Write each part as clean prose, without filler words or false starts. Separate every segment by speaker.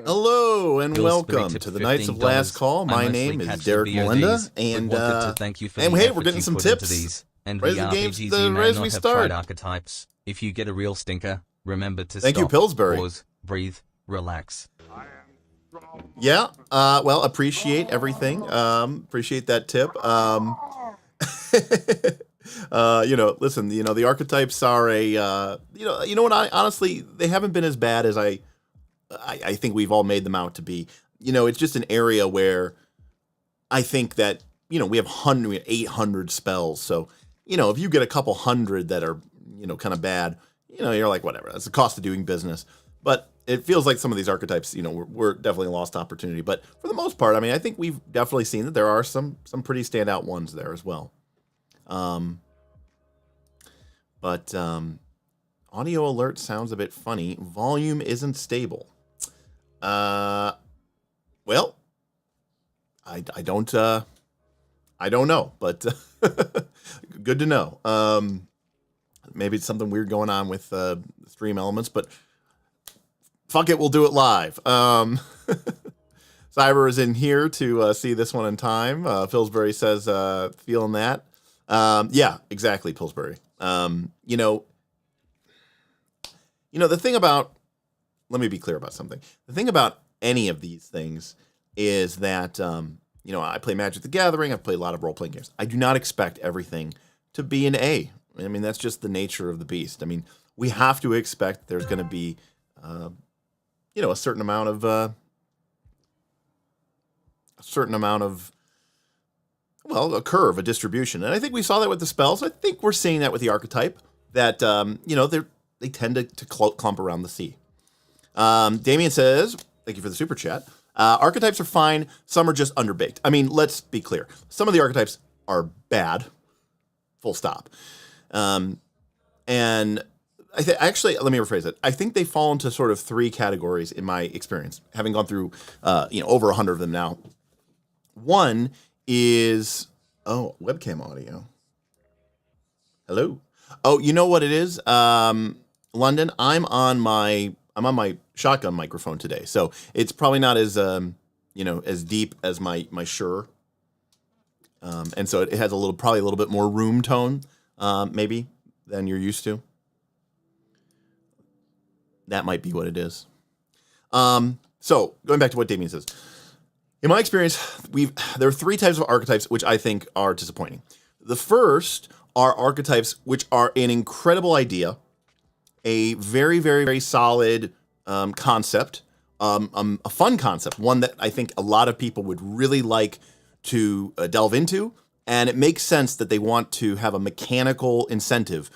Speaker 1: Hello and
Speaker 2: Bill
Speaker 1: welcome
Speaker 2: Spirit
Speaker 1: to the Knights of Last Call. My name is
Speaker 2: catch
Speaker 1: Derek
Speaker 2: the
Speaker 1: Melinda,
Speaker 2: VODs,
Speaker 1: and
Speaker 2: but wanted to thank you for the
Speaker 1: hey,
Speaker 2: effort
Speaker 1: we're getting
Speaker 2: you
Speaker 1: some
Speaker 2: put into
Speaker 1: tips.
Speaker 2: these. And
Speaker 1: Raise
Speaker 2: the
Speaker 1: the games
Speaker 2: RPGs
Speaker 1: the
Speaker 2: you may
Speaker 1: raise
Speaker 2: not
Speaker 1: we
Speaker 2: have
Speaker 1: start.
Speaker 2: tried archetypes. If you get a real stinker, remember to
Speaker 1: Thank you,
Speaker 2: stop,
Speaker 1: Pillsbury.
Speaker 2: pause, breathe, relax.
Speaker 1: Yeah, well, appreciate everything. Appreciate that tip. Listen, the archetypes are a, you know what? I honestly, they haven't been as bad as I think we've all made them out to be. It's just an area where I think that we have 800 spells. So if you get a couple hundred that are kind of bad, you're like, whatever. That's the cost of doing business. But it feels like some of these archetypes, we're definitely a lost opportunity. But for the most part, I mean, I think we've definitely seen that there are some pretty standout ones there as well. But audio alert sounds a bit funny. Volume isn't stable. Well, I don't know, but good to know. Maybe it's something weird going on with stream elements, but fuck it, we'll do it live. Cyber is in here to see this one in time. Pillsbury says, feeling that. Yeah, exactly, Pillsbury. The thing about, let me be clear about something. The thing about any of these things is that, I play Magic the Gathering. I've played a lot of role-playing games. I do not expect everything to be an A. I mean, that's just the nature of the beast. I mean, we have to expect there's going to be, a certain amount of, well, a curve, a distribution. And I think we saw that with the spells. I think we're seeing that with the archetype, that, they tend to clump around the C. Damien says, thank you for the super chat. Archetypes are fine. Some are just underbaked. I mean, let's be clear. Some of the archetypes are bad. Full stop. And actually, let me rephrase it. I think they fall into sort of three categories in my experience, having gone through, over 100 of them now. One is, webcam audio. Hello. Oh, you know what it is? London, I'm on my shotgun microphone today, so it's probably not as as deep as my Shure, and so it has probably a little bit more room tone, maybe than you're used to. That might be what it is. So going back to what Damien says, in my experience, there are three types of archetypes which I think are disappointing. The first are archetypes which are an incredible idea, a very, very, very solid concept, a fun concept, one that I think a lot of people would really like to delve into, and it makes sense that they want to have a mechanical incentive,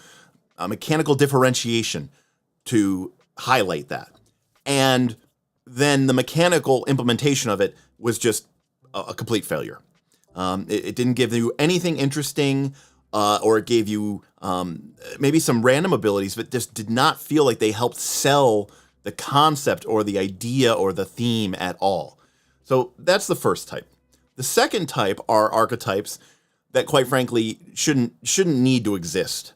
Speaker 1: a mechanical differentiation to highlight that. And then the mechanical implementation of it was just a complete failure. It didn't give you anything interesting, or it gave you maybe some random abilities, but just did not feel like they helped sell the concept or the idea or the theme at all. So that's the first type. The second type are archetypes that, quite frankly, shouldn't need to exist,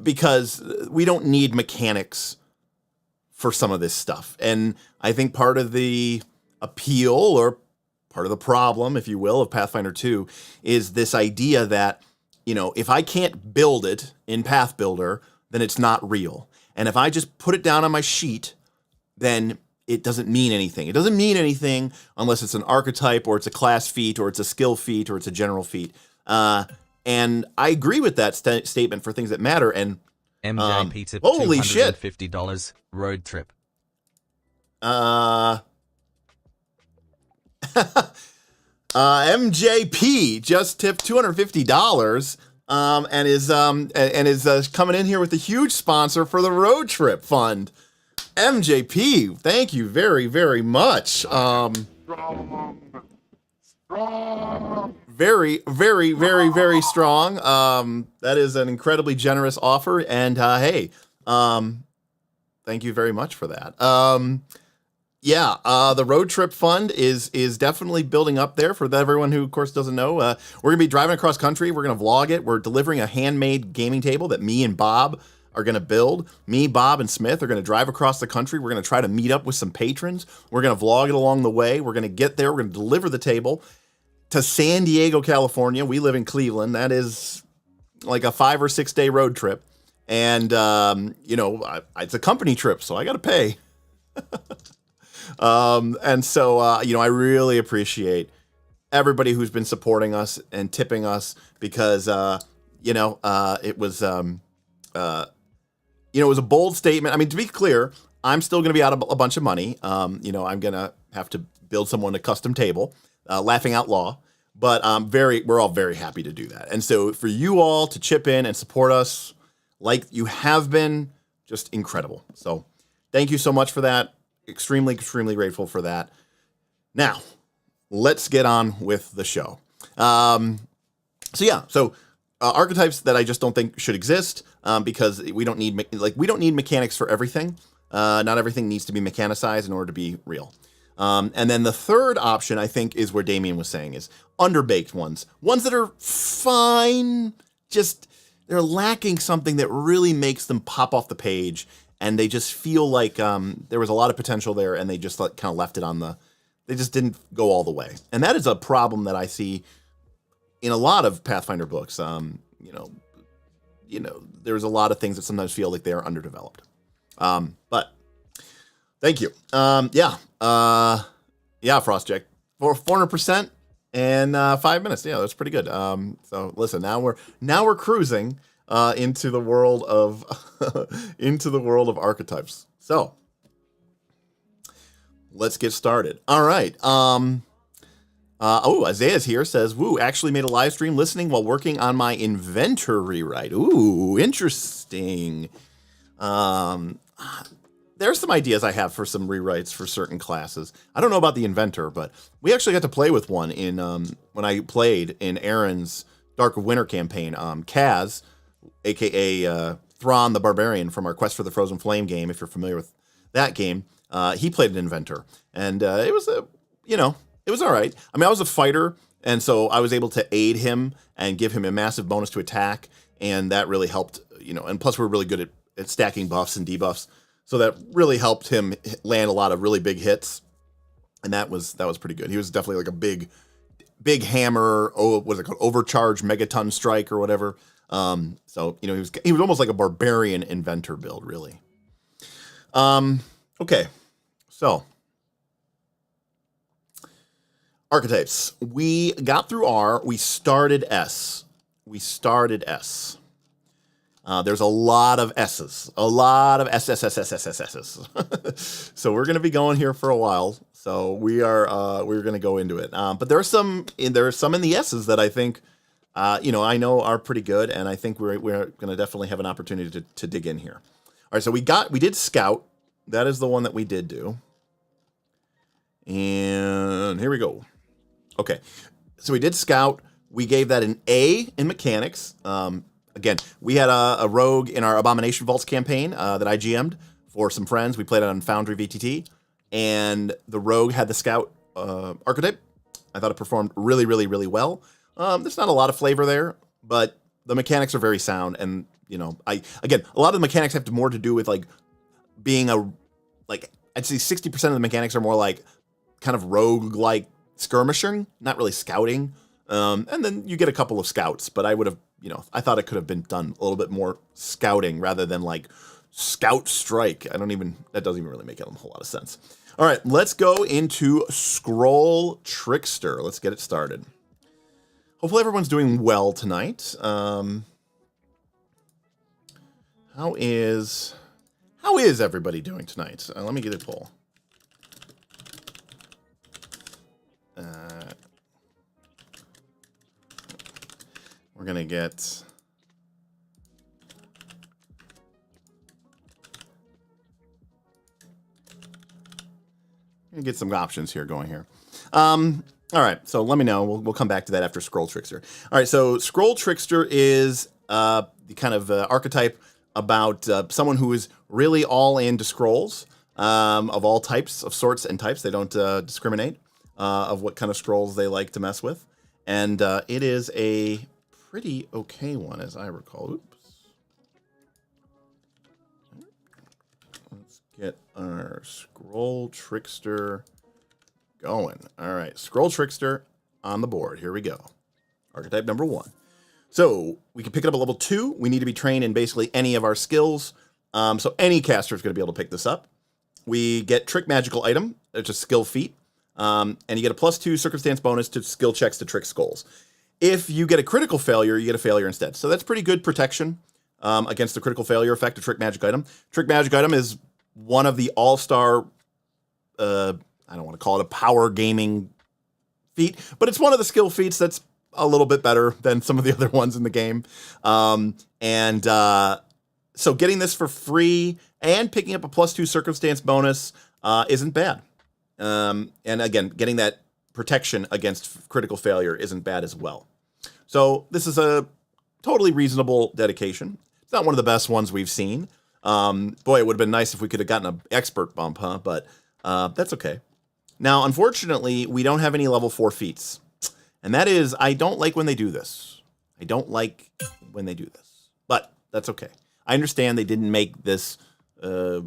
Speaker 1: because we don't need mechanics for some of this stuff. And I think part of the appeal, or part of the problem, if you will, of Pathfinder 2 is this idea that, if I can't build it in Path Builder, then it's not real. And if I just put it down on my sheet, then it doesn't mean anything. It doesn't mean anything unless it's an archetype, or it's a class feat, or it's a skill feat, or it's a general feat. And I agree with that statement for things that matter. And
Speaker 2: MJ Pizza,
Speaker 1: holy shit,
Speaker 2: $250 road trip.
Speaker 1: MJP just tipped $250, and is coming in here with a huge sponsor for the road trip fund. MJP, thank you very, very much. Very, very, very, very strong. That is an incredibly generous offer, and hey, thank you very much for that. The road trip fund is definitely building up there. For everyone who, of course, doesn't know, we're gonna be driving across country. We're gonna vlog it. We're delivering a handmade gaming table that me and Bob are going to build. Me, Bob, and Smith are going to drive across the country. We're going to try to meet up with some patrons. We're going to vlog it along the way. We're going to get there. We're going to deliver the table to San Diego, California. We live in Cleveland. That is like a 5 or 6 day road trip. And, you know, it's a company trip, so I got to pay. And so, you know, I really appreciate everybody who's been supporting us and tipping us because, you know, it was, you know, it was a bold statement. I mean, to be clear, I'm still going to be out of a bunch of money. You know, I'm going to have to build someone a custom table, laughing out law, but we're all very happy to do that. And so for you all to chip in and support us like you have been, just incredible. So thank you so much for that. Extremely, extremely grateful for that. Now, let's get on with the show. So archetypes that I just don't think should exist because we don't need mechanics for everything. Not everything needs to be mechanicized in order to be real. And then the third option, I think, is where Damien was saying is underbaked ones that are fine, just they're lacking something that really makes them pop off the page, and they just feel like there was a lot of potential there, and they just kind of left it on the. They just didn't go all the way, and that is a problem that I see in a lot of Pathfinder books. You know, there's a lot of things that sometimes feel like they are underdeveloped. But thank you. Yeah, Frostjack for 400%. And 5 minutes, yeah, that's pretty good. So listen, now we're cruising into the world of archetypes. So let's get started. All right. Isaiah's here, says, "Woo! Actually made a live stream listening while working on my Inventor rewrite. Ooh, interesting. There's some ideas I have for some rewrites for certain classes. I don't know about the Inventor, but we actually got to play with one in when I played in Aaron's Dark of Winter campaign. Kaz, aka Thrawn the Barbarian from our Quest for the Frozen Flame game, if you're familiar with that game, he played an Inventor, and it was it was all right. I mean, I was a fighter, and so I was able to aid him and give him a massive bonus to attack, and that really helped. You know, and plus we're really good at stacking buffs and debuffs. So that really helped him land a lot of really big hits, and that was pretty good. He was definitely like a big hammer. Oh, what is it called? Overcharge megaton strike or whatever. So you know he was almost like a barbarian Inventor build, really. Okay, so archetypes. We got through R. We started S. There's a lot of S's, a lot of S's. So we're going to be going here for a while. So we're going to go into it. But there are some in the S's that I think, I know are pretty good, and I think we're going to definitely have an opportunity to dig in here. All right, so we did Scout. That is the one that we did do. And here we go. Okay, so we did Scout. We gave that an A in mechanics. Again, we had a rogue in our Abomination Vaults campaign that I GM'd for some friends. We played it on Foundry VTT, and the rogue had the Scout archetype. I thought it performed really, really, really well. There's not a lot of flavor there, but the mechanics are very sound, and a lot of the mechanics have more to do with like being I'd say 60% of the mechanics are more like kind of rogue-like skirmishing, not really scouting. And then you get a couple of scouts, but I would have, I thought it could have been done a little bit more scouting rather than like scout strike. That doesn't even really make a whole lot of sense. All right, let's go into Scroll Trickster. Let's get it started. Hopefully everyone's doing well tonight. How is everybody doing tonight? Let me get a poll. We're going to get... some options here going here. All right, so let me know. We'll come back to that after Scroll Trickster. All right, so Scroll Trickster is the kind of archetype about someone who is really all into scrolls of all types, of sorts and types. They don't discriminate of what kind of scrolls they like to mess with. And it is a pretty okay one, as I recall. Oops. Get our scroll trickster going. All right, scroll trickster on the board. Here we go. Archetype number 1. So we can pick it up at level 2. We need to be trained in basically any of our skills. So any caster is going to be able to pick this up. We get trick magical item. It's a skill feat. And you get a +2 circumstance bonus to skill checks to trick skulls. If you get a critical failure, you get a failure instead. So that's pretty good protection against the critical failure effect of trick magic item. Trick magic item is one of the all-star, I don't want to call it a power gaming feat, but it's one of the skill feats that's a little bit better than some of the other ones in the game. So getting this for free and picking up a +2 circumstance bonus isn't bad. And again, getting that protection against critical failure isn't bad as well. So this is a totally reasonable dedication. It's not one of the best ones we've seen. Boy, it would have been nice if we could have gotten an expert bump, huh? But that's okay. Now, unfortunately, we don't have any level 4 feats. And that is, I don't like when they do this. I don't like when they do this. But that's okay. I understand they didn't make this... I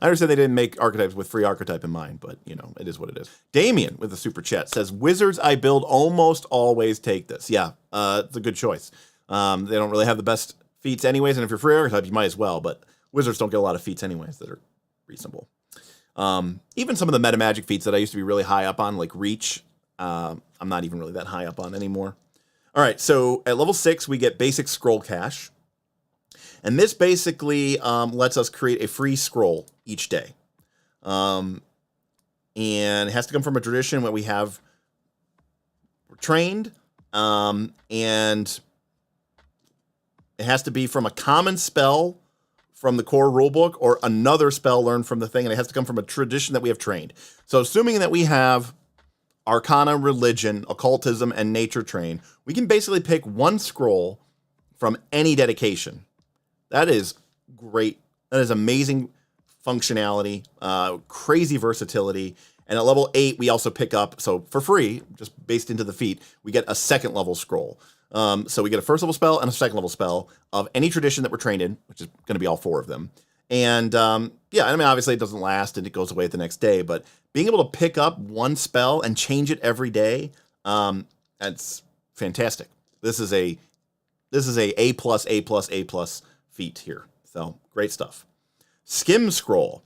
Speaker 1: understand they didn't make archetypes with free archetype in mind, but, you know, it is what it is. Damien with the super chat says, wizards I build almost always take this. Yeah, it's a good choice. They don't really have the best feats anyways, and if you're free archetype, you might as well, but wizards don't get a lot of feats anyways that are reasonable. Even some of the meta magic feats that I used to be really high up on, like reach, I'm not even really that high up on anymore. All right, so at level 6, we get basic scroll cache. And this basically lets us create a free scroll each day. And it has to come from a tradition where we're trained. And it has to be from a common spell from the core rulebook or another spell learned from the thing. And it has to come from a tradition that we have trained. So assuming that we have Arcana, Religion, Occultism, and Nature trained, we can basically pick one scroll from any dedication. That is great. That is amazing functionality, crazy versatility. And at level 8, we also pick up, so for free, just based into the feat, we get a second level scroll. So we get a first level spell and a second level spell of any tradition that we're trained in, which is going to be all 4 of them. And yeah, I mean, obviously it doesn't last and it goes away the next day, but being able to pick up one spell and change it every day, that's fantastic. This is a A+, A+, A+ feat here. So great stuff. Skim scroll.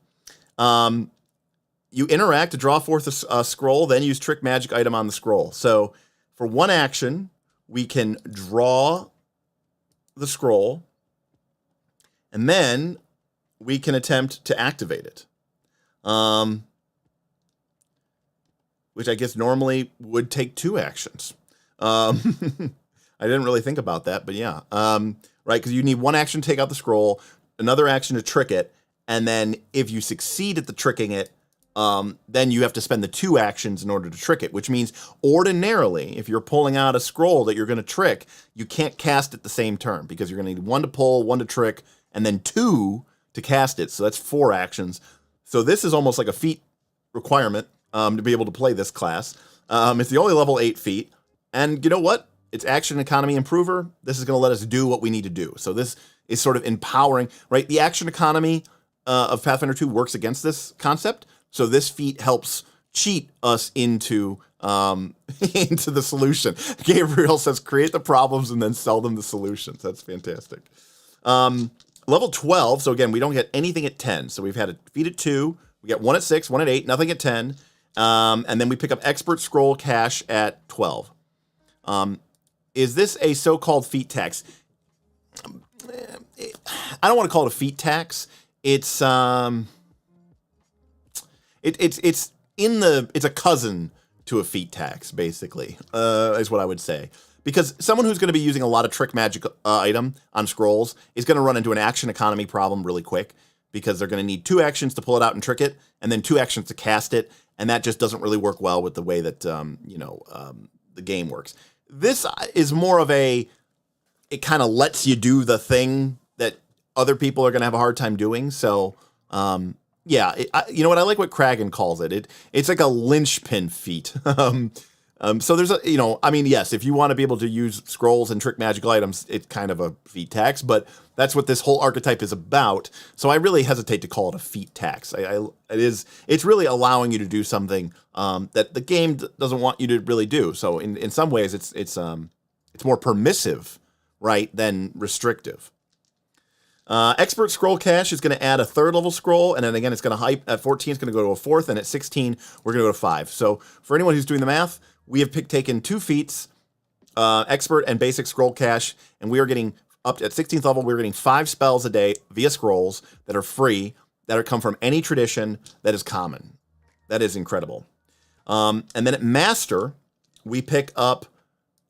Speaker 1: You interact to draw forth a scroll, then use trick magic item on the scroll. So for one action, we can draw the scroll, and then we can attempt to activate it. Which I guess normally would take 2 actions. I didn't really think about that, but yeah. Right, because you need one action to take out the scroll, another action to trick it, and then if you succeed at the tricking it, then you have to spend the 2 actions in order to trick it, which means ordinarily, if you're pulling out a scroll that you're going to trick, you can't cast it the same turn, because you're going to need 1 to pull, 1 to trick, and then 2 to cast it, so that's 4 actions. So this is almost like a feat requirement to be able to play this class. It's the only level 8 feat, and you know what? It's action economy improver. This is going to let us do what we need to do. So this is sort of empowering, right? The action economy of Pathfinder 2 works against this concept. So this feat helps cheat us into into the solution. Gabriel says, create the problems and then sell them the solutions. That's fantastic. Level 12. So again, we don't get anything at 10. So we've had a feat at 2. We get 1 at 6, 1 at 8, nothing at 10. And then we pick up expert scroll cache at 12. Is this a so-called feat tax? I don't want to call it a feat tax. It's it's a cousin to a feat tax, basically, is what I would say. Because someone who's going to be using a lot of trick magic item on scrolls is going to run into an action economy problem really quick, because they're going to need 2 actions to pull it out and trick it, and then 2 actions to cast it, and that just doesn't really work well with the way that the game works. This is more of it kind of lets you do the thing that other people are going to have a hard time doing. So, yeah, you know what? I like what Kragan calls it. It's like a linchpin feat, So there's a, you know, I mean, yes, if you want to be able to use scrolls and trick magical items, it's kind of a feat tax, but that's what this whole archetype is about. So I really hesitate to call it a feat tax. It's really allowing you to do something that the game doesn't want you to really do. So in some ways, it's more permissive, right, than restrictive. Expert scroll cache is going to add a 3rd level scroll, and then again, it's going to hype at 14. It's going to go to a 4th, and at 16, we're going to go to 5. So for anyone who's doing the math, we have taken 2 feats, expert and basic scroll cache, and we are getting up at 16th level. We're getting 5 spells a day via scrolls that are free, that are come from any tradition that is common. That is incredible. And then at master, we pick up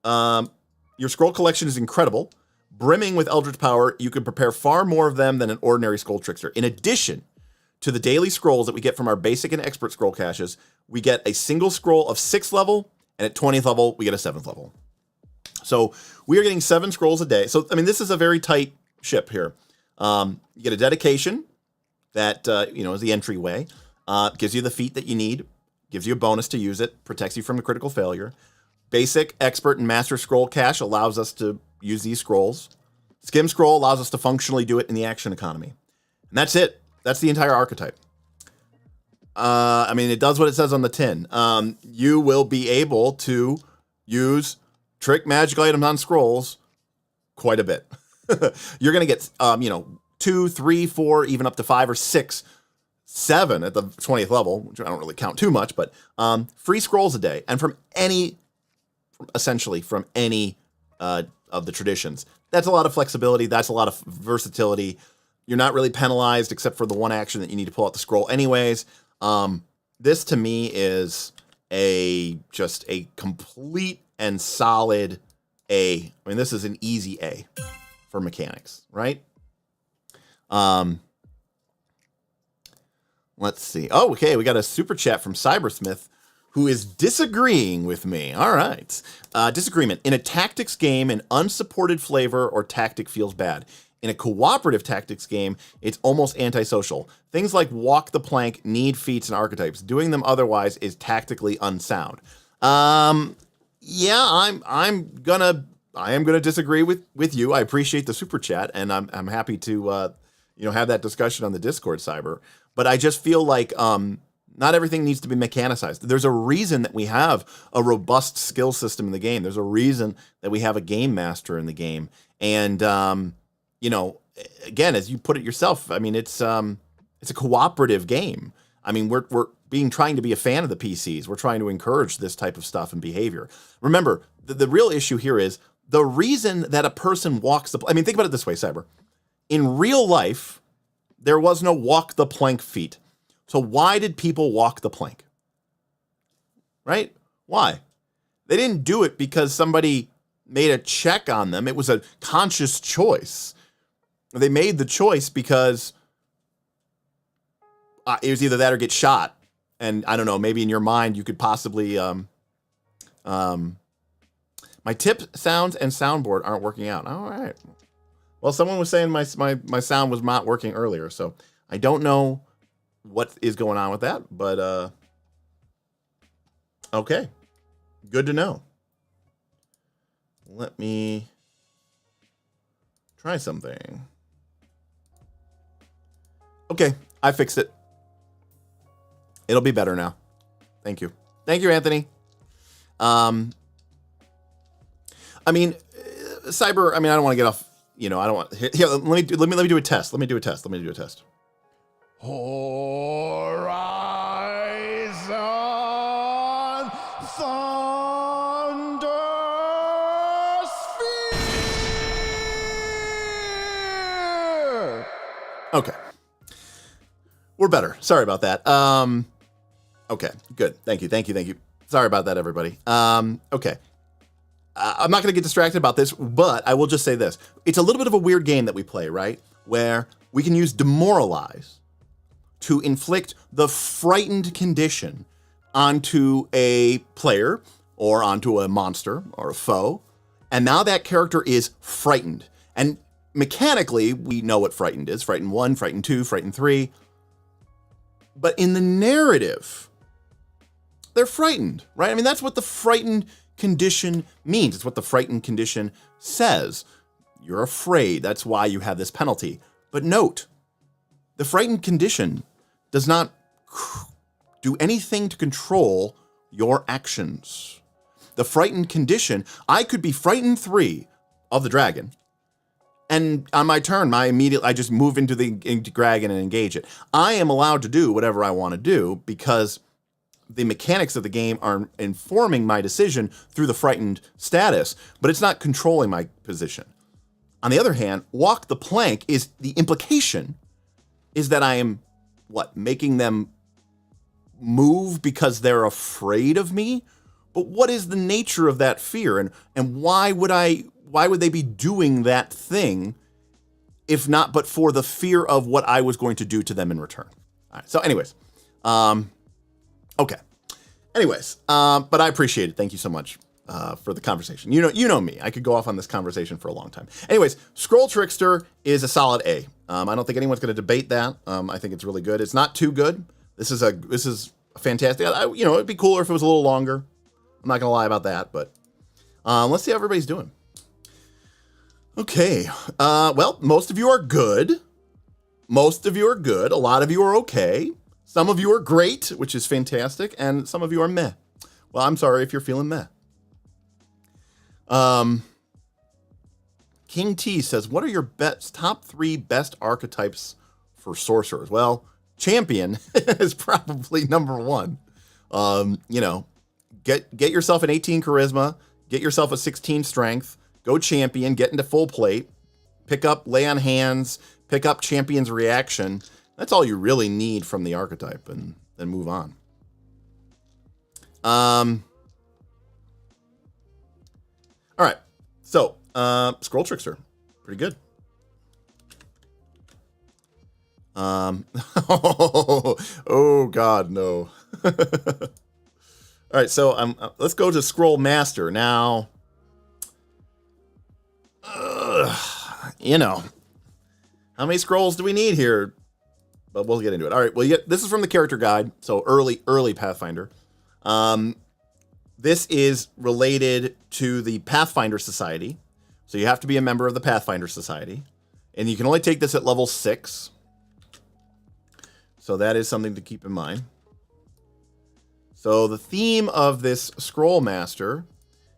Speaker 1: your scroll collection is incredible. Brimming with Eldritch power, you can prepare far more of them than an ordinary scroll trickster. In addition to the daily scrolls that we get from our basic and expert scroll caches, we get a single scroll of 6th level, and at 20th level, we get a 7th level. So we are getting 7 scrolls a day. So, I mean, this is a very tight ship here. You get a dedication that, is the entryway. Gives you the feat that you need, gives you a bonus to use it, protects you from a critical failure. Basic, expert, and master scroll cache allows us to use these scrolls. Skim scroll allows us to functionally do it in the action economy. And that's it. That's the entire archetype. I mean, it does what it says on the tin. You will be able to use trick magic items on scrolls quite a bit. You're going to get, 2, 3, 4, even up to 5 or 6, 7 at the 20th level, which I don't really count too much, but free scrolls a day. And essentially from any of the traditions. That's a lot of flexibility. That's a lot of versatility. You're not really penalized except for the one action that you need to pull out the scroll anyways. This to me is just a complete and solid A. I mean, this is an easy A for mechanics, right? Let's see. Oh, okay. We got a super chat from Cybersmith, who is disagreeing with me. All right. Disagreement. In a tactics game, an unsupported flavor or tactic feels bad. In a cooperative tactics game, it's almost antisocial. Things like walk the plank need feats and archetypes. Doing them otherwise is tactically unsound. Yeah, I am gonna disagree with you. I appreciate the super chat, and I'm happy to have that discussion on the Discord, Cyber. But I just feel like not everything needs to be mechanicized. There's a reason that we have a robust skill system in the game. There's a reason that we have a game master in the game. And, again, as you put it yourself, I mean, it's a cooperative game. I mean, we're trying to be a fan of the PCs. We're trying to encourage this type of stuff and behavior. Remember, the real issue here is the reason that a person walks the... I mean, think about it this way, Cyber. In real life, there was no walk the plank feat. So why did people walk the plank? Right? Why? They didn't do it because somebody made a check on them. It was a conscious choice. They made the choice because it was either that or get shot. And I don't know, maybe in your mind you could possibly... my tip sounds and soundboard aren't working out. All right. Well, someone was saying my sound was not working earlier, so I don't know what is going on with that, but okay, good to know. Let me try something. Okay, I fixed it. It'll be better now. Thank you, Anthony. I mean, Cyber. I mean, I don't want to get off. I don't want. Here, let me do a test. Let me do a test. Horizon Thunder Sphere. Okay, we're better. Sorry about that. Okay, good. Thank you. Sorry about that, everybody. Okay. I'm not going to get distracted about this, but I will just say this. It's a little bit of a weird game that we play, right? Where we can use demoralize to inflict the frightened condition onto a player or onto a monster or a foe. And now that character is frightened. And mechanically, we know what frightened is. Frightened 1, frightened 2, frightened 3. But in the narrative, they're frightened, right? I mean, that's what the frightened condition means. It's what the frightened condition says. You're afraid. That's why you have this penalty. But note, the frightened condition does not do anything to control your actions. The frightened condition, I could be frightened 3 of the dragon, and on my turn, I just move into the dragon and engage it. I am allowed to do whatever I want to do because the mechanics of the game are informing my decision through the frightened status, but it's not controlling my position. On the other hand, walk the plank is the implication is that I am, making them move because they're afraid of me? But what is the nature of that fear, and why would they be doing that thing if not but for the fear of what I was going to do to them in return? All right, so anyways, okay. Anyways, but I appreciate it. Thank you so much for the conversation. You know me. I could go off on this conversation for a long time. Anyways, Scroll Trickster is a solid A. I don't think anyone's going to debate that. I think it's really good. It's not too good. This is fantastic. It'd be cooler if it was a little longer. I'm not going to lie about that, but let's see how everybody's doing. Okay. Well, most of you are good. Most of you are good. A lot of you are okay. Some of you are great, which is fantastic, and some of you are meh. Well, I'm sorry if you're feeling meh. King T says, what are your top 3 best archetypes for sorcerers? Well, champion is probably number 1. Get yourself an 18 charisma, get yourself a 16 strength, go champion, get into full plate, pick up lay on hands, pick up champion's reaction. That's all you really need from the archetype, and then move on. All right. So, Scroll Trickster. Pretty good. Oh God, no. All right, so let's go to Scroll Master now. How many scrolls do we need here? But we'll get into it. All right, well, this is from the character guide, so early Pathfinder. This is related to the Pathfinder Society, so you have to be a member of the Pathfinder Society, and you can only take this at level 6. So that is something to keep in mind. So the theme of this Scroll Master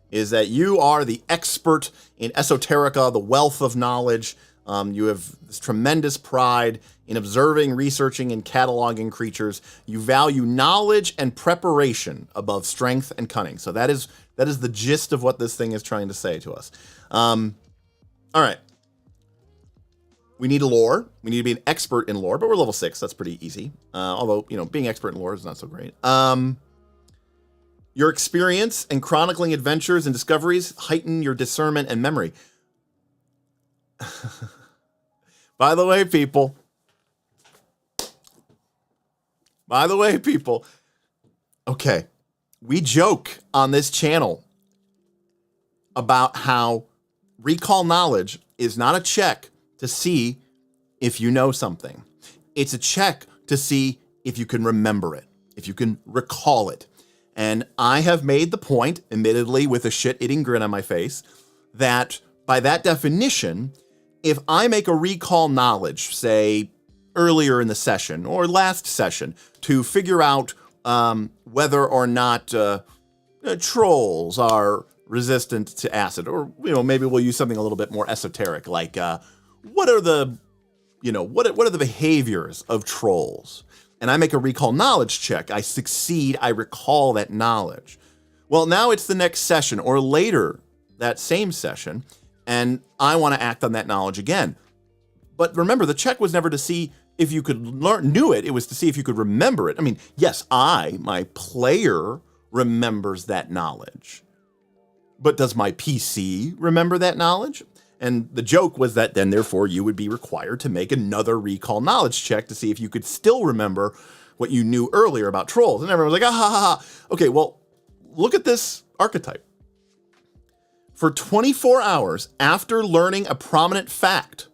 Speaker 1: is that you are the expert in esoterica, the wealth of knowledge. You have this tremendous pride in observing, researching, and cataloging creatures. You value knowledge and preparation above strength and cunning. So that is the gist of what this thing is trying to say to us. All right. We need a lore. We need to be an expert in lore, but we're level 6. That's pretty easy. Although, being expert in lore is not so great. Your experience in chronicling adventures and discoveries heighten your discernment and memory. By the way, people. Okay. We joke on this channel about how recall knowledge is not a check to see if you know something. It's a check to see if you can remember it, if you can recall it. And I have made the point, admittedly with a shit-eating grin on my face, that by that definition, if I make a recall knowledge, say earlier in the session or last session, to figure out whether or not trolls are resistant to acid, or maybe we'll use something a little bit more esoteric, like what are the behaviors of trolls? And I make a recall knowledge check. I succeed. I recall that knowledge. Well, now it's the next session or later that same session, and I want to act on that knowledge again. But remember, the check was never to see if you could knew it. It was to see if you could remember it. I mean, yes, my player, remembers that knowledge. But does my PC remember that knowledge? And the joke was that then, therefore, you would be required to make another recall knowledge check to see if you could still remember what you knew earlier about trolls. And everyone was like, ah, ha, ha, ha. Okay, well, look at this archetype. For 24 hours after learning a prominent fact,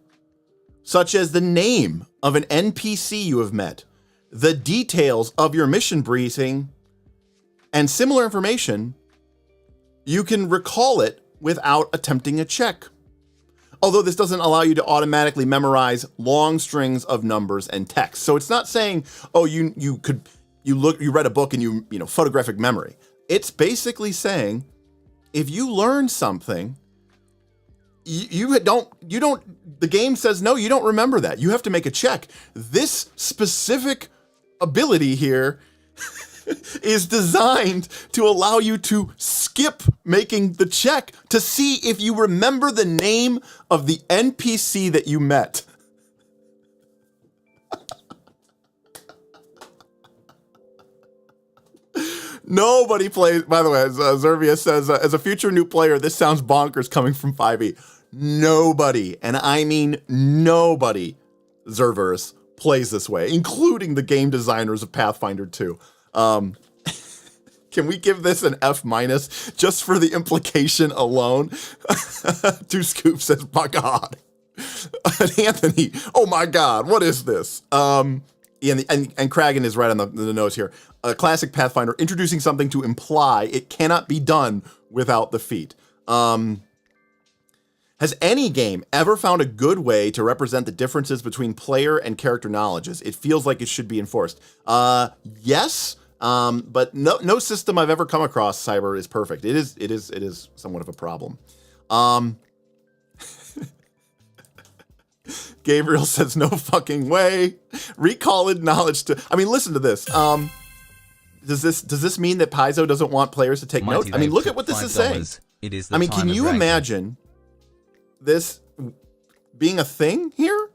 Speaker 1: such as the name of an NPC you have met, the details of your mission briefing, And similar information, you can recall it without attempting a check. Although this doesn't allow you to automatically memorize long strings of numbers and text. So it's not saying, oh, you read a book and you photographic memory. It's basically saying, if you learn something, the game says, no, you don't remember that. You have to make a check. This specific ability here is designed to allow you to skip making the check to see if you remember the name of the NPC that you met. Nobody plays, by the way, as Zervia says, as a future new player, this sounds bonkers coming from 5e. Nobody, and I mean nobody, Zerverse, plays this way, including the game designers of Pathfinder 2. Can we give this an F- just for the implication alone? 2 Scoops says, my God. And Anthony, oh my God, what is this? And Kragan is right on the nose here. A classic Pathfinder, introducing something to imply it cannot be done without the feat. Has any game ever found a good way to represent the differences between player and character knowledges? It feels like it should be enforced. Yes, but no system I've ever come across, Cyber, is perfect. It is somewhat of a problem. Gabriel says, no fucking way. Recalled knowledge to, I mean, listen to this. Does this mean that Paizo doesn't want players to take notes? I mean, look at what this is saying.
Speaker 2: It is the
Speaker 1: I mean,
Speaker 2: time
Speaker 1: can
Speaker 2: of
Speaker 1: you
Speaker 2: ranking.
Speaker 1: imagine this being a thing here?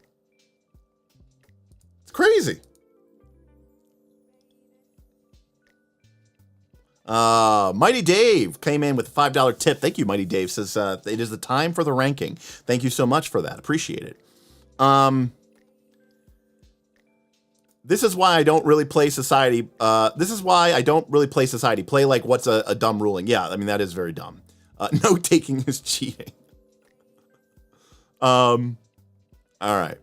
Speaker 1: It's crazy. Mighty Dave came in with a $5 tip. Thank you, Mighty Dave. Says, it is the time for the ranking. Thank you so much for that. Appreciate it. This is why I don't really play Society. Play like what's a dumb ruling. Yeah, I mean, that is very dumb. Note taking is cheating. All right.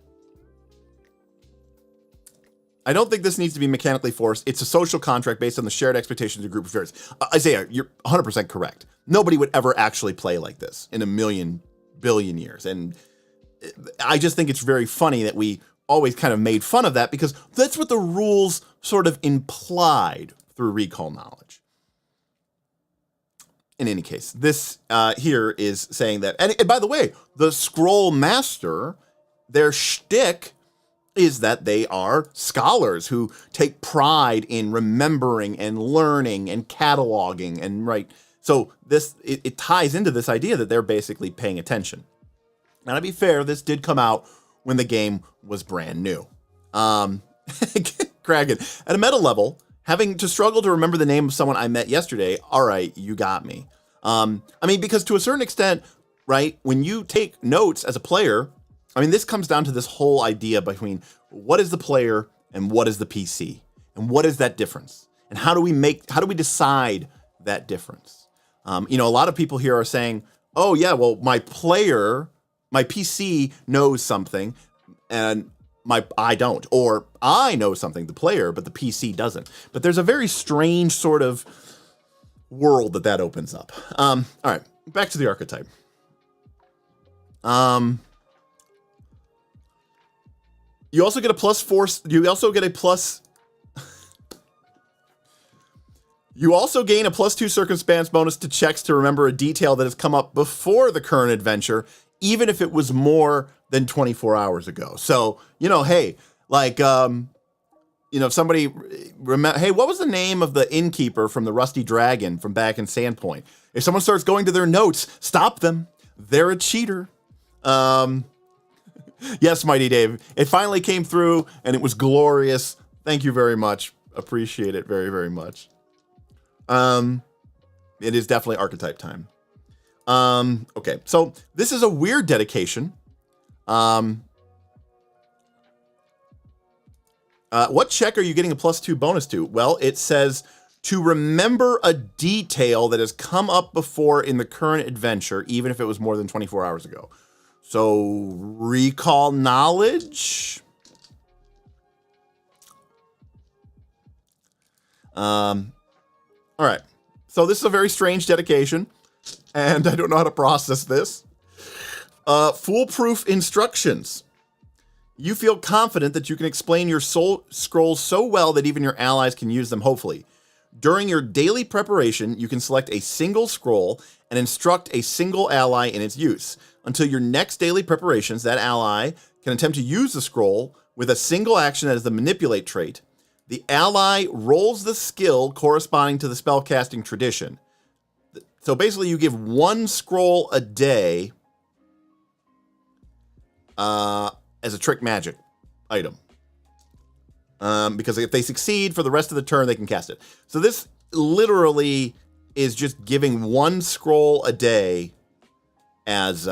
Speaker 1: I don't think this needs to be mechanically forced. It's a social contract based on the shared expectations of a group of players. Isaiah, you're 100% correct. Nobody would ever actually play like this in a million billion years. And I just think it's very funny that we always kind of made fun of that because that's what the rules sort of implied through recall knowledge. In any case, this here is saying that, and by the way, the Scroll Master, their shtick is that they are scholars who take pride in remembering and learning and cataloging and right. So this it ties into this idea that they're basically paying attention. Now, to be fair, this did come out when the game was brand new. Kragan, at a meta level, having to struggle to remember the name of someone I met yesterday, all right, you got me. I mean, because to a certain extent, right, when you take notes as a player, I mean, this comes down to this whole idea between what is the player and what is the PC, and what is that difference, and how do we decide that difference? A lot of people here are saying, oh yeah, well, my PC knows something, and I don't, or I know something, the player, but the PC doesn't. But there's a very strange sort of world that opens up. All right, back to the archetype. You also get a +4. You also get a plus. You also gain a +2 circumstance bonus to checks to remember a detail that has come up before the current adventure, even if it was more than 24 hours ago. So, hey, like, if somebody remember, hey, what was the name of the innkeeper from the Rusty Dragon from back in Sandpoint? If someone starts going to their notes, stop them. They're a cheater. Yes, Mighty Dave. It finally came through, and it was glorious. Thank you very much. Appreciate it very, very much. It is definitely archetype time. Okay, so this is a weird dedication. What check are you getting a +2 bonus to? Well, it says to remember a detail that has come up before in the current adventure, even if it was more than 24 hours ago. So recall knowledge. All right. So this is a very strange dedication, and I don't know how to process this. Foolproof instructions. You feel confident that you can explain your soul scrolls so well that even your allies can use them, hopefully. During your daily preparation, you can select a single scroll and instruct a single ally in its use. Until your next daily preparations, that ally can attempt to use the scroll with a single action that is the manipulate trait. The ally rolls the skill corresponding to the spellcasting tradition. So basically, you give one scroll a day as a trick magic item. Because if they succeed for the rest of the turn, they can cast it. So this literally is just giving one scroll a day as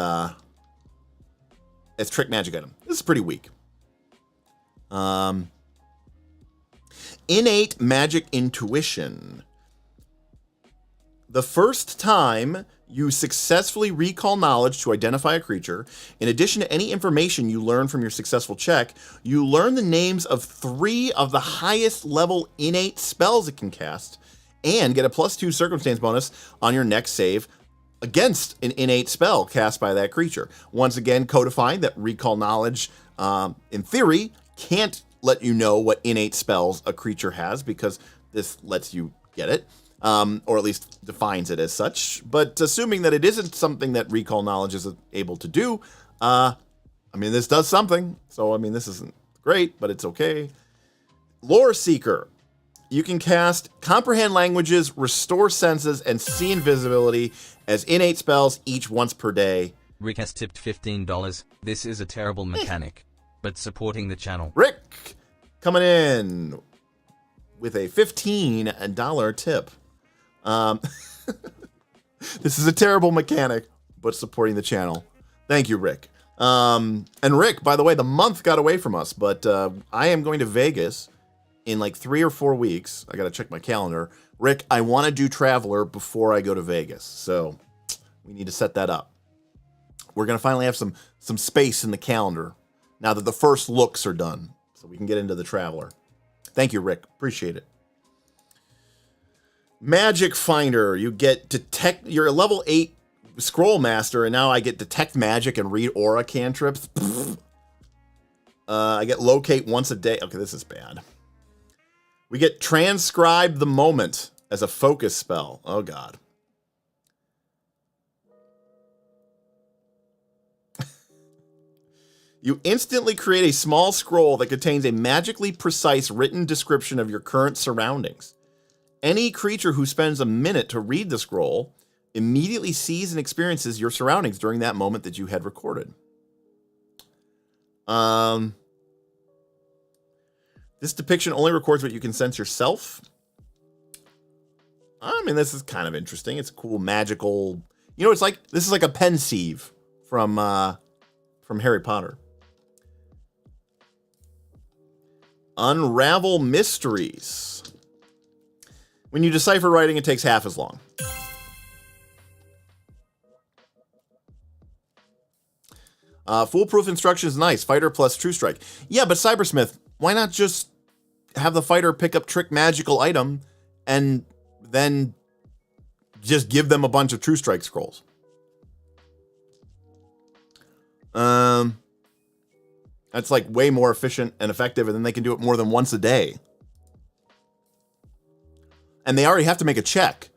Speaker 1: trick magic item. This is pretty weak. Innate magic intuition. The first time you successfully recall knowledge to identify a creature, in addition to any information you learn from your successful check, you learn the names of 3 of the highest level innate spells it can cast, and get a +2 circumstance bonus on your next save against an innate spell cast by that creature. Once again, codifying that recall knowledge, in theory, can't let you know what innate spells a creature has, because this lets you get it. Or at least defines it as such. But assuming that it isn't something that recall knowledge is able to do, I mean, this does something. So, I mean, this isn't great, but it's okay. Lore Seeker. You can cast Comprehend Languages, Restore Senses, and See Invisibility as innate spells each once per day.
Speaker 2: Rick has tipped $15. This is a terrible mechanic, but supporting the channel.
Speaker 1: Rick coming in with a $15 tip. This is a terrible mechanic, but supporting the channel. Thank you, Rick. And Rick, by the way, the month got away from us, but I am going to Vegas in like 3 or 4 weeks. I got to check my calendar. Rick, I want to do Traveler before I go to Vegas, so we need to set that up. We're going to finally have some space in the calendar now that the first looks are done, so we can get into the Traveler. Thank you, Rick. Appreciate it. Magic Finder. You get detect. You're a level 8 scroll master, and now I get detect magic and read aura cantrips. I get locate once a day. Okay, this is bad. We get transcribe the moment as a focus spell. Oh god. You instantly create a small scroll that contains a magically precise written description of your current surroundings. Any creature who spends a minute to read the scroll immediately sees and experiences your surroundings during that moment that you had recorded. This depiction only records what you can sense yourself. I mean, this is kind of interesting. It's a cool magical. You know, it's like this is like a pensieve from Harry Potter. Unravel mysteries. When you decipher writing, it takes half as long. Foolproof instruction is nice. Fighter plus True Strike. Yeah, but Cybersmith, why not just have the fighter pick up trick magical item and then just give them a bunch of True Strike scrolls? That's like way more efficient and effective, and then they can do it more than once a day. And they already have to make a check.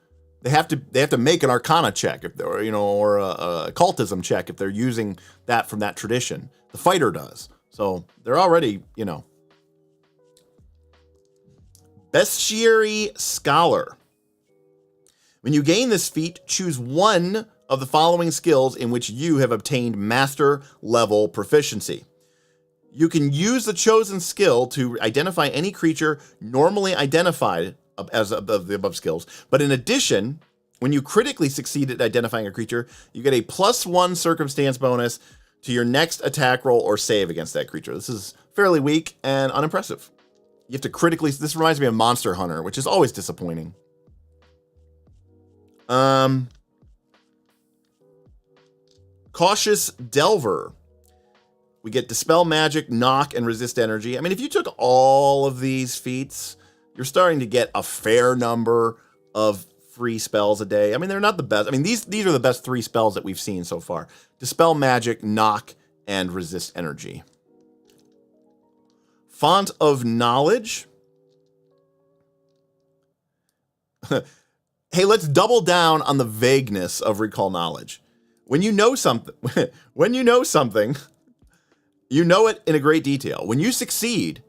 Speaker 1: They have to make an Arcana check if they're, or a occultism check if they're using that from that tradition. The fighter does. So they're already, Bestiary Scholar. When you gain this feat, choose one of the following skills in which you have obtained master level proficiency. You can use the chosen skill to identify any creature normally identified as of the above skills. But in addition, when you critically succeed at identifying a creature, you get a +1 circumstance bonus to your next attack roll or save against that creature. This is fairly weak and unimpressive. You have to critically. This reminds me of Monster Hunter, which is always disappointing. Cautious Delver. We get Dispel Magic, Knock, and Resist Energy. I mean, if you took all of these feats, you're starting to get a fair number of 3 spells a day. I mean, they're not the best. I mean, these are the best 3 spells that we've seen so far. Dispel Magic, Knock, and Resist Energy. Font of Knowledge. Hey, let's double down on the vagueness of Recall Knowledge. When you know something, you know it in a great detail. When you succeed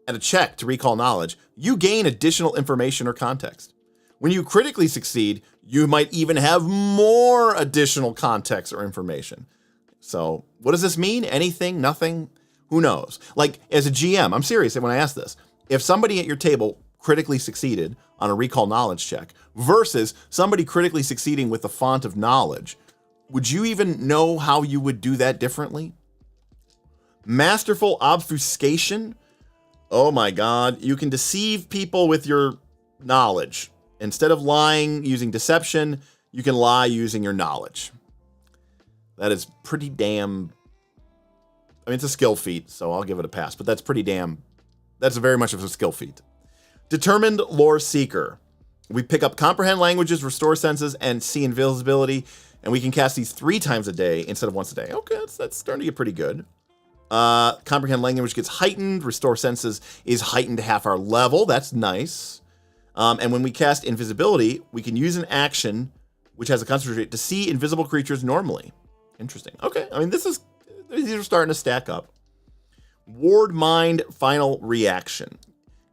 Speaker 1: at a check to recall knowledge, you gain additional information or context. When you critically succeed, you might even have more additional context or information. So what does this mean? Anything? Nothing? Who knows? Like, as a GM, I'm serious when I ask this. If somebody at your table critically succeeded on a recall knowledge check versus somebody critically succeeding with the font of knowledge, would you even know how you would do that differently? Masterful obfuscation. Oh my God. You can deceive people with your knowledge. Instead of lying using deception, you can lie using your knowledge. That is pretty damn... I mean, it's a skill feat, so I'll give it a pass, but that's very much of a skill feat. Determined Lore Seeker. We pick up Comprehend Languages, Restore Senses, and See Invisibility, and we can cast these 3 times a day instead of once a day. Okay, that's starting to get pretty good. Comprehend Language gets heightened. Restore Senses is heightened to half our level. That's nice. And when we cast Invisibility, we can use an action, which has a concentration, to see invisible creatures normally. Interesting. Okay, I mean, these are starting to stack up. Ward Mind Final Reaction.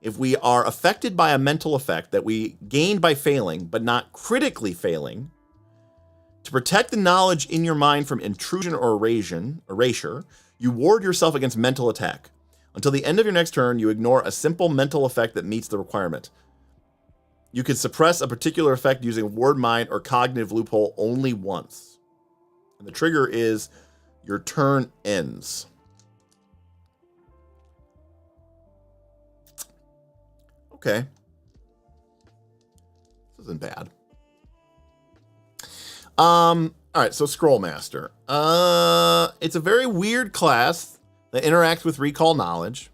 Speaker 1: If we are affected by a mental effect that we gained by failing, but not critically failing, to protect the knowledge in your mind from intrusion or erasure, you ward yourself against mental attack. Until the end of your next turn, you ignore a simple mental effect that meets the requirement. You can suppress a particular effect using Ward Mind or Cognitive Loophole only once. And the trigger is your turn ends. Okay. This isn't bad. All right, so Scroll Master. It's a very weird class that interacts with recall knowledge.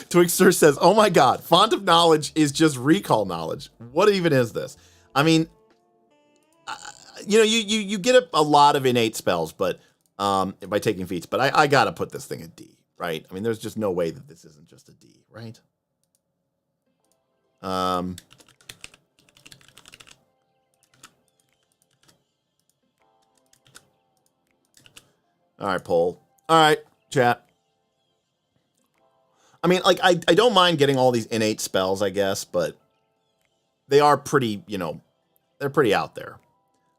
Speaker 1: Twixter says, "Oh my God, Font of Knowledge is just recall knowledge. What even is this?" I mean, you get a lot of innate spells, but by taking feats. But I gotta put this thing at D, right? I mean, there's just no way that this isn't just a D, right? All right, poll. All right, chat. I mean, like, I don't mind getting all these innate spells, I guess, but they are pretty, they're pretty out there.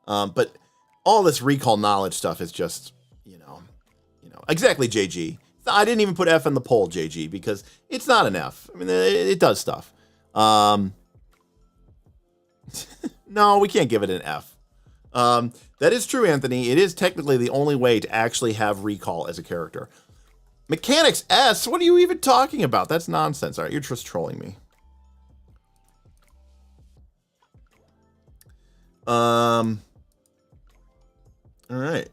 Speaker 1: But all this recall knowledge stuff is just, exactly, JG. I didn't even put F in the poll, JG, because it's not an F. I mean, it does stuff. No, we can't give it an F. That is true, Anthony. It is technically the only way to actually have recall as a character. Mechanics S? What are you even talking about? That's nonsense. All right, you're just trolling me. All right.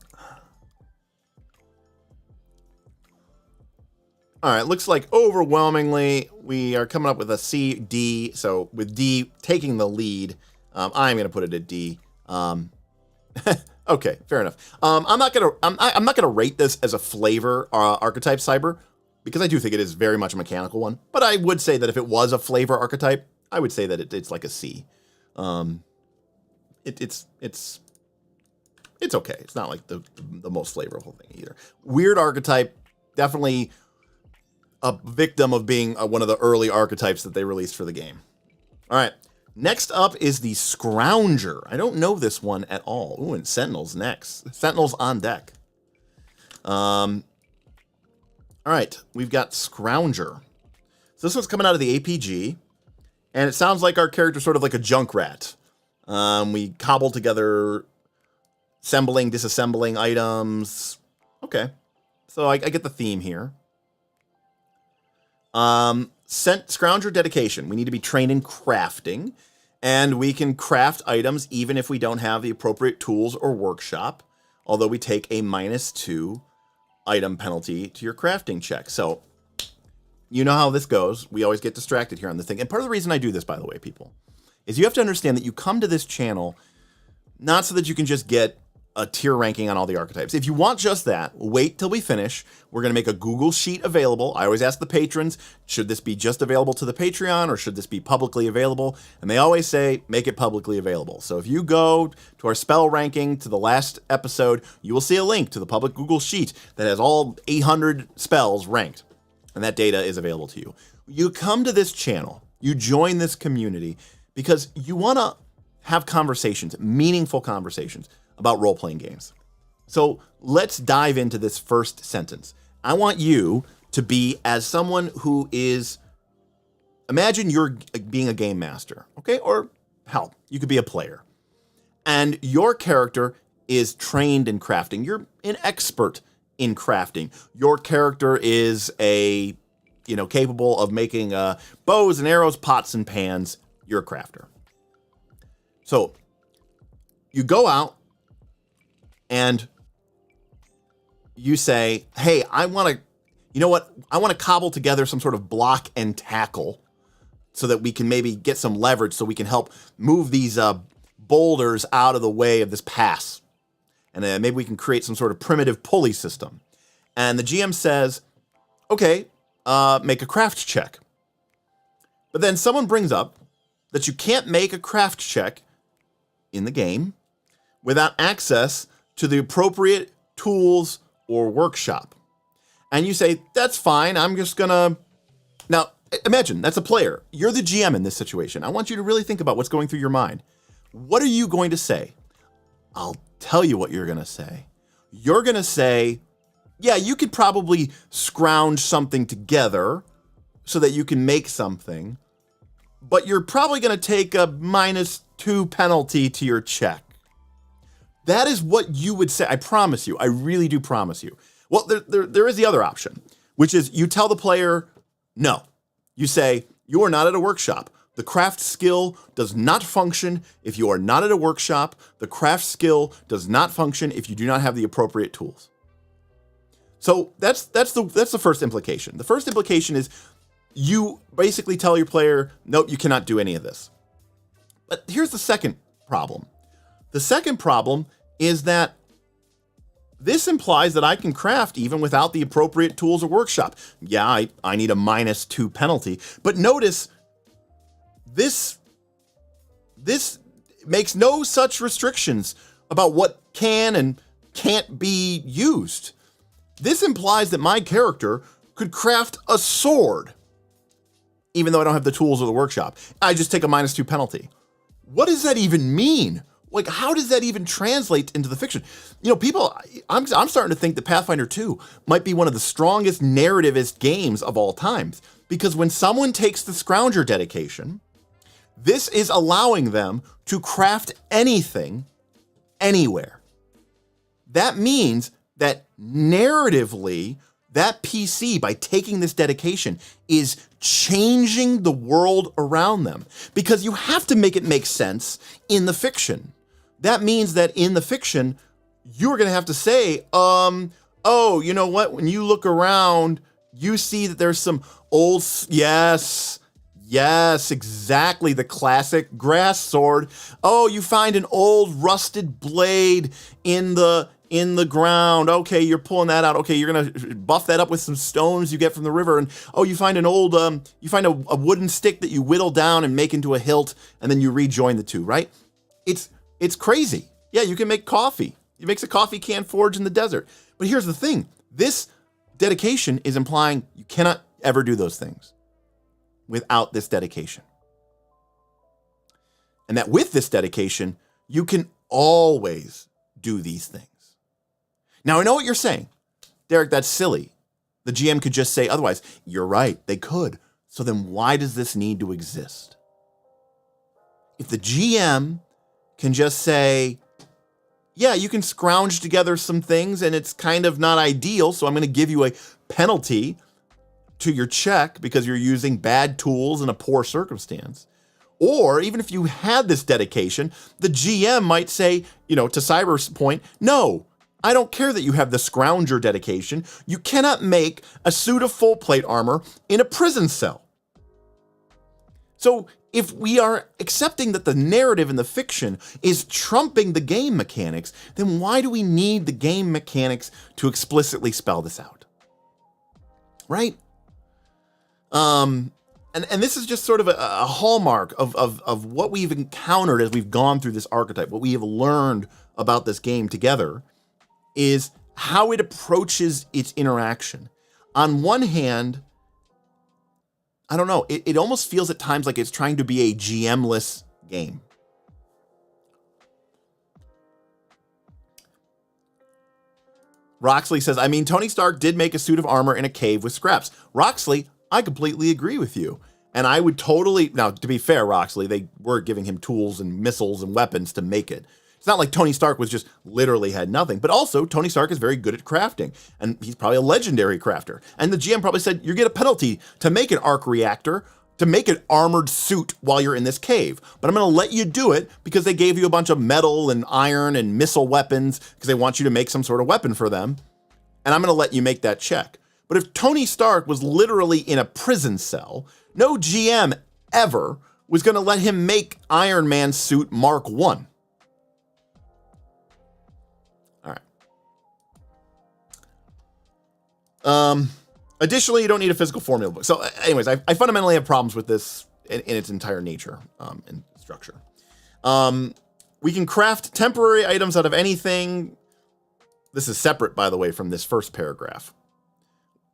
Speaker 1: All right, looks like overwhelmingly we are coming up with a C, D. So with D taking the lead, I'm going to put it at D. Okay, fair enough. I'm not gonna rate this as a flavor archetype cyber, because I do think it is very much a mechanical one. But I would say that if it was a flavor archetype, I would say that it's like a C. It's okay. It's not like the most flavorful thing either. Weird archetype, definitely a victim of being one of the early archetypes that they released for the game. All right. Next up is the Scrounger. I don't know this one at all. Ooh, and Sentinel's next. Sentinel's on deck. All right, we've got Scrounger. So this one's coming out of the APG, and it sounds like our character's sort of like a junk rat. We cobble together assembling, disassembling items. Okay, so I get the theme here. Scrounger dedication. We need to be trained in crafting, and we can craft items even if we don't have the appropriate tools or workshop, although we take a -2 item penalty to your crafting check. So you know how this goes. We always get distracted here on this thing. And part of the reason I do this, by the way, people, is you have to understand that you come to this channel not so that you can just get a tier ranking on all the archetypes. If you want just that, wait till we finish. We're going to make a Google Sheet available. I always ask the patrons, should this be just available to the Patreon or should this be publicly available? And they always say, make it publicly available. So if you go to our spell ranking to the last episode, you will see a link to the public Google Sheet that has all 800 spells ranked. And that data is available to you. You come to this channel, you join this community because you want to have conversations, meaningful conversations about role-playing games. So let's dive into this first sentence. I want you to be as someone who is, imagine you're being a game master, okay? Or hell, you could be a player. And your character is trained in crafting. You're an expert in crafting. Your character is capable of making bows and arrows, pots and pans. You're a crafter. So you go out and you say, hey, I want to cobble together some sort of block and tackle so that we can maybe get some leverage so we can help move these boulders out of the way of this pass. And then maybe we can create some sort of primitive pulley system. And the GM says, okay, make a craft check. But then someone brings up that you can't make a craft check in the game without access to the appropriate tools or workshop. And you say, that's fine, I'm just gonna... Now, imagine, that's a player. You're the GM in this situation. I want you to really think about what's going through your mind. What are you going to say? I'll tell you what you're gonna say. You're gonna say, yeah, you could probably scrounge something together so that you can make something, but you're probably gonna take a -2 penalty to your check. That is what you would say. I promise you. I really do promise you. Well, there is the other option, which is you tell the player, no. You say, you are not at a workshop. The craft skill does not function if you are not at a workshop. The craft skill does not function if you do not have the appropriate tools. So that's the first implication. The first implication is you basically tell your player, nope, you cannot do any of this. But here's the second problem. The second problem is that this implies that I can craft even without the appropriate tools or workshop. Yeah, I need a -2 penalty. But notice, this makes no such restrictions about what can and can't be used. This implies that my character could craft a sword, even though I don't have the tools or the workshop. I just take a -2 penalty. What does that even mean? Like, how does that even translate into the fiction? People, I'm starting to think that Pathfinder 2 might be one of the strongest narrativist games of all times. Because when someone takes the Scrounger dedication, this is allowing them to craft anything, anywhere. That means that narratively, that PC, by taking this dedication, is changing the world around them. Because you have to make it make sense in the fiction. That means that in the fiction, you're going to have to say, oh, you know what? When you look around, you see that there's some old, yes, exactly, the classic grass sword. Oh, you find an old rusted blade in the ground. Okay, you're pulling that out. Okay, you're going to buff that up with some stones you get from the river. And oh, you find an old, you find a wooden stick that you whittle down and make into a hilt, and then you rejoin the two, right? It's crazy. Yeah, you can make coffee. It makes a coffee can forge in the desert. But here's the thing. This dedication is implying you cannot ever do those things without this dedication. And that with this dedication, you can always do these things. Now, I know what you're saying. Derek, that's silly. The GM could just say otherwise. You're right, they could. So then why does this need to exist? If the GM can just say, yeah, you can scrounge together some things and it's kind of not ideal, so I'm going to give you a penalty to your check because you're using bad tools in a poor circumstance. Or even if you had this dedication, the GM might say, to Cyber's point, no, I don't care that you have the Scrounger dedication. You cannot make a suit of full plate armor in a prison cell. So if we are accepting that the narrative and the fiction is trumping the game mechanics, then why do we need the game mechanics to explicitly spell this out? Right? And this is just sort of a hallmark of what we've encountered as we've gone through this archetype, what we have learned about this game together, is how it approaches its interaction. On one hand, I don't know, it almost feels at times like it's trying to be a GM-less game. Roxley says, I mean, Tony Stark did make a suit of armor in a cave with scraps. Roxley, I completely agree with you. And I would totally, now to be fair, Roxley, they were giving him tools and missiles and weapons to make it. It's not like Tony Stark was just literally had nothing, but also Tony Stark is very good at crafting, and he's probably a legendary crafter. And the GM probably said, you get a penalty to make an arc reactor, to make an armored suit while you're in this cave. But I'm going to let you do it because they gave you a bunch of metal and iron and missile weapons because they want you to make some sort of weapon for them. And I'm going to let you make that check. But if Tony Stark was literally in a prison cell, no GM ever was going to let him make Iron Man's suit Mark 1. Additionally, you don't need a physical formula book. So anyways, I fundamentally have problems with this in its entire nature and structure. We can craft temporary items out of anything. This is separate, by the way, from this first paragraph.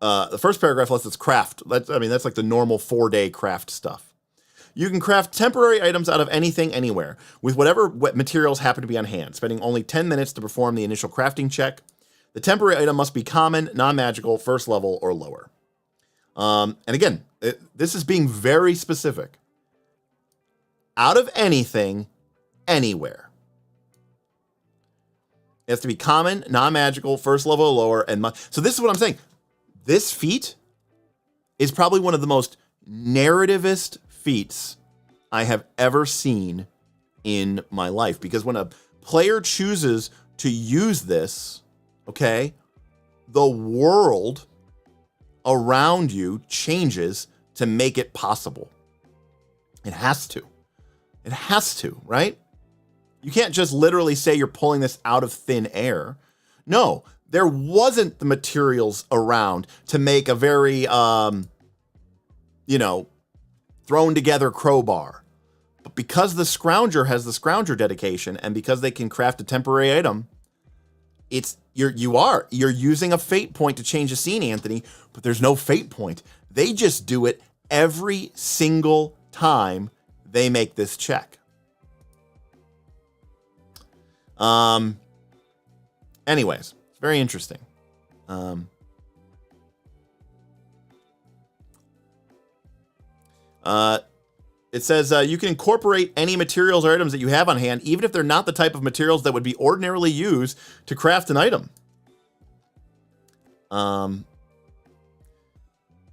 Speaker 1: The first paragraph lets us craft. That's like the normal 4-day craft stuff. You can craft temporary items out of anything, anywhere, with whatever materials happen to be on hand, spending only 10 minutes to perform the initial crafting check. The temporary item must be common, non-magical, first level, or lower. And again, this is being very specific. Out of anything, anywhere. It has to be common, non-magical, first level, or lower, and so this is what I'm saying. This feat is probably one of the most narrativist feats I have ever seen in my life. Because when a player chooses to use this, okay, the world around you changes to make it possible. It has to. It has to, right? You can't just literally say you're pulling this out of thin air. No, there wasn't the materials around to make a very, thrown together crowbar. But because the Scrounger has the Scrounger dedication, and because they can craft a temporary item, you're using a fate point to change the scene, Anthony, but there's no fate point. They just do it every single time they make this check. Anyways, it's very interesting. It says you can incorporate any materials or items that you have on hand, even if they're not the type of materials that would be ordinarily used to craft an item. And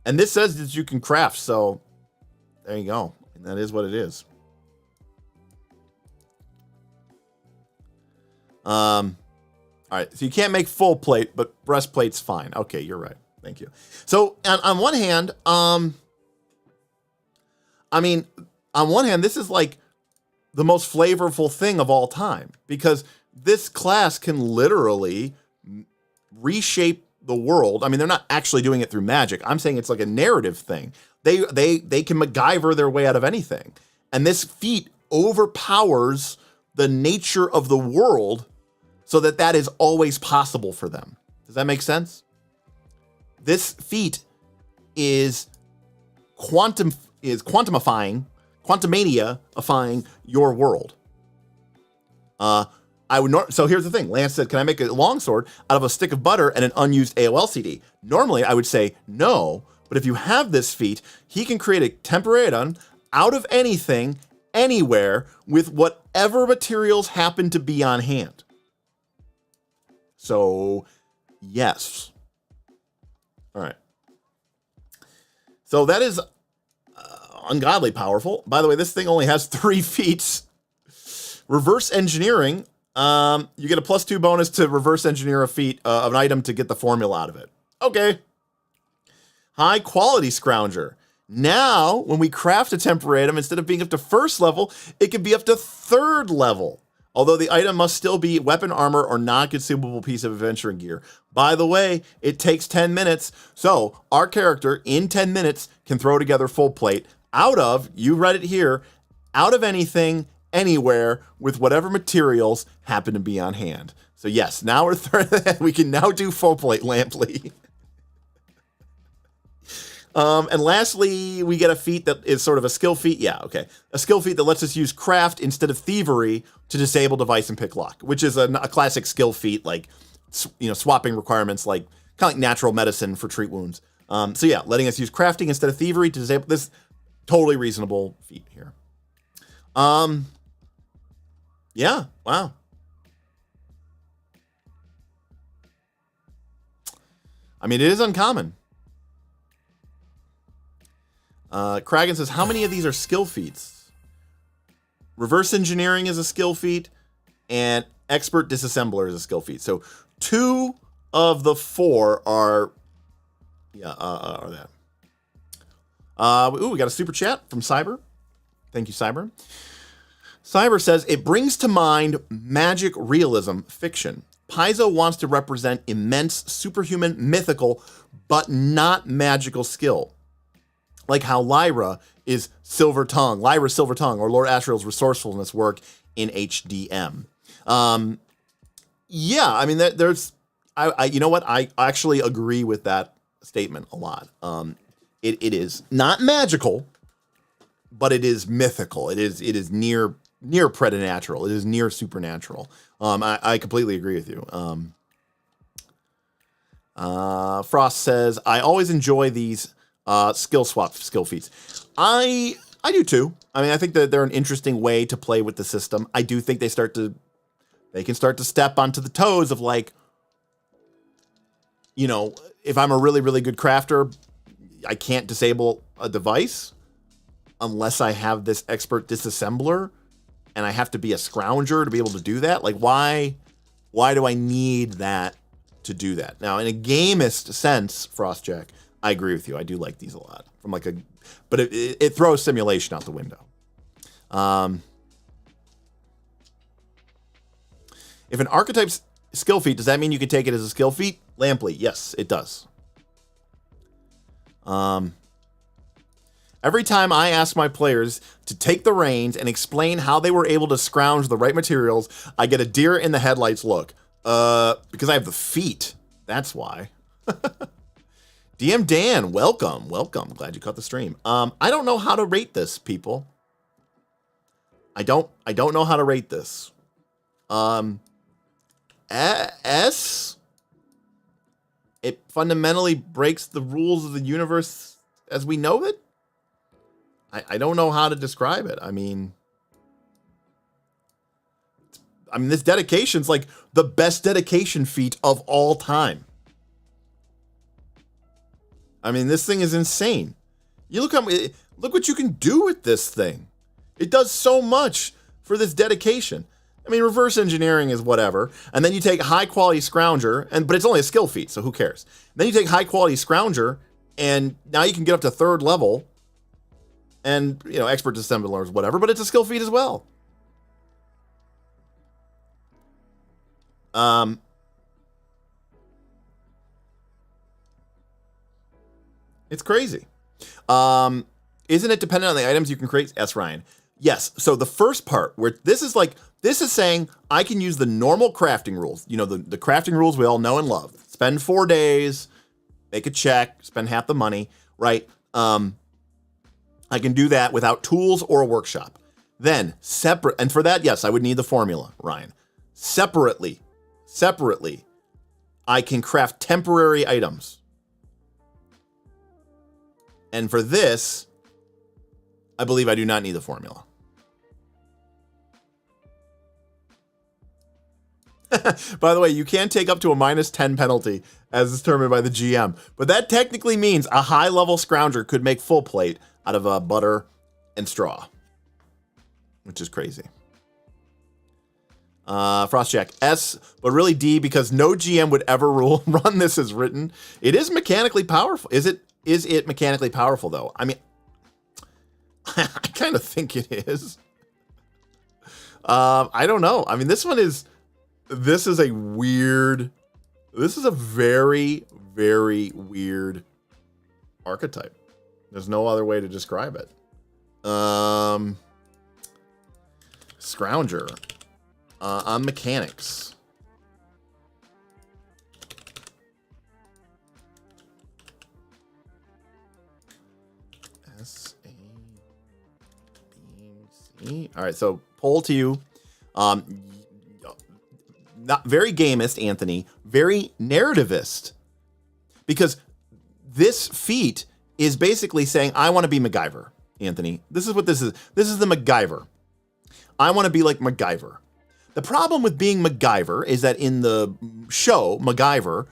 Speaker 1: this says that you can craft, so there you go. And that is what it is. All right, so you can't make full plate, but breastplate's fine. Okay, you're right. Thank you. So on one hand, on one hand, this is like the most flavorful thing of all time, because this class can literally reshape the world. I mean, they're not actually doing it through magic. I'm saying it's like a narrative thing. They can MacGyver their way out of anything. And this feat overpowers the nature of the world so that is always possible for them. Does that make sense? This feat is quantumifying your world. So here's the thing. Lance said, can I make a longsword out of a stick of butter and an unused AOL CD? Normally, I would say no, but if you have this feat, he can create a temporary item out of anything, anywhere, with whatever materials happen to be on hand. So, yes. All right. So that is ungodly powerful. By the way, this thing only has 3 feats. Reverse engineering. You get a +2 bonus to reverse engineer a feat of an item to get the formula out of it. Okay. High quality Scrounger. Now, when we craft a temporary item, instead of being up to first level, it can be up to third level. Although the item must still be weapon, armor, or non-consumable piece of adventuring gear. By the way, it takes 10 minutes. So our character in 10 minutes can throw together full plate out of, you read it here, out of anything, anywhere, with whatever materials happen to be on hand. So yes, now we can now do full plate Lampley. And lastly, we get a feat that is sort of a skill feat. Yeah, okay. A skill feat that lets us use craft instead of thievery to disable device and pick lock, which is a classic skill feat, like, swapping requirements, like kind of like natural medicine for treat wounds. So yeah, letting us use crafting instead of thievery to disable this, totally reasonable feat here. Yeah, wow. I mean, it is uncommon. Kragan says, how many of these are skill feats? Reverse engineering is a skill feat, and expert disassembler is a skill feat. So 2 of the 4 are, are that. We got a super chat from Cyber. Thank you, Cyber. Cyber says, it brings to mind magic realism fiction. Paizo wants to represent immense, superhuman, mythical, but not magical skill. Like how Lyra's Silver Tongue, or Lord Asriel's resourcefulness work in HDM. Yeah, I mean, there's, you know what? I actually agree with that statement a lot. It is not magical, but it is mythical. It is near preternatural. It is near supernatural. I completely agree with you. Frost says, I always enjoy these skill feats. I do too. I mean, I think that they're an interesting way to play with the system. I do think they can start to step onto the toes of, like, if I'm a really, really good crafter, I can't disable a device unless I have this expert disassembler, and I have to be a scrounger to be able to do that. Like, why do I need that to do that? Now, in a gamist sense, Frostjack, I agree with you. I do like these a lot. But it throws simulation out the window. If an archetype's skill feat, does that mean you can take it as a skill feat? Lampley, yes, it does. Every time I ask my players to take the reins and explain how they were able to scrounge the right materials, I get a deer in the headlights look. Because I have the feet. That's why. DM Dan, welcome. Glad you caught the stream. I don't know how to rate this, people. I don't know how to rate this. S. It fundamentally breaks the rules of the universe as we know it. I don't know how to describe it. I mean, this dedication's like the best dedication feat of all time. I mean, this thing is insane. You look what you can do with this thing. It does so much for this dedication. I mean, reverse engineering is whatever. And then you take high quality Scrounger, but it's only a skill feat, so who cares? Then you take high quality Scrounger, and now you can get up to third level, and expert disassemblers, whatever. But it's a skill feat as well. It's crazy. Isn't it dependent on the items you can create? S. Ryan. Yes. So the first part where this is saying I can use the normal crafting rules. The crafting rules we all know and love. Spend 4 days, make a check, spend half the money, right? I can do that without tools or a workshop. Then and for that, yes, I would need the formula, Ryan. Separately, I can craft temporary items. And for this, I believe I do not need the formula. By the way, you can take up to a -10 penalty as determined by the GM, but that technically means a high-level Scrounger could make full plate out of butter and straw, which is crazy. Frostjack, S, but really D, because no GM would ever run this as written. It is mechanically powerful. Is it mechanically powerful, though? I mean, I kind of think it is. I don't know. I mean, this is a very, very weird archetype. There's no other way to describe it. Scrounger on mechanics. S-A-B-C. All right, so poll to you. Not very gamist, Anthony. Very narrativist. Because this feat is basically saying, I want to be MacGyver, Anthony. This is what this is. This is the MacGyver. I want to be like MacGyver. The problem with being MacGyver is that in the show, MacGyver,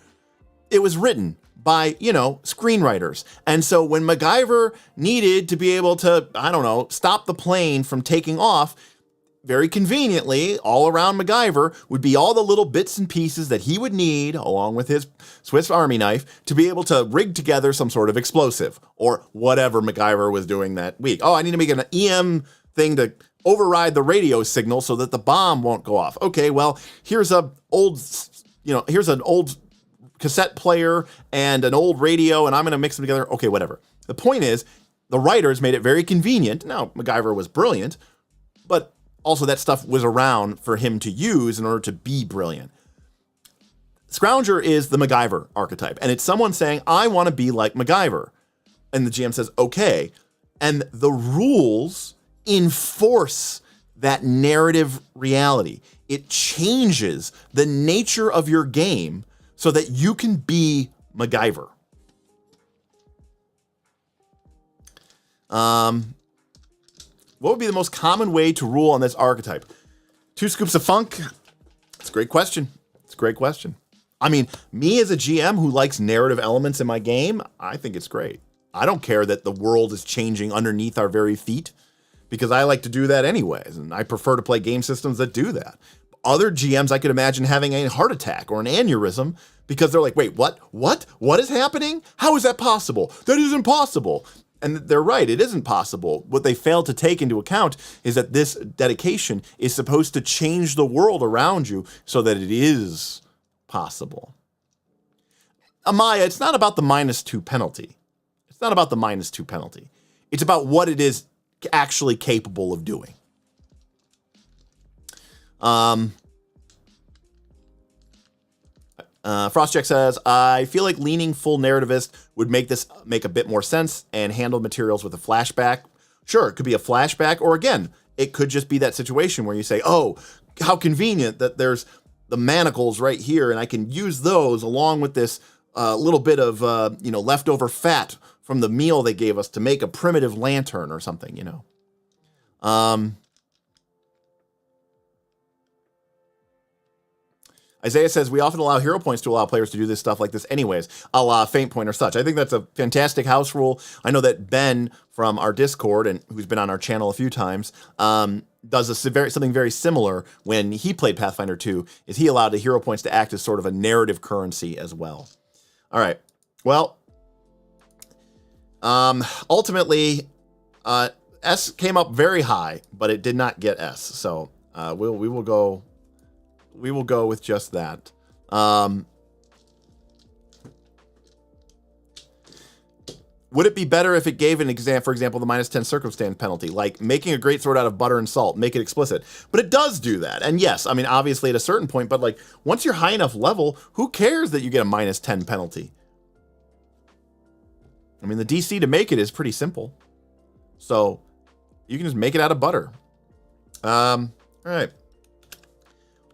Speaker 1: it was written by, screenwriters. And so when MacGyver needed to be able to, stop the plane from taking off, very conveniently, all around MacGyver would be all the little bits and pieces that he would need, along with his Swiss Army knife, to be able to rig together some sort of explosive or whatever MacGyver was doing that week. Oh, I need to make an EM thing to override the radio signal so that the bomb won't go off. Okay, well, here's an old cassette player and an old radio, and I'm going to mix them together. Okay, whatever. The point is, the writers made it very convenient. Now, MacGyver was brilliant, but also that stuff was around for him to use in order to be brilliant. Scrounger is the MacGyver archetype, and it's someone saying, I want to be like MacGyver. And the GM says, okay. And the rules enforce that narrative reality. It changes the nature of your game so that you can be MacGyver. What would be the most common way to rule on this archetype? 2 scoops of funk? It's a great question. I mean, me as a GM who likes narrative elements in my game, I think it's great. I don't care that the world is changing underneath our very feet, because I like to do that anyways, and I prefer to play game systems that do that. Other GMs, I could imagine having a heart attack or an aneurysm because they're like, wait, what? What is happening? How is that possible? That isn't possible. And they're right, it isn't possible. What they fail to take into account is that this dedication is supposed to change the world around you so that it is possible. Amaya, it's not about the -2 penalty. It's about what it is actually capable of doing. Frostjack says, I feel like leaning full narrativist would make this make a bit more sense and handle materials with a flashback. Sure, it could be a flashback, or again, it could just be that situation where you say, oh, how convenient that there's the manacles right here, and I can use those along with this little bit of leftover fat from the meal they gave us to make a primitive lantern or something, Isaiah says, we often allow hero points to allow players to do this stuff like this anyways, a la Faint Point or such. I think that's a fantastic house rule. I know that Ben from our Discord, and who's been on our channel a few times, does something very similar when he played Pathfinder 2, is he allowed the hero points to act as sort of a narrative currency as well. All right. Well, ultimately, S came up very high, but it did not get S. So we will go with just that. Would it be better if it gave an exam, for example, the -10 circumstance penalty, like making a great sword out of butter and salt, make it explicit? But it does do that. And yes, I mean, obviously at a certain point, but like once you're high enough level, who cares that you get a -10 penalty? I mean, the DC to make it is pretty simple. So you can just make it out of butter. All right.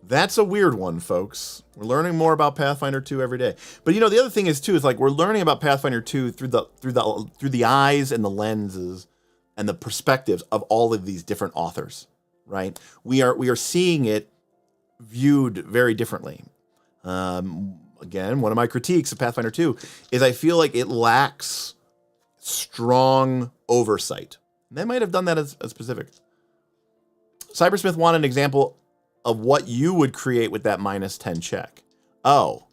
Speaker 1: That's a weird one, folks. We're learning more about Pathfinder 2 every day. But the other thing is too, is like we're learning about Pathfinder 2 through the eyes and the lenses and the perspectives of all of these different authors, right? We are seeing it viewed very differently. Again, one of my critiques of Pathfinder 2 is I feel like it lacks strong oversight. And they might have done that as specific. Cybersmith wanted an example of what you would create with that -10 check. Oh.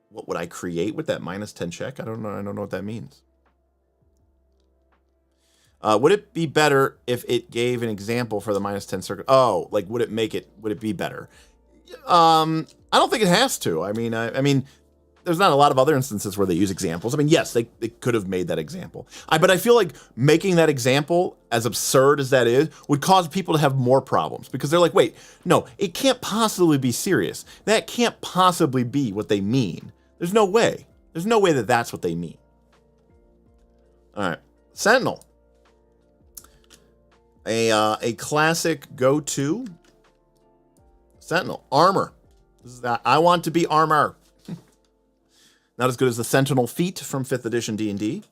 Speaker 1: What would I create with that -10 check? I don't know what that means. Would it be better if it gave an example for the -10 circuit? Oh, like would it be better? I don't think it has to. I mean, there's not a lot of other instances where they use examples. I mean, yes, they could have made that example. But I feel like making that example, as absurd as that is, would cause people to have more problems because they're like, wait, no, it can't possibly be serious. That can't possibly be what they mean. There's no way. There's no way that that's what they mean. All right, Sentinel. A classic go-to. Sentinel. Armor. This is that. I want to be armor. Not as good as the Sentinel feat from 5th edition D&D.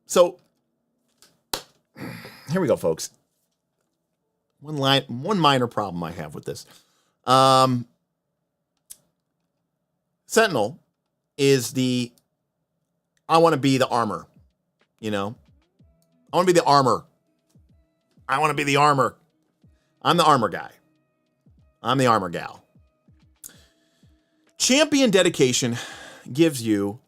Speaker 1: So here we go, folks. One minor problem I have with this. Sentinel is I want to be the armor, you know? I want to be the armor. I want to be the armor. I'm the armor guy. I'm the armor gal. Champion dedication gives you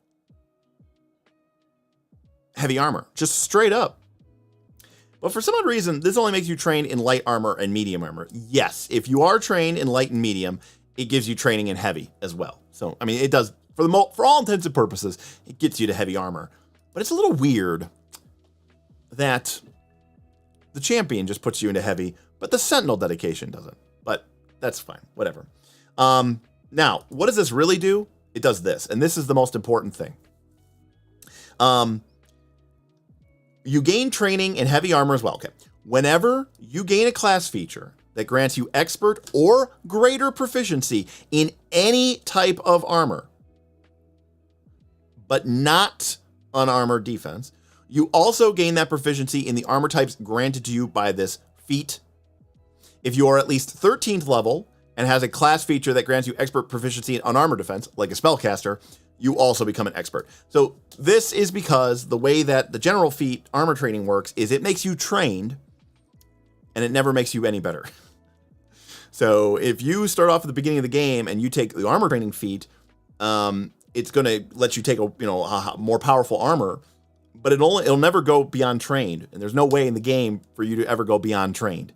Speaker 1: heavy armor, just straight up. But for some odd reason, this only makes you train in light armor and medium armor. Yes, if you are trained in light and medium, it gives you training in heavy as well. So, I mean, it does, for all intents and purposes, it gets you to heavy armor. But it's a little weird that the champion just puts you into heavy, but the Sentinel dedication doesn't. But that's fine, whatever. Now, what does this really do? It does this, and this is the most important thing. You gain training in heavy armor as well. Okay. Whenever you gain a class feature that grants you expert or greater proficiency in any type of armor, but not unarmored defense, you also gain that proficiency in the armor types granted to you by this feat. If you are at least 13th level and has a class feature that grants you expert proficiency in unarmored defense, like a spellcaster, you also become an expert. So this is because the way that the general feat armor training works is it makes you trained and it never makes you any better. So if you start off at the beginning of the game and you take the armor training feat, it's going to let you take a more powerful armor, but it'll never go beyond trained. And there's no way in the game for you to ever go beyond trained.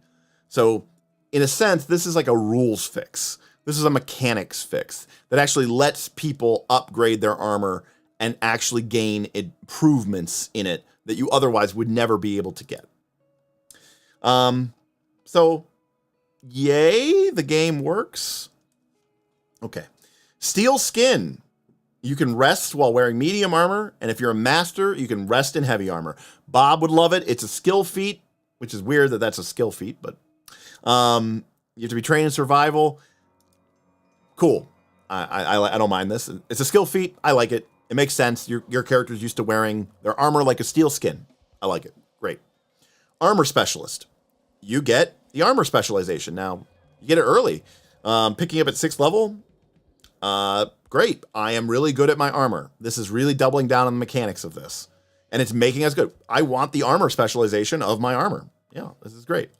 Speaker 1: So in a sense, this is like a rules fix. This is a mechanics fix that actually lets people upgrade their armor and actually gain improvements in it that you otherwise would never be able to get. So, yay, the game works. Okay. Steel skin. You can rest while wearing medium armor, and if you're a master, you can rest in heavy armor. Bob would love it. It's a skill feat, which is weird that that's a skill feat, but you have to be trained in survival. Cool. I don't mind this. It's a skill feat. I like it. It makes sense. Your character's used to wearing their armor like a steel skin. I like it. Great. Armor specialist. You get the armor specialization. Now, you get it early. Picking up at 6th level. Great. I am really good at my armor. This is really doubling down on the mechanics of this. And it's making us good. I want the armor specialization of my armor. Yeah, this is great.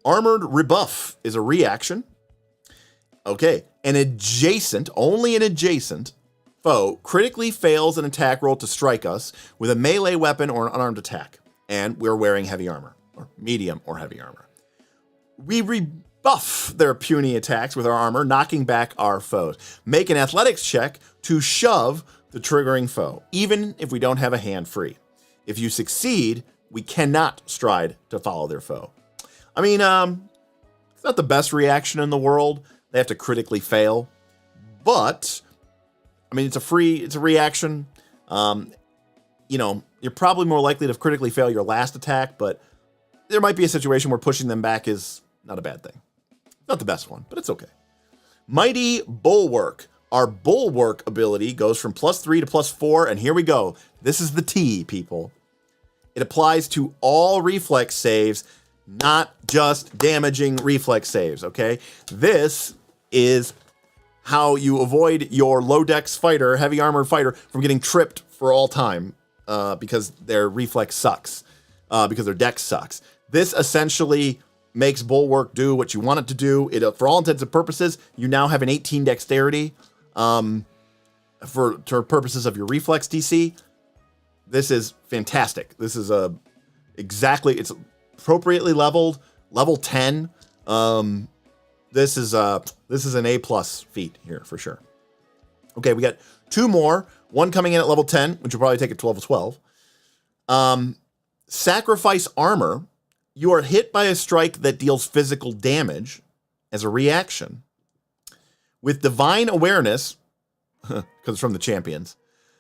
Speaker 1: Armored rebuff is a reaction. Okay, only an adjacent foe critically fails an attack roll to strike us with a melee weapon or an unarmed attack, and we're wearing heavy armor, or medium or heavy armor. We rebuff their puny attacks with our armor, knocking back our foes. Make an athletics check to shove the triggering foe, even if we don't have a hand free. If you succeed, we cannot stride to follow their foe. I mean, it's not the best reaction in the world. They have to critically fail, but I mean, it's a reaction. You're probably more likely to critically fail your last attack, but there might be a situation where pushing them back is not a bad thing. Not the best one, but it's okay. Mighty Bulwark. Our Bulwark ability goes from +3 to +4, and here we go. This is the T, people. It applies to all reflex saves, not just damaging reflex saves, okay? This is how you avoid your low dex fighter, heavy armored fighter, from getting tripped for all time because their reflex sucks, because their dex sucks. This essentially makes Bulwark do what you want it to do. For all intents and purposes, you now have an 18 dexterity for purposes of your reflex DC. this is fantastic. This is it's appropriately leveled, level 10. This is an A+ feat here for sure. Okay, we got 2 more. One coming in at level 10, which will probably take it to level 12. Sacrifice armor. You are hit by a strike that deals physical damage as a reaction. With divine awareness, because it's from the champions,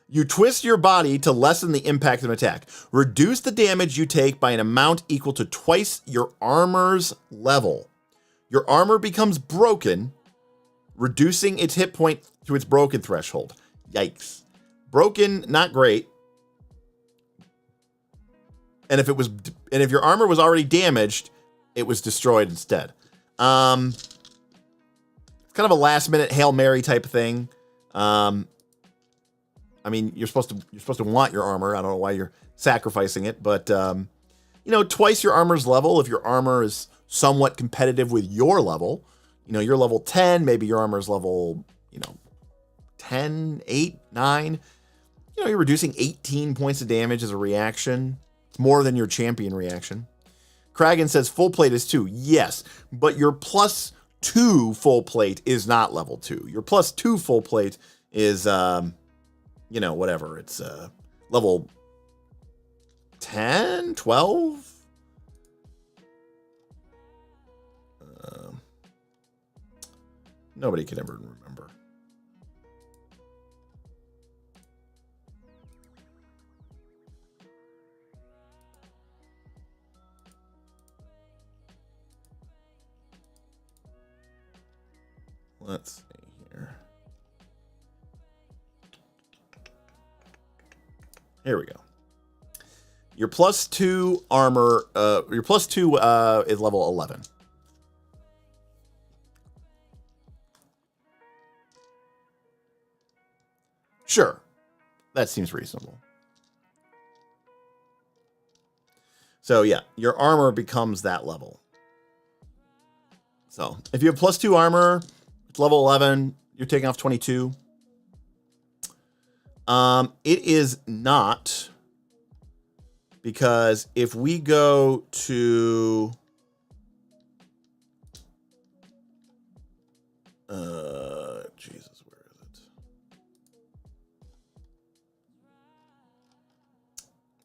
Speaker 1: you twist your body to lessen the impact of an attack. Reduce the damage you take by an amount equal to twice your armor's level. Your armor becomes broken, reducing its hit point to its broken threshold. Yikes. Broken, not great. And if your armor was already damaged, it was destroyed instead. It's kind of a last-minute Hail Mary type thing. I mean, you're supposed to want your armor. I don't know why you're sacrificing it, but twice your armor's level if your armor is somewhat competitive with your level. You're level 10, maybe your armor's level, 10, 8, 9. You're reducing 18 points of damage as a reaction. It's more than your champion reaction. Kragan says full plate is 2. Yes, but your +2 full plate is not level 2. Your +2 full plate is, whatever. It's level 10, 12. Nobody can ever remember. Let's see here. Here we go. Your +2 armor, your +2 is level 11. Sure, that seems reasonable. So yeah, your armor becomes that level. So if you have +2 armor, it's level 11, you're taking off 22. It is not, because if we go to Jesus, where is it?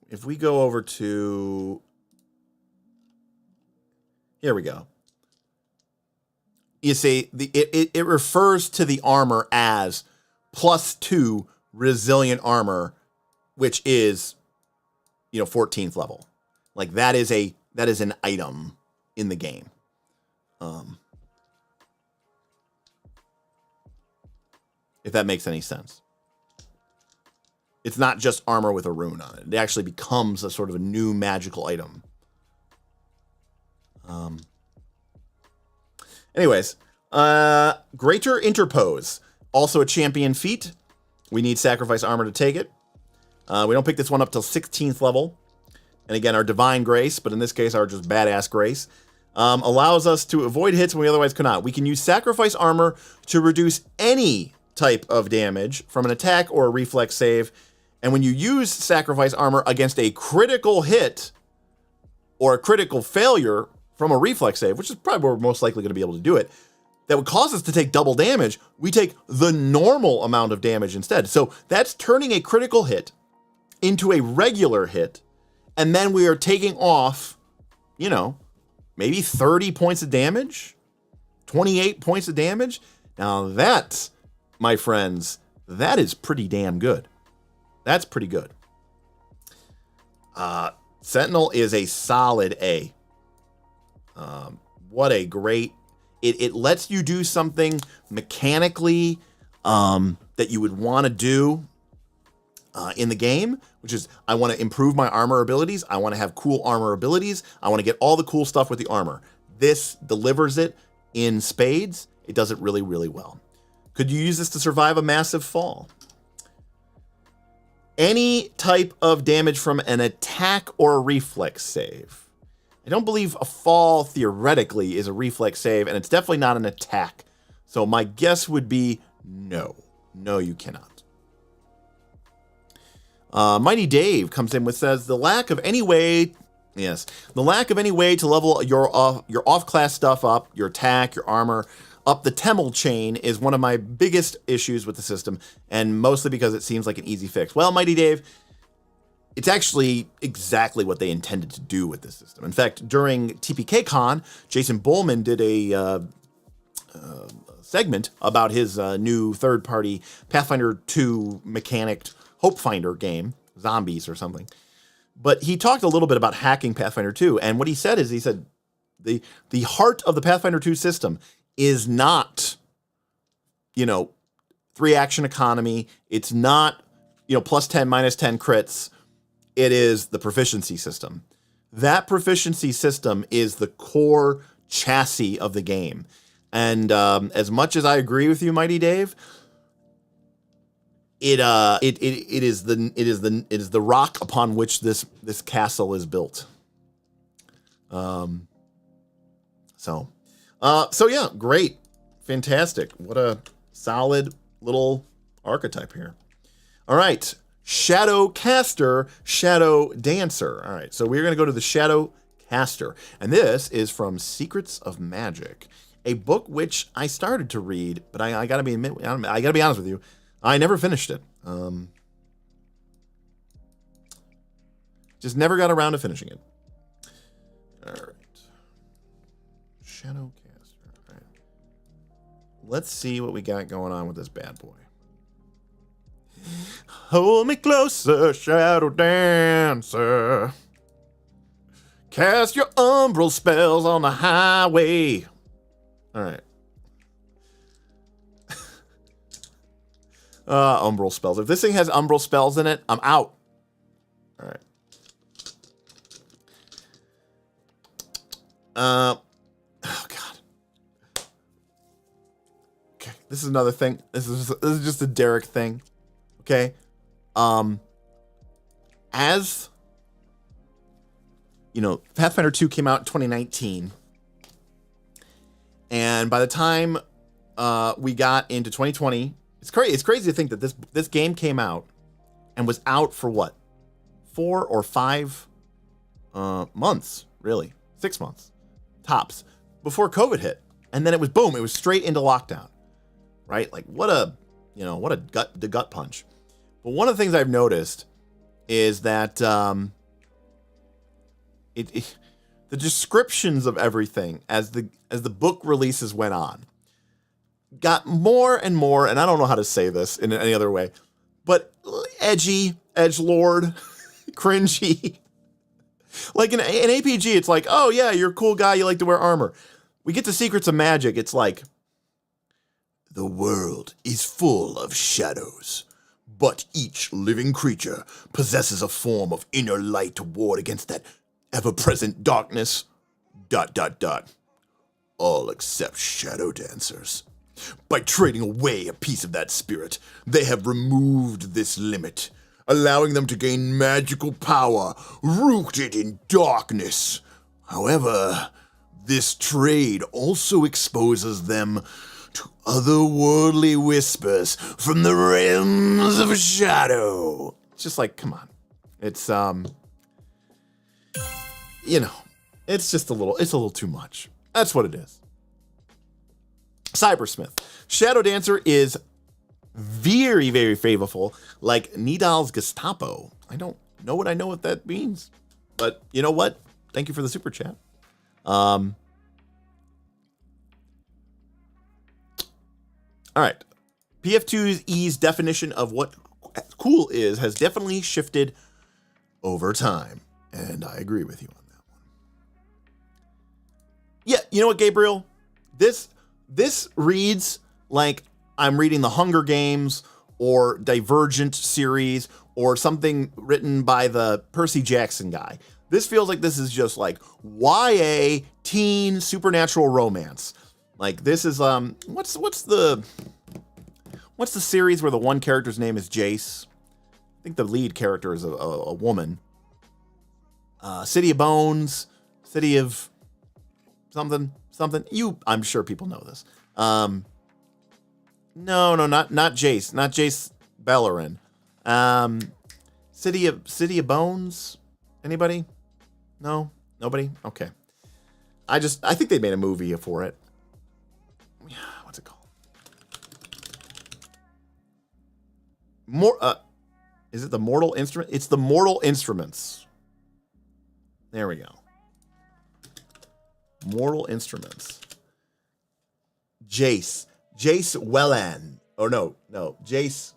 Speaker 1: If we go over to, here we go. You see, it refers to the armor as +2 resilient armor, which is, 14th level. Like that is an item in the game. If that makes any sense. It's not just armor with a rune on it. It actually becomes a sort of a new magical item. Anyways, Greater Interpose, also a champion feat. We need sacrifice armor to take it. We don't pick this one up till 16th level. And again, our Divine Grace, but in this case, our just badass Grace, allows us to avoid hits when we otherwise could not. We can use sacrifice armor to reduce any type of damage from an attack or a reflex save. And when you use sacrifice armor against a critical hit or a critical failure from a reflex save, which is probably where we're most likely going to be able to do it, that would cause us to take double damage, we take the normal amount of damage instead. So that's turning a critical hit into a regular hit, and then we are taking off, maybe 30 points of damage, 28 points of damage. Now that, my friends, that is pretty damn good. That's pretty good. Sentinel is a solid A. What a great... It lets you do something mechanically that you would want to do in the game, which is, I want to improve my armor abilities. I want to have cool armor abilities. I want to get all the cool stuff with the armor. This delivers it in spades. It does it really, really well. Could you use this to survive a massive fall? Any type of damage from an attack or a reflex save. I don't believe a fall theoretically is a reflex save, and it's definitely not an attack. So my guess would be no. No, you cannot. Mighty Dave comes in with says the lack of any way to level your off-class stuff up, your attack, your armor, up the Temel chain is one of my biggest issues with the system, and mostly because it seems like an easy fix. Well, Mighty Dave, it's actually exactly what they intended to do with this system. In fact, during TPK-Con, Jason Bowman did a segment about his new third-party Pathfinder 2 mechanicked Hope Finder game, Zombies or something. But he talked a little bit about hacking Pathfinder 2, and what he said the heart of the Pathfinder 2 system is not, 3-action economy. It's not, plus 10, minus 10 crits. It is the proficiency system. That proficiency system is the core chassis of the game. And as much as I agree with you, Mighty Dave, it is the rock upon which this castle is built. So yeah, great. Fantastic. What a solid little archetype here. All right. Shadow Caster, Shadow Dancer. All right. So we're going to go to the Shadow Caster. And this is from Secrets of Magic, a book which I started to read, but I got to be honest with you. I never finished it. Just never got around to finishing it. All right. Shadow Caster. All right. Let's see what we got going on with this bad boy. Hold me closer, Shadow Dancer. Cast your umbral spells on the highway. All right. Umbral spells. If this thing has umbral spells in it, I'm out. All right. Oh God. Okay, this is another thing. This is just a Derek thing. Okay. As Pathfinder 2 came out in 2019, and by the time we got into 2020. It's crazy to think that this game came out and was out for what? 4 or 5 months, really. 6 months, tops, before COVID hit. And then it was straight into lockdown, right? Like what a gut punch. But one of the things I've noticed is that the descriptions of everything as the book releases went on got more and more, and I don't know how to say this in any other way, but edgy, edgelord, cringy. Like in APG, it's like, oh yeah, you're a cool guy, you like to wear armor. We get to Secrets of Magic, it's like, the world is full of shadows, but each living creature possesses a form of inner light to ward against that ever-present darkness. ... All except shadow dancers. By trading away a piece of that spirit, they have removed this limit, allowing them to gain magical power rooted in darkness. However, this trade also exposes them to otherworldly whispers from the realms of shadow. It's just like, come on. It's it's just a little too much. That's what it is. Cybersmith. Shadow Dancer is very, very favorable, like Nidal's Gestapo. I don't know what that means, but you know what? Thank you for the super chat. All right. PF2's definition of what cool is has definitely shifted over time, and I agree with you on that one. Yeah, you know what, Gabriel? This reads like I'm reading the Hunger Games or Divergent series or something written by the Percy Jackson guy. This feels like this is just like YA teen supernatural romance. Like this is what's the series where the one character's name is Jace? I think the lead character is a woman. City of Bones, City of something. I'm sure people know this. No, not Jace. Not Jace Bellerin. City of Bones? Anybody? No? Nobody? Okay. I think they made a movie for it. What's it called? Is it the Mortal Instrument? It's the Mortal Instruments. There we go. Mortal Instruments. Jace Wellan. Oh, no. Jace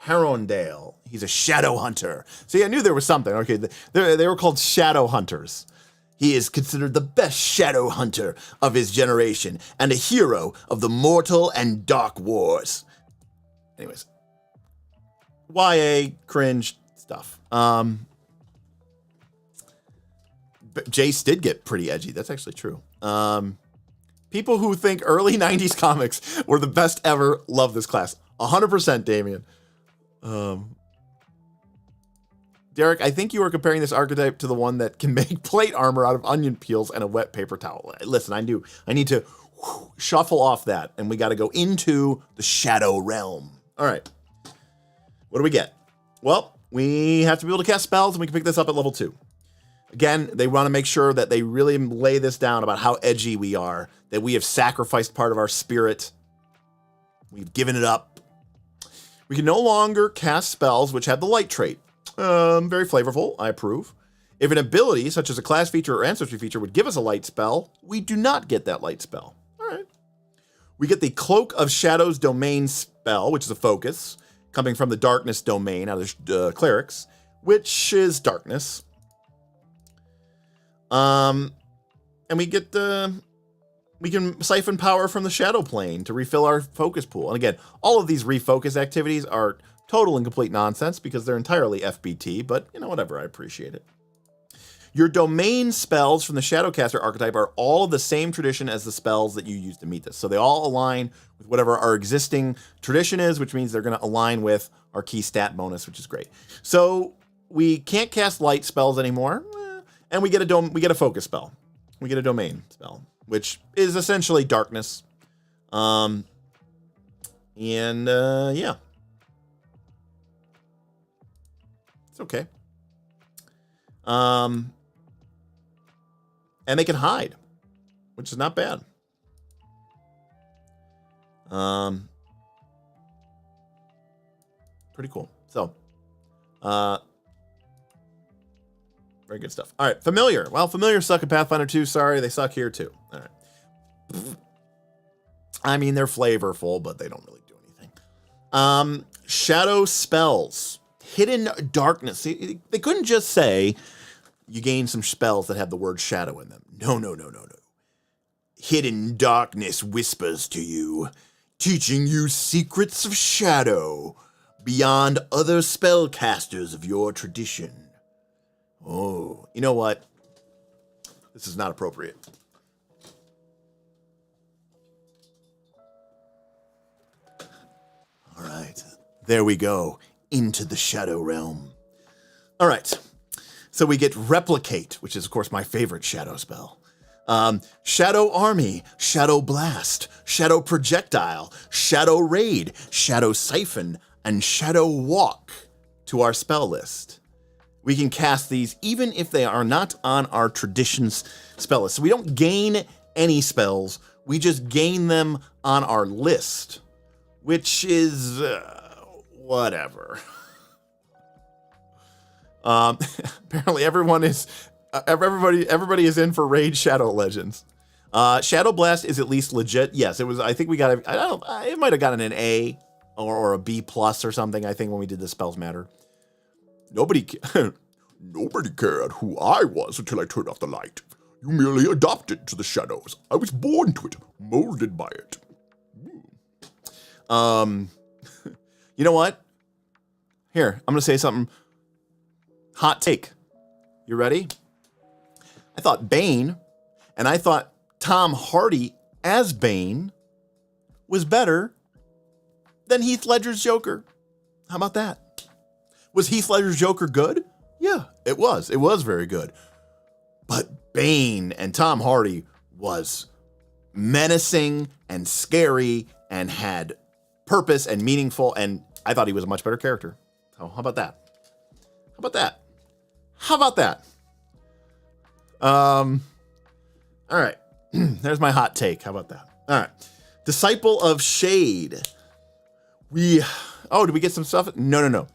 Speaker 1: Harondale. He's a shadow hunter. See, I knew there was something. Okay, they were called shadow hunters. He is considered the best shadow hunter of his generation and a hero of the mortal and dark wars. Anyways, YA cringe stuff. Jace did get pretty edgy. That's actually true. People who think early 90s comics were the best ever love this class. 100%, Damien. Derek, I think you are comparing this archetype to the one that can make plate armor out of onion peels and a wet paper towel. Listen, I need to shuffle off that, and we got to go into the shadow realm. All right. What do we get? Well, we have to be able to cast spells, and we can pick this up at level 2. Again, they want to make sure that they really lay this down about how edgy we are, that we have sacrificed part of our spirit. We've given it up. We can no longer cast spells which have the light trait. Very flavorful. I approve. If an ability, such as a class feature or ancestry feature, would give us a light spell, we do not get that light spell. All right. We get the Cloak of Shadows domain spell, which is a focus, coming from the darkness domain out of clerics, which is darkness. And we get we can siphon power from the shadow plane to refill our focus pool. And again, all of these refocus activities are total and complete nonsense because they're entirely FBT, but whatever, I appreciate it. Your domain spells from the Shadowcaster archetype are all the same tradition as the spells that you use to meet this. So they all align with whatever our existing tradition is, which means they're going to align with our key stat bonus, which is great. So we can't cast light spells anymore, and we get a focus spell. We get a domain spell, which is essentially darkness. Yeah. It's okay. And they can hide, which is not bad. Pretty cool. So, very good stuff. All right, Familiar. Well, Familiar suck in Pathfinder 2. Sorry, they suck here too. All right. I mean, they're flavorful, but they don't really do anything. Shadow spells. Hidden darkness. See, they couldn't just say you gain some spells that have the word shadow in them. No. Hidden darkness whispers to you, teaching you secrets of shadow beyond other spellcasters of your tradition. Oh, you know what? This is not appropriate. All right, there we go. Into the shadow realm. All right, so we get Replicate, which is, of course, my favorite shadow spell. Shadow Army, Shadow Blast, Shadow Projectile, Shadow Raid, Shadow Siphon, and Shadow Walk to our spell list. We can cast these even if they are not on our traditions spell list. So we don't gain any spells, we just gain them on our list, which is... whatever. Apparently everybody is in for Raid Shadow Legends. Shadow Blast is at least legit. Yes, it was. I think we got it might have gotten an A or a B plus or something. I think when we did the Spells Matter. Nobody cared who I was until I turned off the light. You merely adopted to the shadows. I was born to it, molded by it. You know what? Here, I'm going to say something. Hot take. You ready? I thought Bane, and I thought Tom Hardy as Bane was better than Heath Ledger's Joker. How about that? Was Heath Ledger's Joker good? Yeah, it was. It was very good. But Bane and Tom Hardy was menacing and scary and had purpose and meaningful, and I thought he was a much better character. So how about that? How about that? How about that? All right. There's my hot take. How about that? All right. Disciple of Shade. Did we get some stuff? No.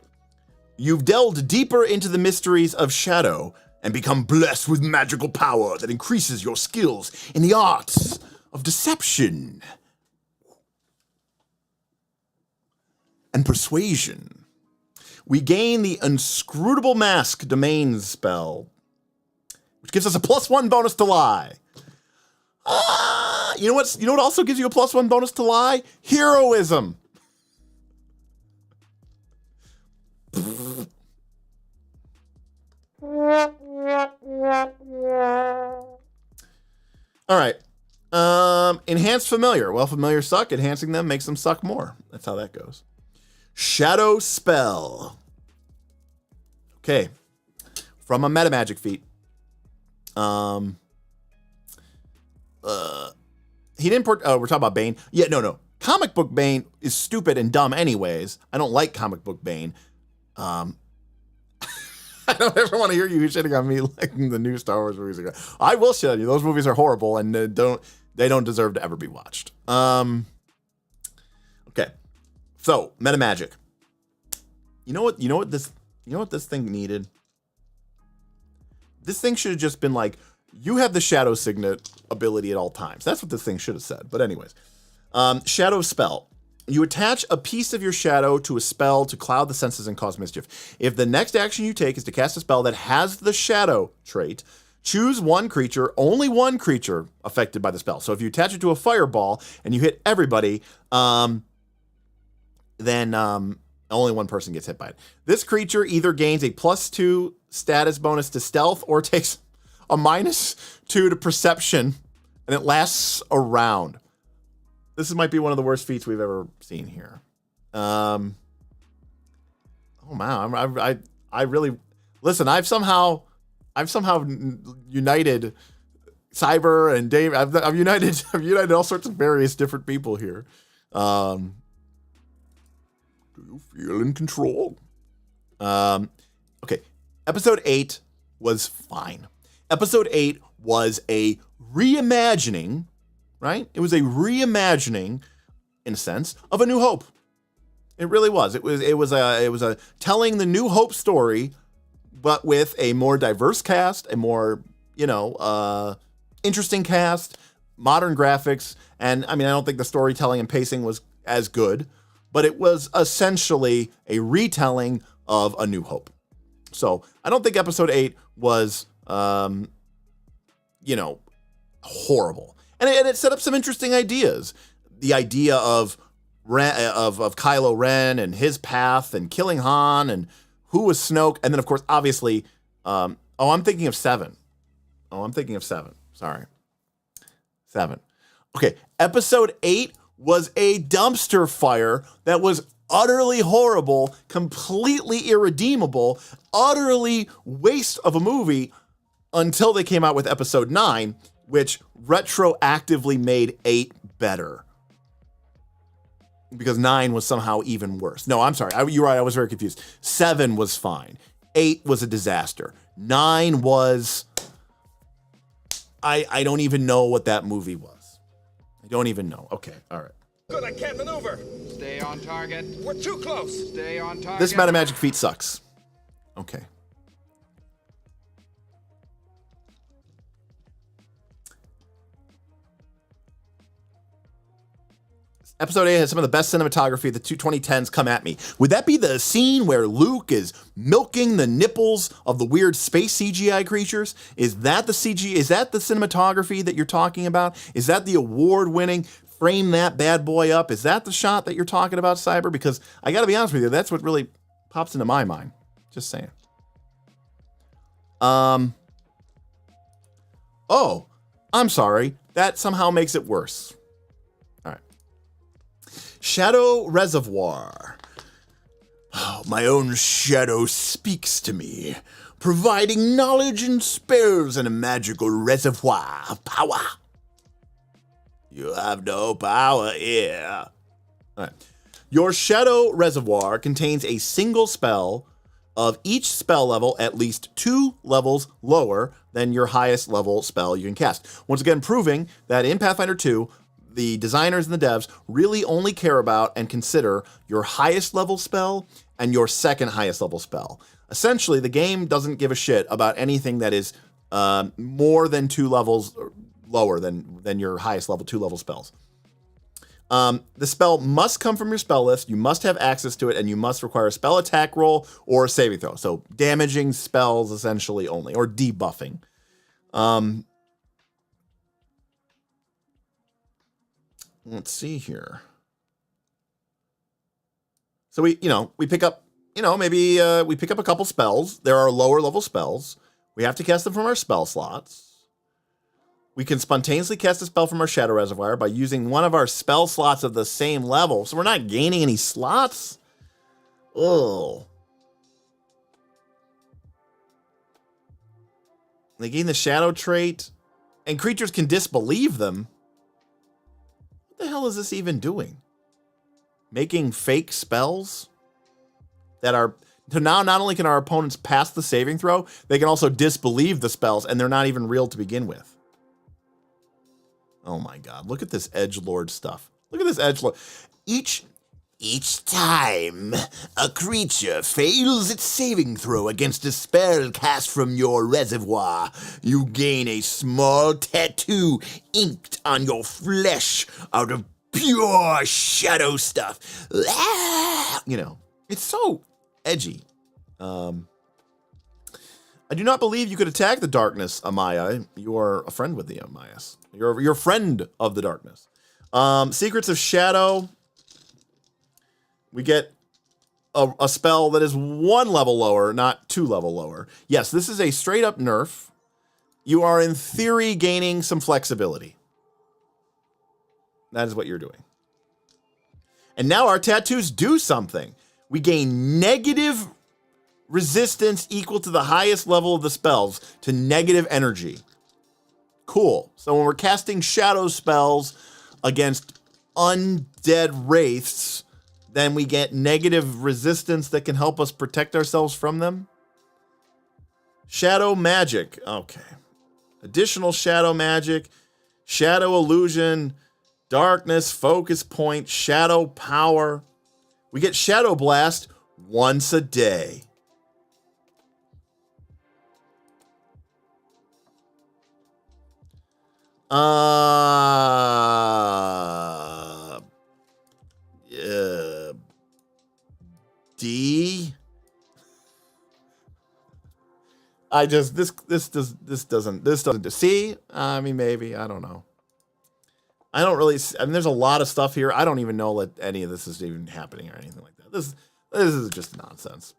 Speaker 1: You've delved deeper into the mysteries of Shadow and become blessed with magical power that increases your skills in the arts of deception and persuasion. We gain the Inscrutable Mask domain spell, which gives us a +1 bonus to lie. You know what also gives you a +1 bonus to lie? Heroism. All right. Enhanced familiar. Well, familiar suck. Enhancing them makes them suck more. That's how that goes. Shadow spell. Okay. From a meta magic feat. He didn't we're talking about Bane. Yeah, no. Comic book Bane is stupid and dumb anyways. I don't like comic book Bane. I don't ever want to hear you shitting on me like the new Star Wars movies. I will shit on you. Those movies are horrible and they don't deserve to ever be watched. Okay. So, meta magic. You know what this thing needed? This thing should have just been like, you have the Shadow Signet ability at all times. That's what this thing should have said. But anyways, Shadow spell. You attach a piece of your shadow to a spell to cloud the senses and cause mischief. If the next action you take is to cast a spell that has the shadow trait, choose one creature, only one creature affected by the spell. So if you attach it to a fireball and you hit everybody, then only one person gets hit by it. This creature either gains a +2 status bonus to stealth or takes a -2 to perception, and it lasts a round. This might be one of the worst feats we've ever seen here. Oh wow, I really listen. I've somehow united Cyber and Dave. I've united all sorts of various different people here. Do you feel in control? Okay, episode 8 was fine. Episode 8 was a reimagining. Right? It was a reimagining, in a sense, of A New Hope. It really was. It was a telling the New Hope story, but with a more diverse cast, a more interesting cast, modern graphics, and I don't think the storytelling and pacing was as good, but it was essentially a retelling of A New Hope. So I don't think episode 8 was horrible. And it set up some interesting ideas. The idea of Kylo Ren and his path and killing Han and who was Snoke. And then, of course, obviously, I'm thinking of 7. Sorry. 7. Okay, episode 8 was a dumpster fire that was utterly horrible, completely irredeemable, utterly waste of a movie until they came out with episode 9, which retroactively made 8 better. Because 9 was somehow even worse. No, I'm sorry. You're right. I was very confused. 7 was fine. 8 was a disaster. 9 was... I don't even know what that movie was. I don't even know. Okay, all right.
Speaker 3: Good, I can't maneuver.
Speaker 4: Stay on target.
Speaker 3: We're too close.
Speaker 4: Stay on target.
Speaker 1: This meta magic feat sucks. Okay. Episode 8 has some of the best cinematography. The 2010s come at me. Would that be the scene where Luke is milking the nipples of the weird space CGI creatures? Is that the CG? Is that the cinematography that you're talking about? Is that the award-winning frame that bad boy up? Is that the shot that you're talking about, Cyber? Because I got to be honest with you, that's what really pops into my mind. Just saying. Oh, I'm sorry. That somehow makes it worse. Shadow Reservoir. Oh, my own shadow speaks to me, providing knowledge and spells and a magical reservoir of power. You have no power here. All right. Your Shadow Reservoir contains a single spell of each spell level at least 2 levels lower than your highest level spell you can cast. Once again, proving that in Pathfinder 2, the designers and the devs really only care about and consider your highest level spell and your second highest level spell. Essentially, the game doesn't give a shit about anything that is more than 2 levels lower than your highest level 2 level spells. The spell must come from your spell list, you must have access to it, and you must require a spell attack roll or a saving throw. So damaging spells essentially only, or debuffing. Let's see here. So we pick up, maybe we pick up a couple spells. There are lower level spells. We have to cast them from our spell slots. We can spontaneously cast a spell from our Shadow Reservoir by using one of our spell slots of the same level. So we're not gaining any slots. Oh. They gain the Shadow trait, and creatures can disbelieve them. What the hell is this even doing? Making fake spells that are... So now not only can our opponents pass the saving throw, they can also disbelieve the spells, and they're not even real to begin with. Oh my god, look at this edgelord stuff. Look at this edgelord. Each time a creature fails its saving throw against a spell cast from your reservoir, you gain a small tattoo inked on your flesh out of pure shadow stuff. It's so edgy. I do not believe you could attack the darkness, Amaya. You are a friend with the Amayas. You're a friend of the darkness. Secrets of Shadow. We get a spell that is 1 level lower, not 2 level lower. Yes, this is a straight up nerf. You are in theory gaining some flexibility. That is what you're doing. And now our tattoos do something. We gain negative resistance equal to the highest level of the spells to negative energy. Cool. So when we're casting shadow spells against undead wraiths, then we get negative resistance that can help us protect ourselves from them. Shadow magic. Okay. Additional shadow magic, shadow illusion, darkness, focus point, shadow power. We get shadow blast once a day. D. This doesn't see. I mean, maybe, I don't know. I don't really, there's a lot of stuff here. I don't even know that any of this is even happening or anything like that. This is just nonsense.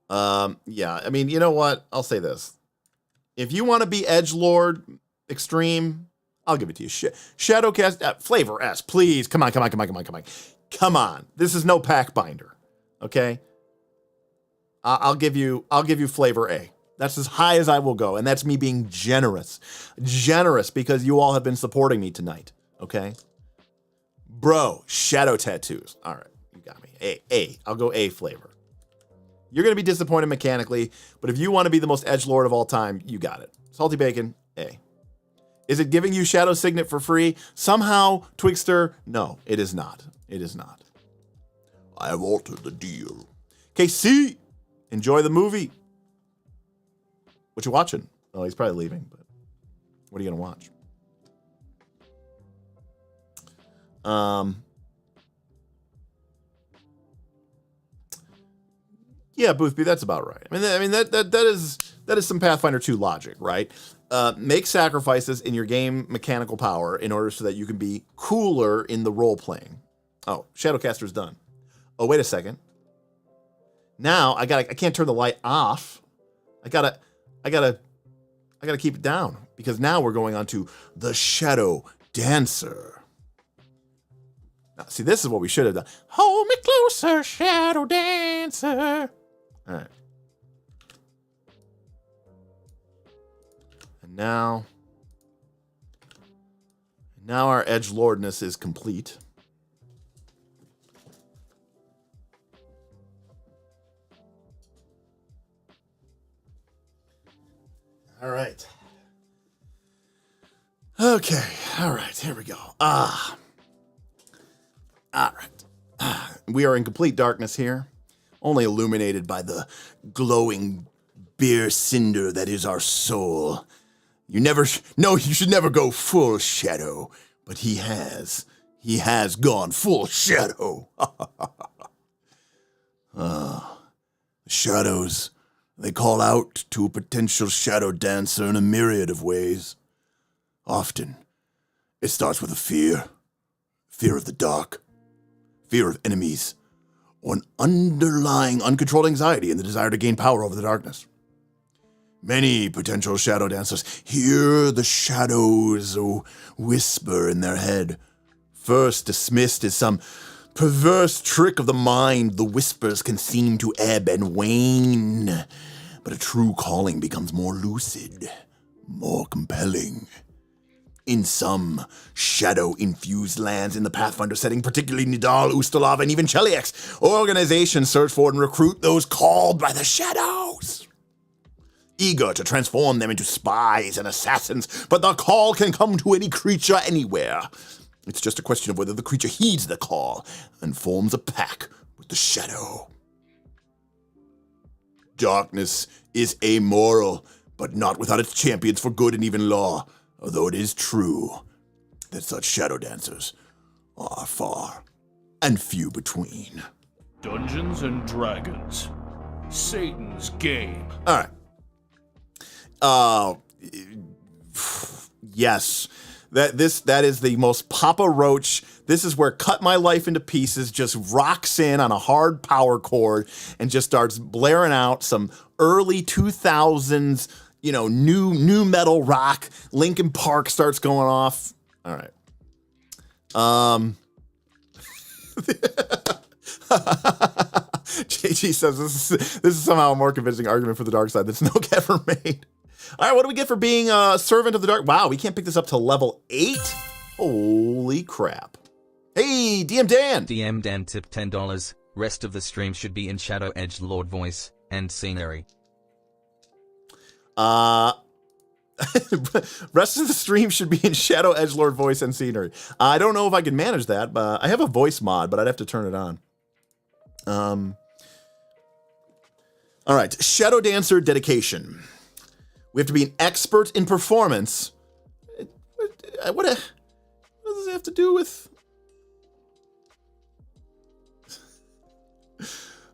Speaker 1: Yeah, I mean, you know what? I'll say this. If you want to be edgelord extreme, I'll give it to you. Shadowcast flavor S, please. Come on. Come on. This is no pack binder. Okay? I'll give you flavor A. That's as high as I will go, and that's me being generous. Generous because you all have been supporting me tonight. Okay? Bro, shadow tattoos. All right, you got me. A. I'll go A flavor. You're going to be disappointed mechanically, but if you want to be the most edgelord of all time, you got it. Salty bacon, A. Is it giving you Shadow Signet for free? Somehow, Twigster, no, it is not. It is not. I have altered the deal. KC, enjoy the movie. What you watching? Oh, he's probably leaving, but what are you going to watch? Yeah, Boothby, that's about right. I mean that is some Pathfinder 2 logic, right? Make sacrifices in your game mechanical power in order so that you can be cooler in the role playing. Oh, Shadowcaster's done. Oh, wait a second. Now I can't turn the light off. I gotta keep it down because now we're going on to the Shadow Dancer. Now, see, this is what we should have done. Hold me closer, Shadow Dancer. All right. And now our edgelordness is complete. All right. Okay. All right. Here we go. All right. We are in complete darkness here, only illuminated by the glowing beer cinder that is our soul. You should never go full shadow, but he has. He has gone full shadow. Shadows, they call out to a potential shadow dancer in a myriad of ways. Often, it starts with a fear of the dark, fear of enemies, or an underlying uncontrolled anxiety and the desire to gain power over the darkness. Many potential shadow dancers hear the shadows whisper in their head. First dismissed as some perverse trick of the mind, the whispers can seem to ebb and wane, but a true calling becomes more lucid, more compelling. In some shadow-infused lands in the Pathfinder setting, particularly Nidal, Ustalav, and even Cheliax, organizations search for and recruit those called by the shadows, eager to transform them into spies and assassins, but the call can come to any creature anywhere. It's just a question of whether the creature heeds the call and forms a pact with the shadow. Darkness is amoral, but not without its champions for good and even law, although it is true that such shadow dancers are far and few between.
Speaker 4: Dungeons and Dragons. Satan's game.
Speaker 1: All right. Yes. That is the most Papa Roach. This is where Cut My Life into Pieces just rocks in on a hard power chord and just starts blaring out some early 2000s, new metal rock. Linkin Park starts going off. All right. JG says this is somehow a more convincing argument for the dark side than Snoke ever made. All right, what do we get for being a servant of the dark? Wow, we can't pick this up till level 8? Holy crap. Hey, DM Dan.
Speaker 2: DM Dan tipped $10. Rest of the stream should be in Shadow Edge Lord voice and scenery.
Speaker 1: Rest of the stream should be in Shadow Edgelord voice and scenery. I don't know if I can manage that, but I have a voice mod, but I'd have to turn it on. All right, Shadow Dancer dedication. We have to be an expert in performance. What does it have to do with?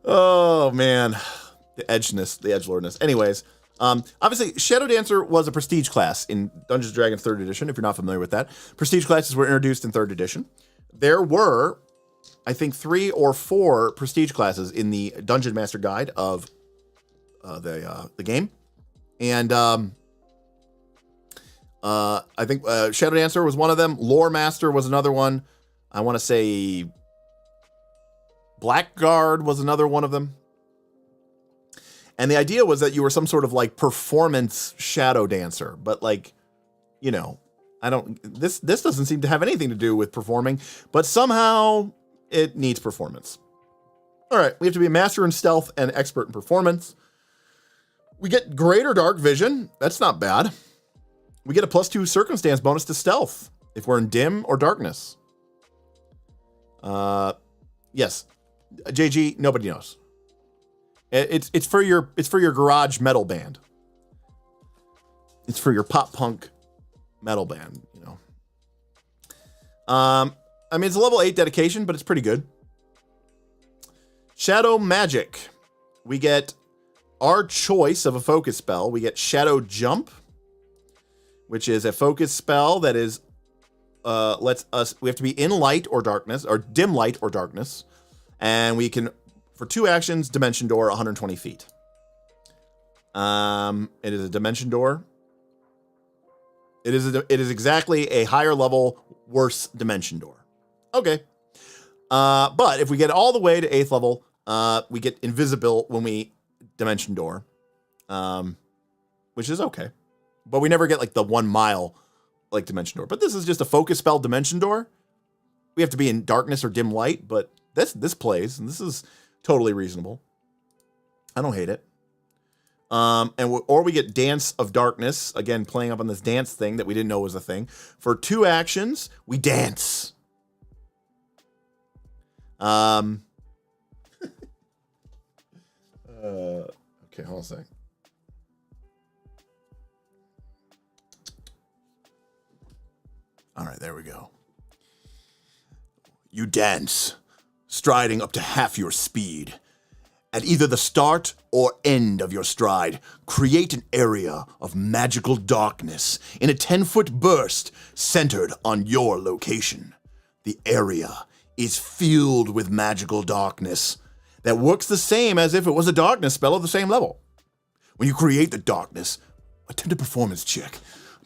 Speaker 1: Oh man, the edgelordness. Anyways. Obviously, Shadow Dancer was a prestige class in Dungeons & Dragons 3rd edition, if you're not familiar with that. Prestige classes were introduced in 3rd edition. There were, I think, 3 or 4 prestige classes in the Dungeon Master Guide of the game. And I think Shadow Dancer was one of them. Lore Master was another one. I want to say Blackguard was another one of them. And the idea was that you were some sort of like performance shadow dancer, but like, this doesn't seem to have anything to do with performing, but somehow it needs performance. All right, we have to be a master in stealth and expert in performance. We get greater dark vision. That's not bad. We get a +2 circumstance bonus to stealth if we're in dim or darkness. Yes, JG, nobody knows. It's for your garage metal band. It's for your pop punk metal band, I mean, it's a level 8 dedication, but it's pretty good. Shadow Magic. We get our choice of a focus spell. We get Shadow Jump, which is a focus spell that is we have to be in light or darkness, or dim light or darkness, and we can, for 2 actions, Dimension Door 120 feet. It is a Dimension Door. It is exactly a higher level, worse Dimension Door. Okay. But if we get all the way to 8th level, we get invisible when we Dimension Door, which is okay. But we never get like the 1 mile like Dimension Door. But this is just a focus spell Dimension Door. We have to be in darkness or dim light, but this plays, and this is totally reasonable. I don't hate it. Or we get Dance of Darkness, again playing up on this dance thing that we didn't know was a thing. For 2 actions, we dance. Okay, hold on a sec. All right, there we go. You dance, striding up to half your speed. At either the start or end of your stride, create an area of magical darkness in a 10-foot burst centered on your location. The area is filled with magical darkness that works the same as if it was a darkness spell at the same level. When you create the darkness, attempt a performance check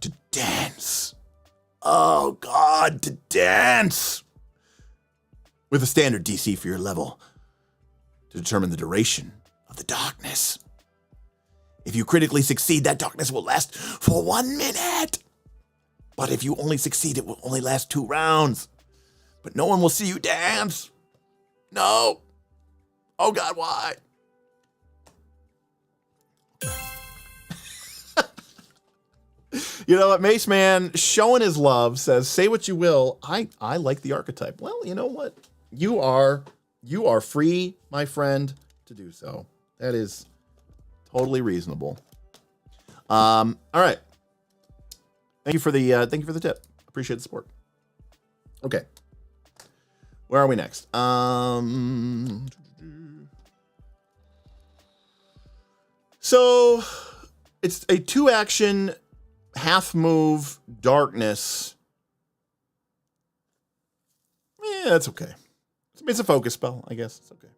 Speaker 1: to dance. Oh God, to dance! With a standard DC for your level to determine the duration of the darkness. If you critically succeed, that darkness will last for 1 minute. But if you only succeed, it will only last 2 rounds. But no one will see you dance. No. Oh God, why? You know what, Mace Man, showing his love, says, say what you will, I like the archetype. Well, you know what? You are free, my friend, to do so. That is totally reasonable. All right. Thank you for the tip. Appreciate the support. Okay. Where are we next? So it's a 2-action half move darkness. Yeah, that's okay. It's a focus spell, I guess. It's okay.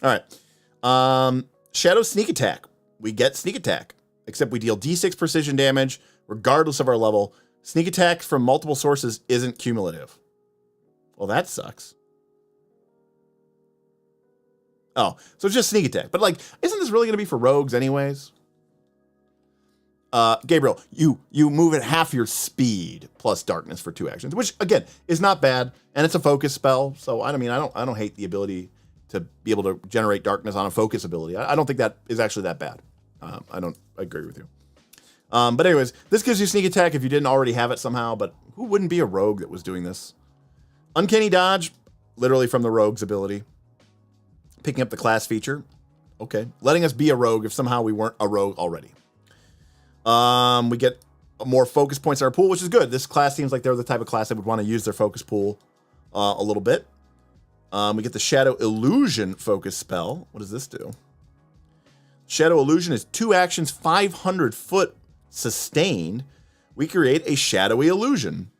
Speaker 1: All right. Shadow Sneak Attack. We get Sneak Attack, except we deal D6 precision damage regardless of our level. Sneak Attack from multiple sources isn't cumulative. Well, that sucks. Oh, so it's just Sneak Attack. But, like, isn't this really going to be for rogues anyways? Gabriel, you move at half your speed plus darkness for 2 actions, which again is not bad, and it's a focus spell. So I don't hate the ability to be able to generate darkness on a focus ability. I don't think that is actually that bad. I agree with you. But anyways, this gives you sneak attack if you didn't already have it somehow. But who wouldn't be a rogue that was doing this? Uncanny dodge, literally from the rogue's ability. Picking up the class feature, okay, letting us be a rogue if somehow we weren't a rogue already. We get more focus points in our pool, which is good. This class seems like they're the type of class that would want to use their focus pool a little bit. We get the Shadow Illusion focus spell. What does this do? Shadow Illusion is 2 actions, 500 foot sustained. We create a shadowy illusion.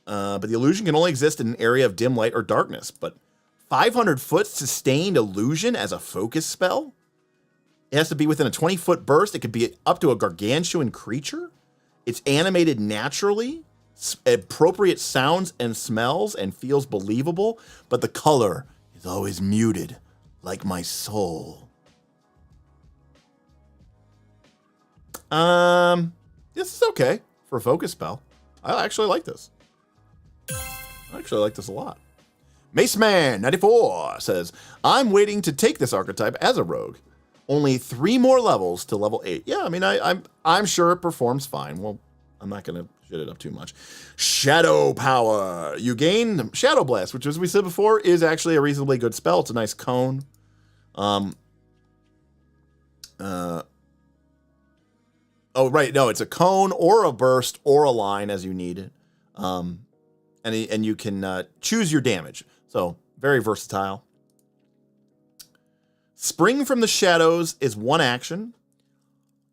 Speaker 1: But the illusion can only exist in an area of dim light or darkness. But 500 foot sustained illusion as a focus spell? It has to be within a 20-foot burst. It could be up to a gargantuan creature. It's animated naturally, appropriate sounds and smells, and feels believable. But the color is always muted, like my soul. This is okay for a focus spell. I actually like this. I actually like this a lot. Maceman94 says, I'm waiting to take this archetype as a rogue. Only 3 more levels to level 8. Yeah, I mean, I'm sure it performs fine. Well, I'm not going to shit it up too much. Shadow Power. You gain Shadow Blast, which, as we said before, is actually a reasonably good spell. It's a nice cone. Oh, right. No, it's a cone or a burst or a line as you need it. And you can choose your damage. So, very versatile. Spring from the Shadows is 1 action,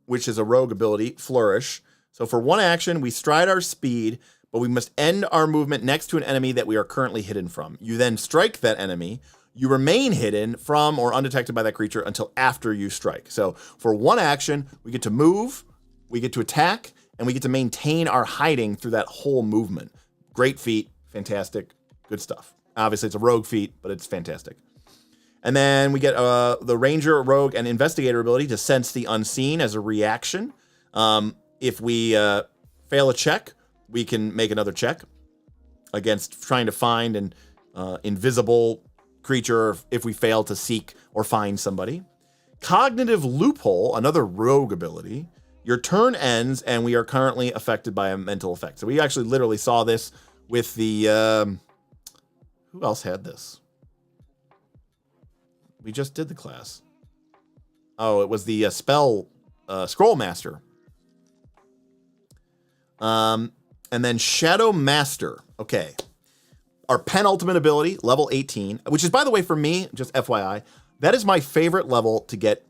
Speaker 1: which is a rogue ability, Flourish. So for 1 action, we stride our speed, but we must end our movement next to an enemy that we are currently hidden from. You then strike that enemy. You remain hidden from or undetected by that creature until after you strike. So for 1 action, we get to move, we get to attack, and we get to maintain our hiding through that whole movement. Great feat, fantastic, good stuff. Obviously, it's a rogue feat, but it's fantastic. And then we get the Ranger, Rogue, and Investigator ability to sense the unseen as a reaction. If we fail a check, we can make another check against trying to find an invisible creature if we fail to seek or find somebody. Cognitive Loophole, another rogue ability. Your turn ends, and we are currently affected by a mental effect. So we actually literally saw this with the... who else had this? We just did the class. Oh, it was the spell Scroll Master. And then Shadow Master. Okay. Our penultimate ability, level 18, which is, by the way, for me, just FYI, that is my favorite level to get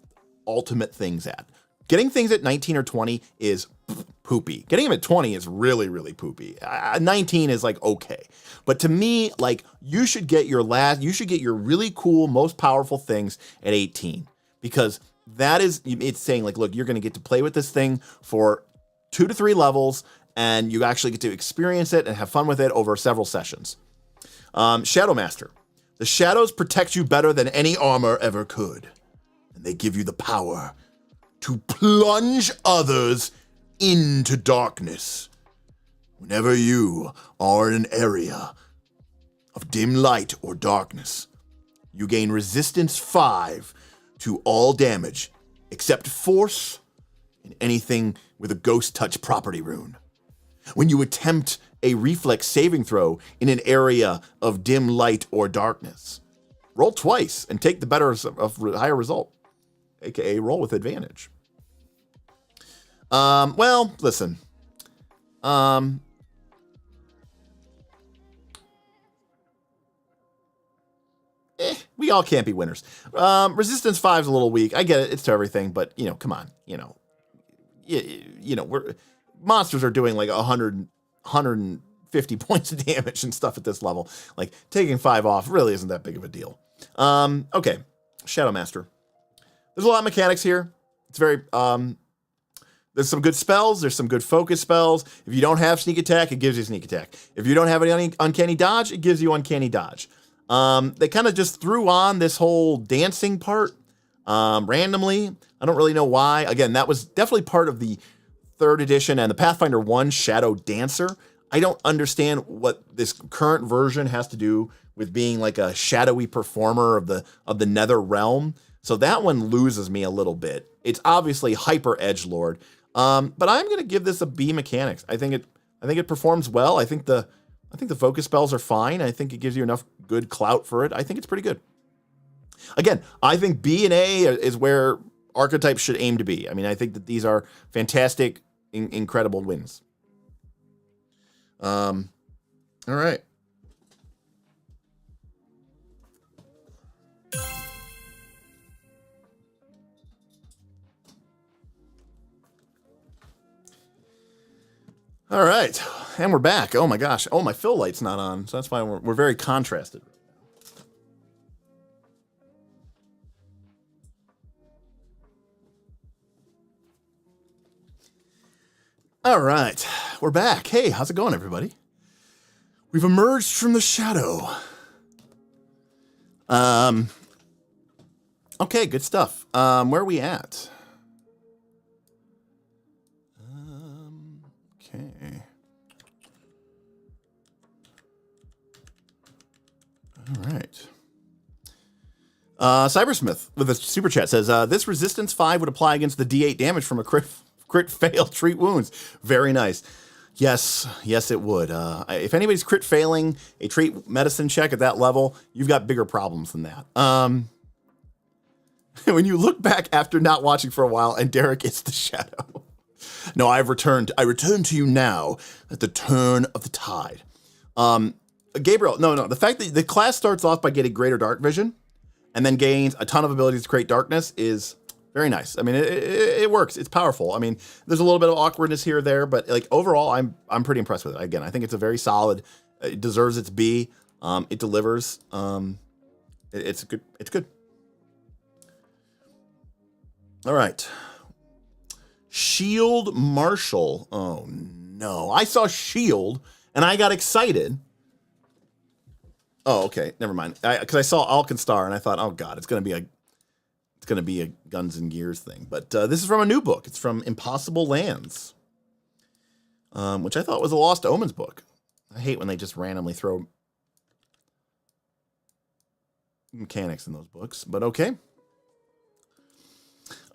Speaker 1: ultimate things at. Getting things at 19 or 20 is poopy. Getting them at 20 is really, really poopy. 19 is like, okay. But to me, like, you should get your really cool, most powerful things at 18, because that is, it's saying like, look, you're going to get to play with this thing for 2 to 3 levels, and you actually get to experience it and have fun with it over several sessions. Shadow Master. The shadows protect you better than any armor ever could, and they give you the power to plunge others into darkness. Whenever you are in an area of dim light or darkness, you gain resistance 5 to all damage, except force and anything with a ghost touch property rune. When you attempt a reflex saving throw in an area of dim light or darkness, roll twice and take the better of higher result, aka roll with advantage. Well, listen. We all can't be winners. Resistance 5 is a little weak. I get it. It's to everything, but, you know, come on. You know, monsters are doing like 150 points of damage and stuff at this level. Like, taking 5 off really isn't that big of a deal. Okay. Shadow Master. There's a lot of mechanics here. It's very, there's some good spells. There's some good focus spells. If you don't have sneak attack, it gives you sneak attack. If you don't have any uncanny dodge, it gives you uncanny dodge. They kind of just threw on this whole dancing part randomly. I don't really know why. Again, that was definitely part of the 3rd edition and the Pathfinder 1 Shadow Dancer. I don't understand what this current version has to do with being like a shadowy performer of the Nether Realm. So that one loses me a little bit. It's obviously hyper edgelord. But I'm going to give this a B mechanics. I think it performs well. I think the focus spells are fine. I think it gives you enough good clout for it. I think it's pretty good. Again, I think B and A is where archetypes should aim to be. I mean, I think that these are fantastic, incredible wins. All right. All right, and we're back. Oh my gosh. Oh, my fill light's not on, so that's why we're very contrasted. All right, we're back. Hey, how's it going, everybody? We've emerged from the shadow. Okay, good stuff. Where are we at? Okay. All right. Cybersmith with a super chat says, this resistance 5 would apply against the D8 damage from a crit fail, treat wounds. Very nice. Yes, it would. If anybody's crit failing a treat medicine check at that level, you've got bigger problems than that. When you look back after not watching for a while and Derek is the shadow. No, I return to you now at the turn of the tide. Gabriel, no. The fact that the class starts off by getting greater dark vision and then gains a ton of abilities to create darkness is very nice. I mean, it works. It's powerful. I mean, there's a little bit of awkwardness here or there, but like overall, I'm pretty impressed with it. Again, I think it's a very solid. It deserves its B. It delivers. It's good. It's good. All right. Shield Marshal. Oh no! I saw Shield and I got excited. Oh, okay. Never mind. Because I saw Alkenstar and I thought, oh god, it's gonna be a Guns and Gears thing. But this is from a new book. It's from Impossible Lands, which I thought was a Lost Omens book. I hate when they just randomly throw mechanics in those books. But okay.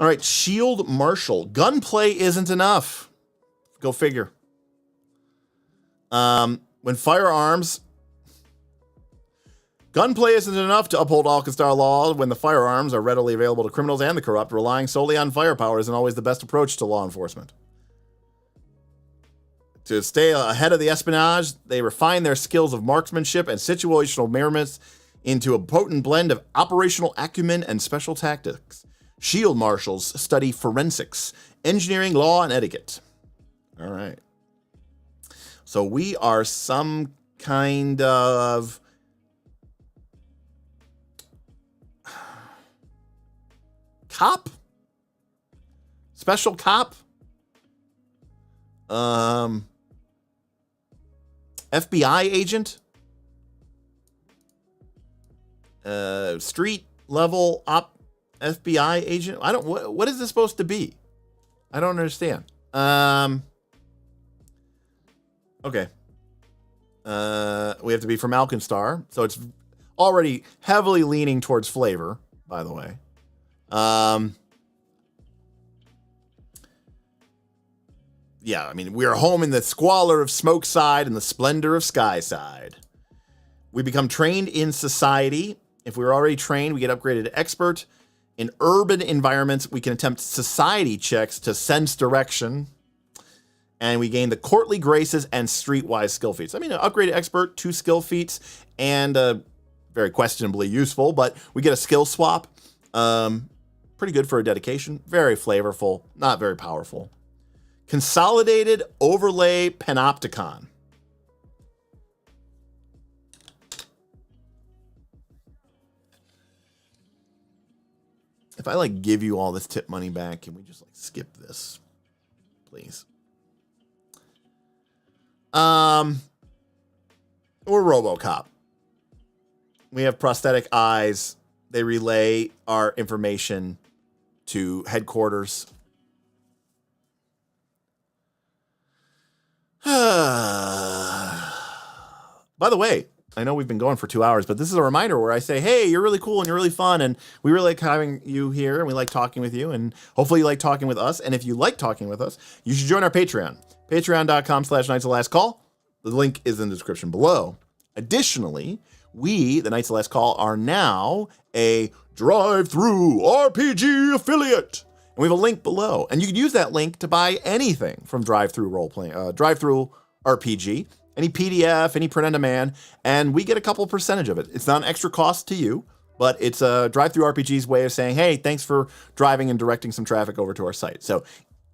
Speaker 1: All right, shield marshal. Gunplay isn't enough. Go figure. When firearms... Gunplay isn't enough to uphold Alcastar law when the firearms are readily available to criminals and the corrupt. Relying solely on firepower isn't always the best approach to law enforcement. To stay ahead of the espionage, they refine their skills of marksmanship and situational awareness into a potent blend of operational acumen and special tactics. Shield marshals study forensics, engineering, law, and etiquette. All right. So we are some kind of... cop? Special cop? FBI agent? Street level op FBI agent? I don't, what is this supposed to be? I don't understand. Okay. We have to be from Alkenstar, so it's already heavily leaning towards flavor, by the way. Yeah, I mean, we are home in the squalor of smoke side and the splendor of sky side. We become trained in society. If we were already trained, we get upgraded to expert. In urban environments, we can attempt society checks to sense direction. And we gain the courtly graces and streetwise skill feats. I mean, an upgraded expert, 2 skill feats, and very questionably useful, but we get a skill swap. Pretty good for a dedication. Very flavorful, not very powerful. Consolidated overlay panopticon. If I like give you all this tip money back, can we just like skip this, please? Or RoboCop. We have prosthetic eyes. They relay our information to headquarters. By the way, I know we've been going for 2 hours, but this is a reminder where I say, hey, you're really cool and you're really fun, and we really like having you here, and we like talking with you, and hopefully you like talking with us. And if you like talking with us, you should join our Patreon. Patreon.com/Knights of Last Call. The link is in the description below. Additionally, we, the Knights of Last Call, are now a drive-through RPG affiliate. And we have a link below. And you can use that link to buy anything from drive-through role-playing, drive-through RPG, any PDF, any print-on-demand, and we get a couple percentage of it. It's not an extra cost to you, but it's a drive-through RPG's way of saying, hey, thanks for driving and directing some traffic over to our site. So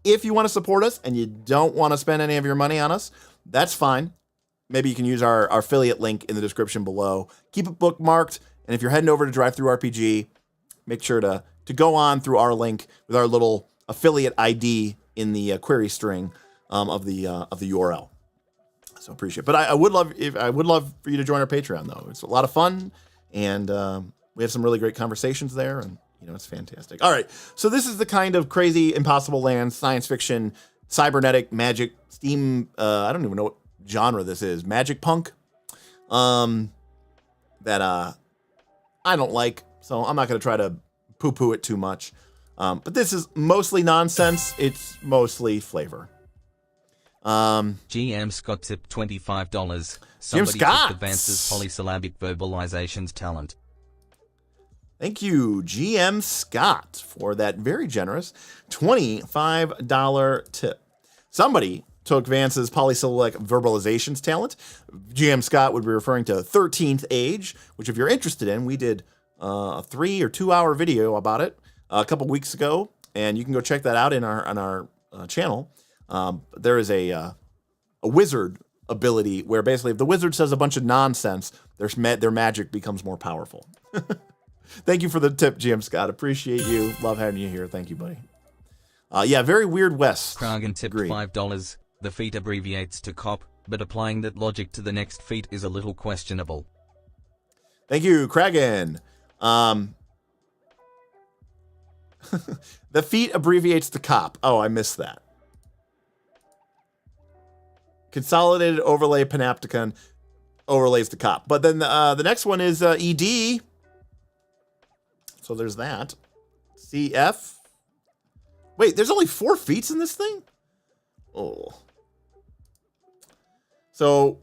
Speaker 1: if you want to support us and you don't want to spend any of your money on us, that's fine. Maybe you can use our affiliate link in the description below. Keep it bookmarked, and if you're heading over to drive-through RPG, make sure to go on through our link with our little affiliate ID in the query string of the URL. So appreciate it. But I would love for you to join our Patreon, though. It's a lot of fun, and we have some really great conversations there, and it's fantastic. All right, so this is the kind of crazy, impossible land, science fiction, cybernetic, magic, steam. I don't even know what genre this is. Magic punk. That I don't like, so I'm not going to try to poo-poo it too much. But this is mostly nonsense. It's mostly flavor.
Speaker 2: GM Scott tipped $25. Somebody
Speaker 1: Scott
Speaker 2: advances polysyllabic verbalizations talent.
Speaker 1: Thank you, GM Scott, for that very generous $25 tip. Somebody took Vance's polysyllabic verbalizations talent. GM Scott would be referring to 13th Age, which if you're interested in, we did a 3 or 2 hour video about it a couple weeks ago, and you can go check that out on our channel. There is a wizard ability where basically if the wizard says a bunch of nonsense, their magic becomes more powerful. Thank you for the tip, GM Scott. Appreciate you. Love having you here. Thank you, buddy. Yeah, very weird West.
Speaker 2: Scrounger tipped
Speaker 1: Agreed.
Speaker 2: $5. The feat abbreviates to cop, but applying that logic to the next feat is a little questionable.
Speaker 1: Thank you, Kragan. The feat abbreviates to cop. Oh, I missed that. Consolidated overlay panopticon overlays to cop. But then the next one is ED. So there's that. CF. Wait, there's only 4 feats in this thing? Oh. So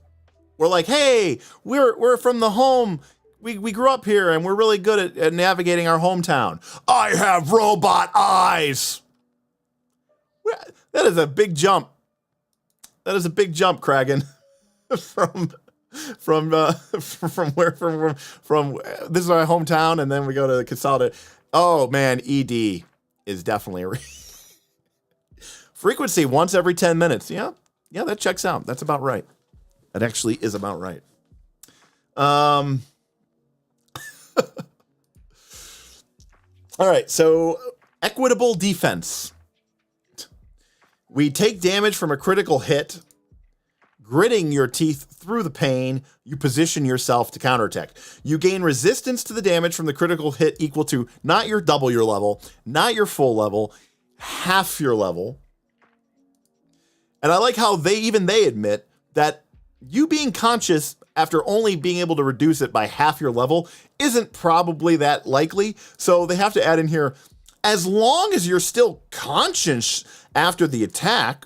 Speaker 1: we're like, hey, we're from the home. We grew up here and we're really good at navigating our hometown. I have robot eyes. That is a big jump. That is a big jump, Kragan. from this is my hometown, and then we go to the Consolidate. Oh man, ED is definitely frequency once every 10 minutes. Yeah, that checks out. That's about right. That actually is about right. All right, so equitable defense. We take damage from a critical hit. Gritting your teeth through the pain, you position yourself to counterattack. You gain resistance to the damage from the critical hit equal to not your double your level, not your full level, half your level. And I like how they admit that you being conscious after only being able to reduce it by half your level isn't probably that likely. So they have to add in here, as long as you're still conscious after the attack,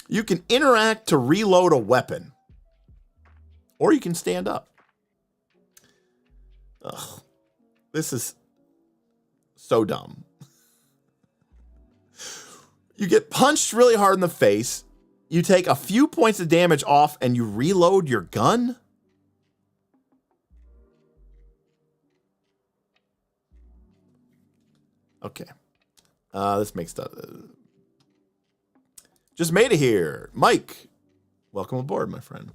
Speaker 1: you can interact to reload a weapon. Or you can stand up. Ugh. This is so dumb. You get punched really hard in the face. You take a few points of damage off and you reload your gun? Okay. This makes stuff. Just made it here. Mike, welcome aboard, my friend.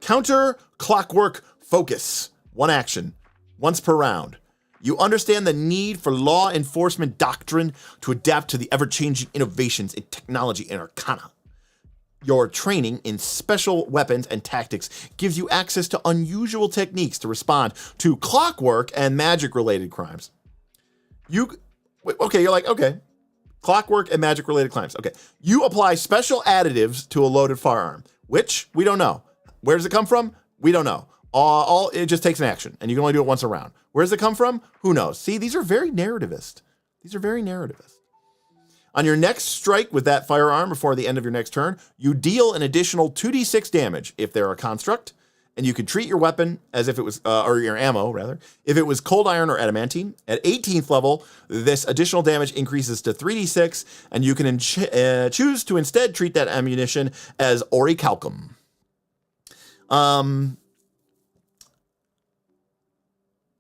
Speaker 1: Counter clockwork focus. 1 action, once per round. You understand the need for law enforcement doctrine to adapt to the ever-changing innovations in technology and arcana. Your training in special weapons and tactics gives you access to unusual techniques to respond to clockwork and magic-related crimes. You're like, okay. Clockwork and magic-related crimes. Okay. You apply special additives to a loaded firearm, which we don't know. Where does it come from? We don't know. It just takes an action, and you can only do it once a round. Where does it come from? Who knows? See, these are very narrativist. On your next strike with that firearm before the end of your next turn, you deal an additional 2d6 damage if they're a construct, and you can treat your weapon as if it was, or your ammo rather, if it was cold iron or adamantine. At 18th level, this additional damage increases to 3d6, and you can choose to instead treat that ammunition as orichalcum.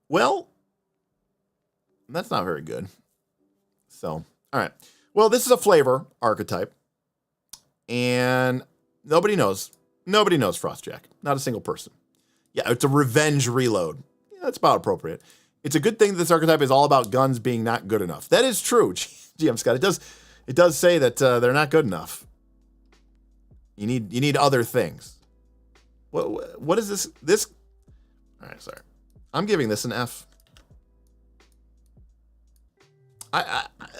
Speaker 1: Well, that's not very good. So, all right. Well, this is a flavor archetype, and nobody knows Frostjack. Not a single person. Yeah, it's a revenge reload. Yeah, that's about appropriate. It's a good thing that this archetype is all about guns being not good enough. That is true, GM Scott. It does say that they're not good enough. You need other things. What is this? All right, sorry. I'm giving this an F.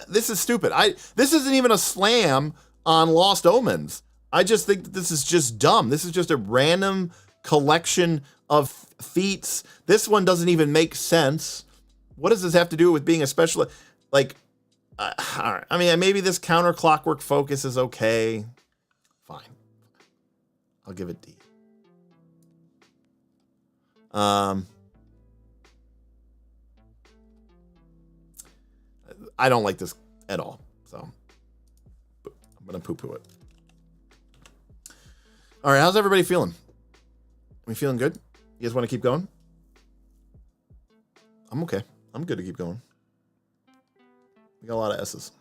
Speaker 1: This is stupid. This isn't even a slam on Lost Omens. I just think that this is just dumb. This is just a random collection of feats. This one doesn't even make sense. What does this have to do with being a special? Like, all right. I mean, maybe this counter clockwork focus is okay. Fine. I'll give it D. I don't like this at all, so I'm gonna poo-poo it. All right, how's everybody feeling? Are we feeling good? You guys want to keep going? I'm okay. I'm good to keep going. We got a lot of S's.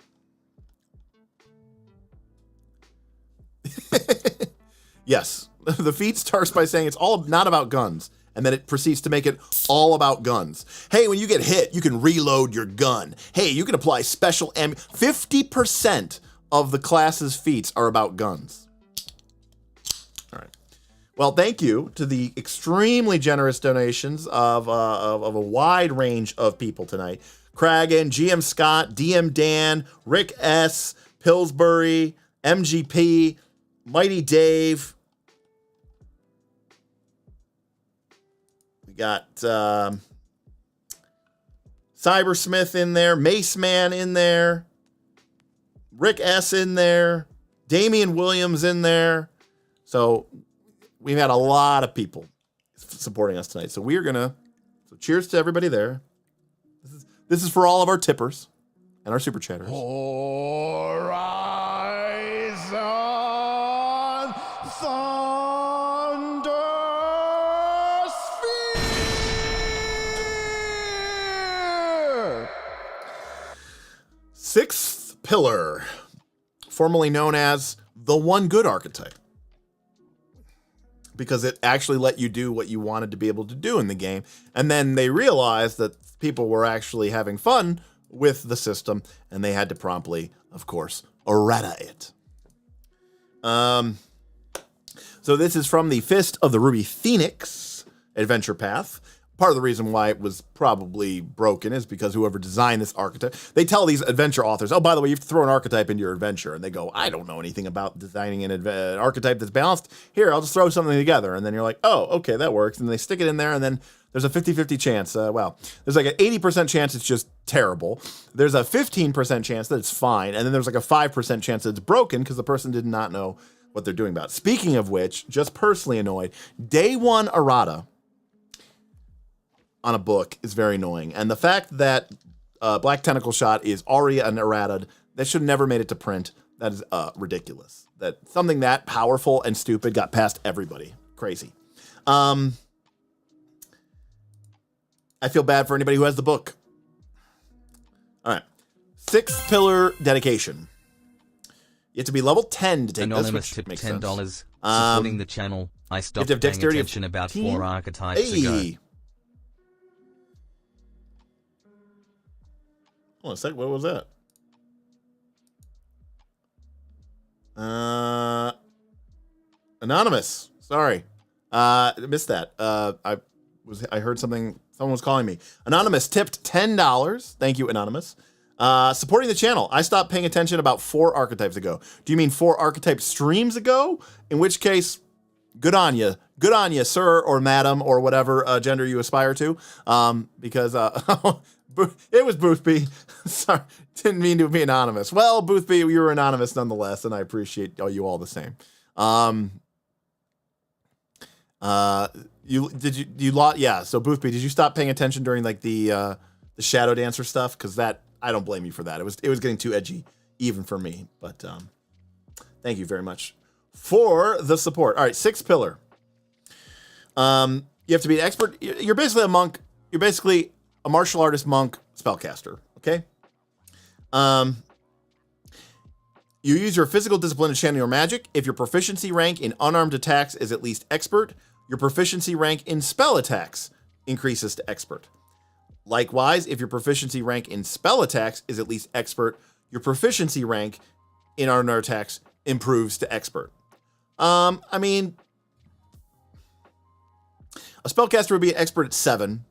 Speaker 1: Yes, the feat starts by saying it's all not about guns, and then it proceeds to make it all about guns. Hey, when you get hit, you can reload your gun. Hey, you can apply special 50% of the class's feats are about guns. All right. Well, thank you to the extremely generous donations of a wide range of people tonight. Kragan, GM Scott, DM Dan, Rick S, Pillsbury, MGP, Mighty Dave. We got Cybersmith in there, Mace Man in there, Rick S. in there, Damian Williams in there. So we've had a lot of people supporting us tonight. So we are gonna. So cheers to everybody there. This is for all of our tippers and our super chatters.
Speaker 5: Horizon Thundersphere.
Speaker 1: Sixth pillar, formerly known as the one good archetype, because it actually let you do what you wanted to be able to do in the game. And then they realized that people were actually having fun with the system, and they had to promptly, of course, errata it. So this is from the Fist of the Ruby Phoenix adventure path. Part of the reason why it was probably broken is because whoever designed this archetype, they tell these adventure authors, oh, by the way, you have to throw an archetype into your adventure. And they go, I don't know anything about designing an archetype that's balanced. Here, I'll just throw something together. And then you're like, oh, okay, that works. And they stick it in there, and then there's a 50-50 chance. Well, there's like an 80% chance it's just terrible. There's a 15% chance that it's fine. And then there's like a 5% chance that it's broken because the person did not know what they're doing about it. Speaking of which, just personally annoyed, day one errata on a book is very annoying. And the fact that Black Tentacle Shot is already an errata, that should have never made it to print. That is ridiculous. That something that powerful and stupid got past everybody. Crazy. I feel bad for anybody who has the book. All right. Sixth pillar dedication. You have to be level 10 to take
Speaker 2: Anonymous
Speaker 1: this, which
Speaker 2: tipped
Speaker 1: makes
Speaker 2: $10
Speaker 1: sense.
Speaker 2: supporting the channel. I stopped
Speaker 1: have
Speaker 2: paying
Speaker 1: dexterity of
Speaker 2: attention about
Speaker 1: 14?
Speaker 2: 4 archetypes ago.
Speaker 1: Hey. Hold on a sec. What was that? Anonymous. Sorry. Missed that. I heard something. Someone was calling me. Anonymous tipped $10. Thank you, Anonymous. Supporting the channel. I stopped paying attention about 4 archetypes ago. Do you mean 4 archetype streams ago? In which case, good on you. Good on you, sir or madam or whatever gender you aspire to. Because it was Boothby. Sorry, didn't mean to be anonymous. Well, Boothby, you were anonymous nonetheless, and I appreciate you all the same. Yeah. So Boothby, did you stop paying attention during like the Shadow Dancer stuff? Because that I don't blame you for that. It was getting too edgy even for me. But thank you very much for the support. All right, sixth pillar. You have to be an expert. You're basically a monk. You're basically a martial artist monk spellcaster. Okay. You use your physical discipline to channel your magic. If your proficiency rank in unarmed attacks is at least expert, your proficiency rank in spell attacks increases to expert. Likewise, if your proficiency rank in spell attacks is at least expert, your proficiency rank in unarmed attacks improves to expert. I mean, a spellcaster would be an expert at 7.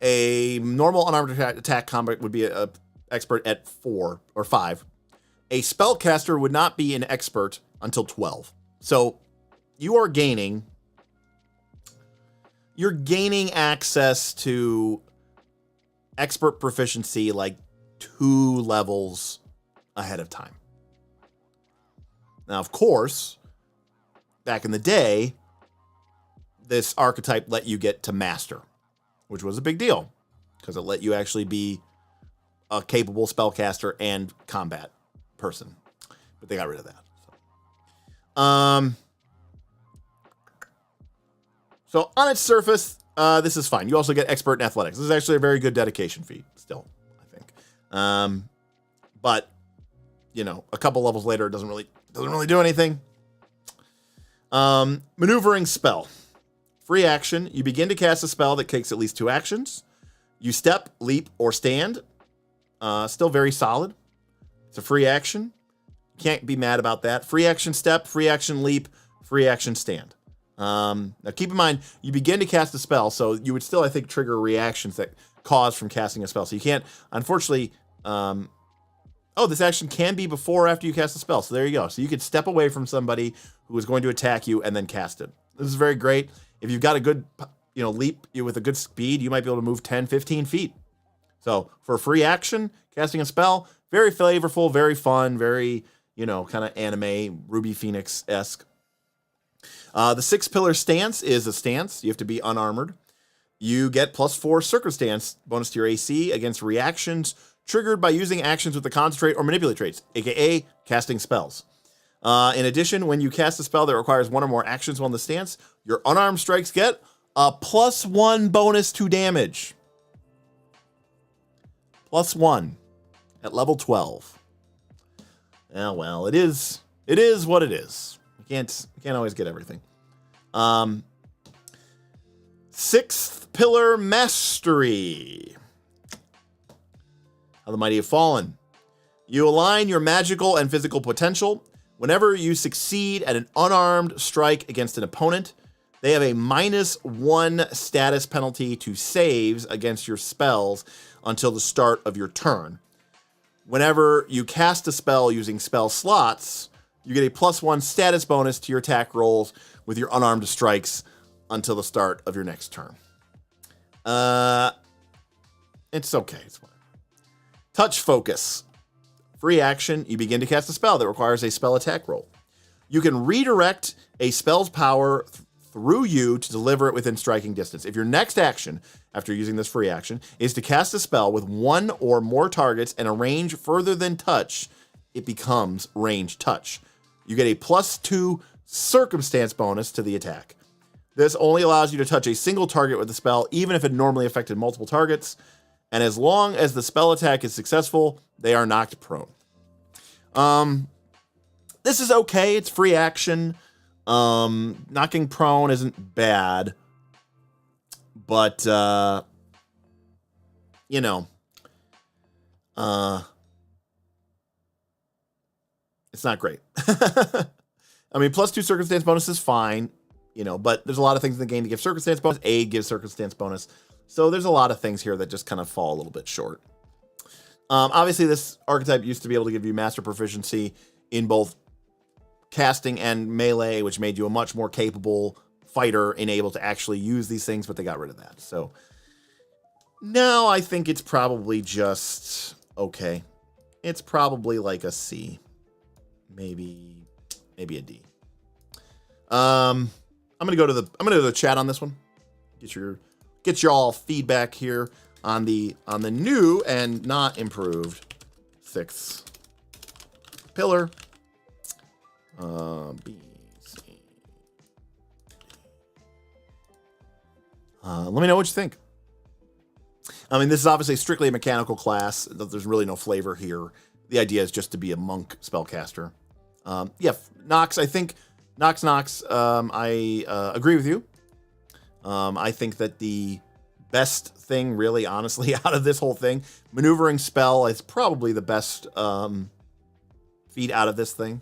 Speaker 1: A normal unarmed attack combat would be an expert at 4 or 5. A spellcaster would not be an expert until 12. So you're gaining access to expert proficiency like 2 levels ahead of time. Now, of course, back in the day, this archetype let you get to master, which was a big deal because it let you actually be a capable spellcaster and combat person. But they got rid of that. So on its surface, this is fine. You also get expert in athletics. This is actually a very good dedication feat still, I think. But you know, a couple levels later, it doesn't really do anything. Maneuvering spell. Free action. You begin to cast a spell that takes at least 2 actions. You step, leap, or stand. Still very solid. It's a free action. Can't be mad about that. Free action step, free action leap, free action stand. Now keep in mind, you begin to cast a spell, so you would still, I think, trigger reactions that cause from casting a spell. So you can't, unfortunately, this action can be before or after you cast a spell. So there you go. So you could step away from somebody who is going to attack you and then cast it. This is very great. If you've got a good, leap with a good speed, you might be able to move 10, 15 feet. So for free action, casting a spell, very flavorful, very fun, very, you know, kind of anime, Ruby Phoenix-esque. The 6-pillar stance is a stance. You have to be unarmored. You get +4 circumstance bonus to your AC against reactions triggered by using actions with the concentrate or manipulate traits, aka casting spells. In addition, when you cast a spell that requires one or more actions while in the stance, your unarmed strikes get a +1 bonus to damage. +1 at level 12. Yeah, well, it is what it is. You can't always get everything. 6th pillar mastery. How the mighty have fallen. You align your magical and physical potential. Whenever you succeed at an unarmed strike against an opponent, they have a -1 status penalty to saves against your spells until the start of your turn. Whenever you cast a spell using spell slots, you get a +1 status bonus to your attack rolls with your unarmed strikes until the start of your next turn. It's okay. It's fine. Touch focus. Free action, you begin to cast a spell that requires a spell attack roll. You can redirect a spell's power through you to deliver it within striking distance. If your next action, after using this free action, is to cast a spell with one or more targets and a range further than touch, it becomes ranged touch. You get a +2 circumstance bonus to the attack. This only allows you to touch a single target with the spell, even if it normally affected multiple targets. And as long as the spell attack is successful, they are knocked prone. This is okay. It's free action. Knocking prone isn't bad. But, you know, it's not great. I mean, +2 circumstance bonus is fine, you know, but there's a lot of things in the game to give circumstance bonus. Aid gives circumstance bonus. So there's a lot of things here that just kind of fall a little bit short. Obviously, this archetype used to be able to give you master proficiency in both casting and melee, which made you a much more capable fighter and able to actually use these things, but they got rid of that. So now I think it's probably just okay. It's probably like a C, maybe a D. I'm gonna go to the chat on this one. Get your all feedback here on the new and not improved 6th pillar. B, C. Let me know what you think. I mean, this is obviously strictly a mechanical class. There's really no flavor here. The idea is just to be a monk spellcaster. Yeah, Nox, I think, Nox, I agree with you. I think that the best thing, really, honestly, out of this whole thing, maneuvering spell is probably the best feat out of this thing.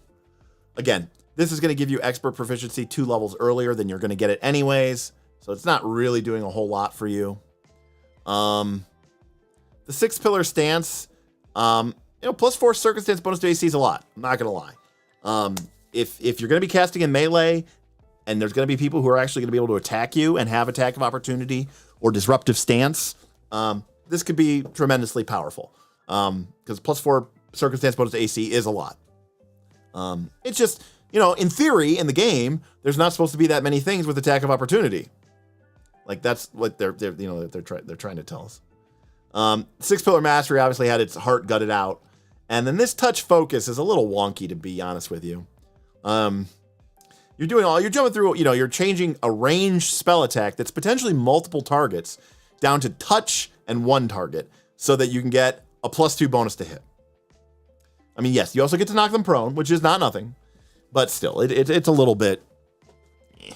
Speaker 1: Again, this is going to give you expert proficiency 2 levels earlier than you're going to get it anyways, so it's not really doing a whole lot for you. The 6th pillar stance, +4 circumstance bonus to AC is a lot. I'm not going to lie. If you're going to be casting in melee, and there's going to be people who are actually going to be able to attack you and have attack of opportunity or disruptive stance, this could be tremendously powerful. Because +4 circumstance bonus to AC is a lot. It's just, in theory, in the game, there's not supposed to be that many things with attack of opportunity. Like that's what they're trying to tell us. 6th pillar mastery obviously had its heart gutted out, and then this touch focus is a little wonky, to be honest with you. You're jumping through, you're changing a ranged spell attack that's potentially multiple targets down to touch and 1 target so that you can get a +2 bonus to hit. I mean, yes, you also get to knock them prone, which is not nothing, but still, it's a little bit. I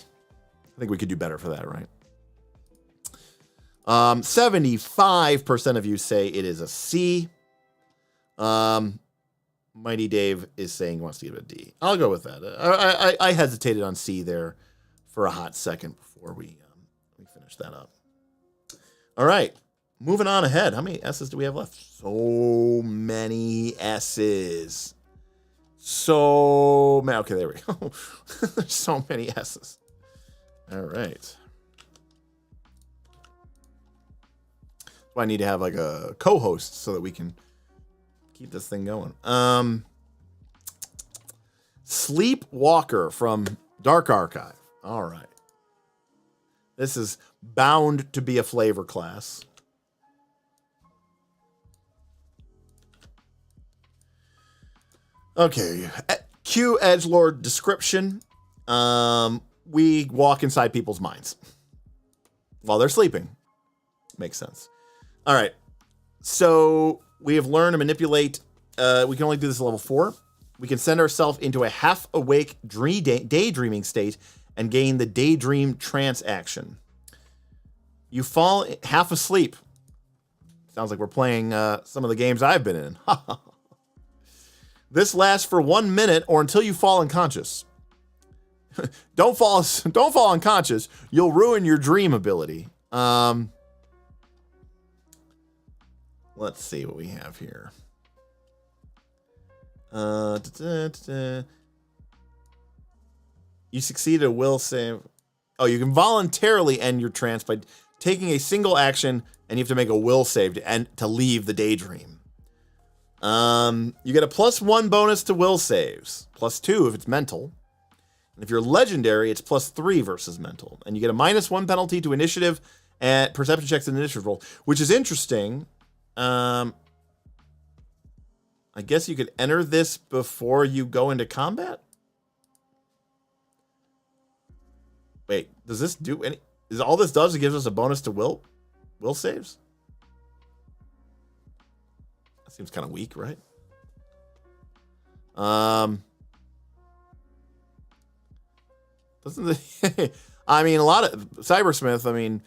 Speaker 1: think we could do better for that, right? 75% of you say it is a C. Mighty Dave is saying he wants to give it a D. I'll go with that. I hesitated on C there for a hot second before we finish that up. All right, moving on ahead. How many S's do we have left? So many S's. So many. Okay, there we go. There's so many S's. All right. why I need to have like a co-host so that we can keep this thing going. Sleepwalker from Dark Archive. All right. This is bound to be a flavor class. Okay. Q edgelord description. We walk inside people's minds while they're sleeping. Makes sense. All right. So we have learned to manipulate. We can only do this at level 4. We can send ourselves into a half-awake daydreaming state and gain the daydream trance action. You fall half asleep. Sounds like we're playing some of the games I've been in. This lasts for 1 minute or until you fall unconscious. Don't fall unconscious. You'll ruin your dream ability. Let's see what we have here. You succeeded a will save. Oh, you can voluntarily end your trance by taking a single action, and you have to make a will save to leave the daydream. You get a +1 bonus to will saves, +2 if it's mental. And if you're legendary, it's +3 versus mental. And you get a -1 penalty to initiative and perception checks and initiative roll, which is interesting. I guess you could enter this before you go into combat? Wait, does this do any... Is all this does, it gives us a bonus to will saves? That seems kind of weak, right? Doesn't the... I mean, a lot of... Cybersmith, I mean...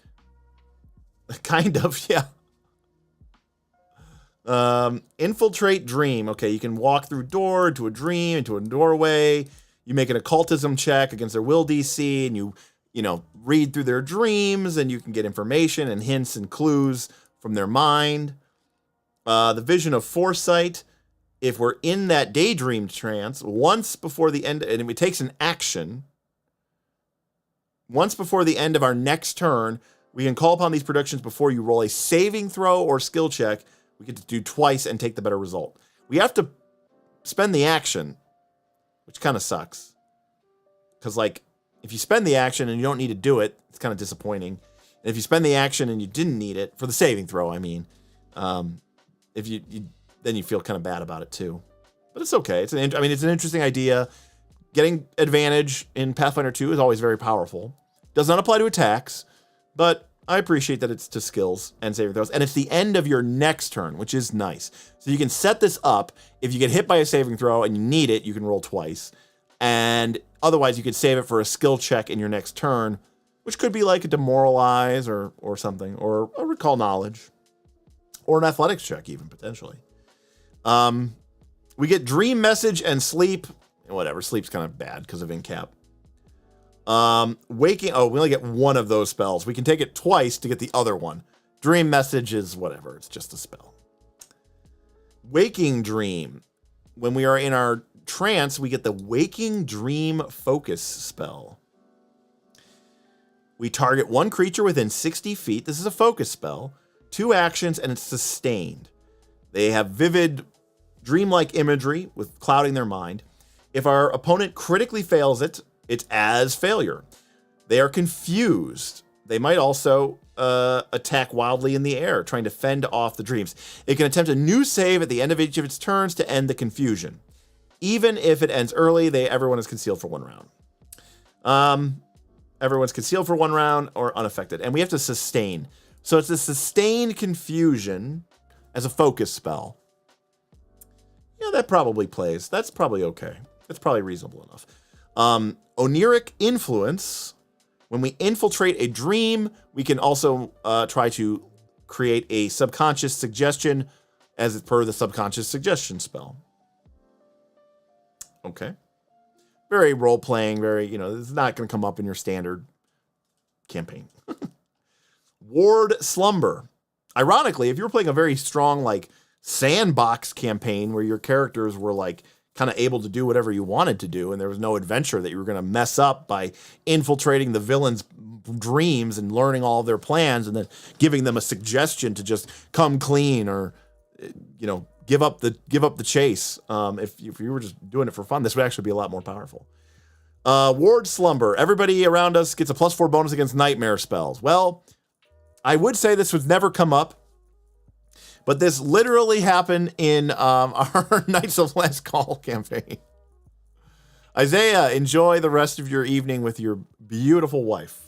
Speaker 1: Kind of, yeah. Infiltrate dream. Okay, you can walk through door, into a dream, into a doorway. You make an occultism check against their will DC, and you read through their dreams, and you can get information and hints and clues from their mind. The vision of foresight. If we're in that daydream trance, once before the end, and it takes an action, once before the end of our next turn, we can call upon these predictions before you roll a saving throw or skill check. We get to do twice and take the better result. We have to spend the action, which kind of sucks. Because, like, if you spend the action and you don't need to do it, it's kind of disappointing. And if you spend the action and you didn't need it, for the saving throw, I mean, if you then you feel kind of bad about it too. But it's okay. It's an interesting idea. Getting advantage in Pathfinder 2 is always very powerful. Does not apply to attacks, but I appreciate that it's to skills and saving throws. And it's the end of your next turn, which is nice. So you can set this up. If you get hit by a saving throw and you need it, you can roll twice. And otherwise, you could save it for a skill check in your next turn, which could be like a demoralize or something, or a recall knowledge, or an athletics check even, potentially. We get dream message and sleep. Whatever, sleep's kind of bad because of incap. Waking, we only get one of those spells. We can take it twice to get the other one. Dream message is whatever, it's just a spell. Waking dream. When we are in our trance, we get the waking dream focus spell. We target one creature within 60 feet. This is a focus spell. 2 actions, and it's sustained. They have vivid, dreamlike imagery with clouding their mind. If our opponent critically fails it, it's as failure. They are confused. They might also attack wildly in the air, trying to fend off the dreams. It can attempt a new save at the end of each of its turns to end the confusion. Even if it ends early, everyone is concealed for 1 round. Everyone's concealed for 1 round or unaffected. And we have to sustain. So it's a sustained confusion as a focus spell. Yeah, that probably plays. That's probably okay. That's probably reasonable enough. Oniric influence. When we infiltrate a dream, we can also try to create a subconscious suggestion as per the subconscious suggestion spell. Okay. Very role-playing, very, it's not going to come up in your standard campaign. Ward slumber. Ironically, if you were playing a very strong, like, sandbox campaign where your characters were, like, kind of able to do whatever you wanted to do, and there was no adventure that you were going to mess up by infiltrating the villains' dreams and learning all of their plans and then giving them a suggestion to just come clean or, you know, give up the chase. If you were just doing it for fun, this would actually be a lot more powerful. Ward Slumber. Everybody around us gets a +4 bonus against nightmare spells. Well, I would say this would never come up, but this literally happened in our Knights of Last Call campaign. Isaiah, enjoy the rest of your evening with your beautiful wife.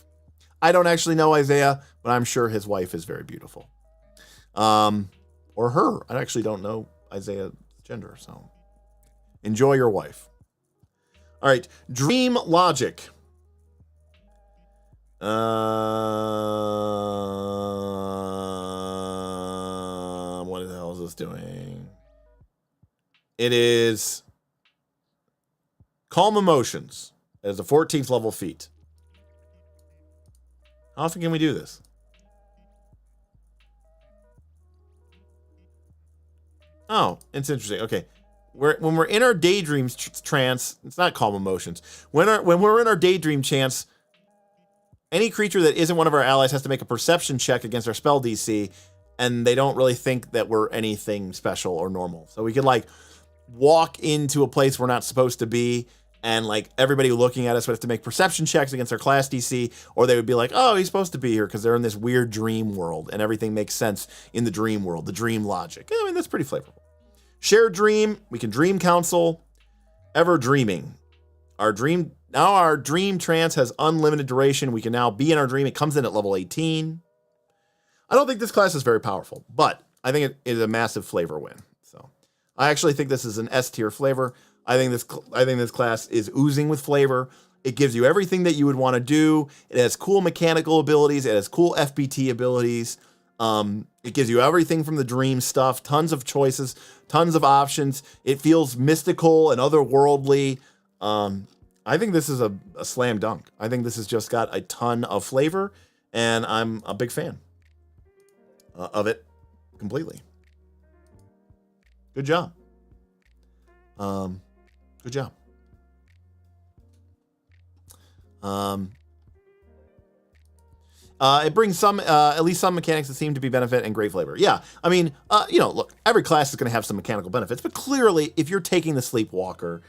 Speaker 1: I don't actually know Isaiah, but I'm sure his wife is very beautiful. Or her. I actually don't know Isaiah's gender, so enjoy your wife. All right, Dream Logic. What the hell is this doing? It is Calm Emotions as a 14th level feat. How often can we do this? Oh, it's interesting. Okay. When we're in our daydream trance, it's not Calm Emotions. When we're in our daydream trance, any creature that isn't one of our allies has to make a perception check against our spell DC, and they don't really think that we're anything special or normal. So we could like walk into a place we're not supposed to be, and like everybody looking at us would have to make perception checks against our class DC, or they would be like, oh, he's supposed to be here because they're in this weird dream world and everything makes sense in the dream world, the dream logic. I mean, that's pretty flavorful. Shared dream, we can dream counsel, ever dreaming. Our dream trance has unlimited duration. We can now be in our dream. It comes in at level 18. I don't think this class is very powerful, but I think it is a massive flavor win. So I actually think this is an S tier flavor. I think this class is oozing with flavor. It gives you everything that you would want to do. It has cool mechanical abilities. It has cool FBT abilities. It gives you everything from the dream stuff, tons of choices, tons of options. It feels mystical and otherworldly. I think this is a slam dunk. I think this has just got a ton of flavor, and I'm a big fan of it completely. Good job. Good job. It brings some, at least some mechanics that seem to be benefit and great flavor. Yeah, I mean, look, every class is going to have some mechanical benefits, but clearly, if you're taking the Sleepwalker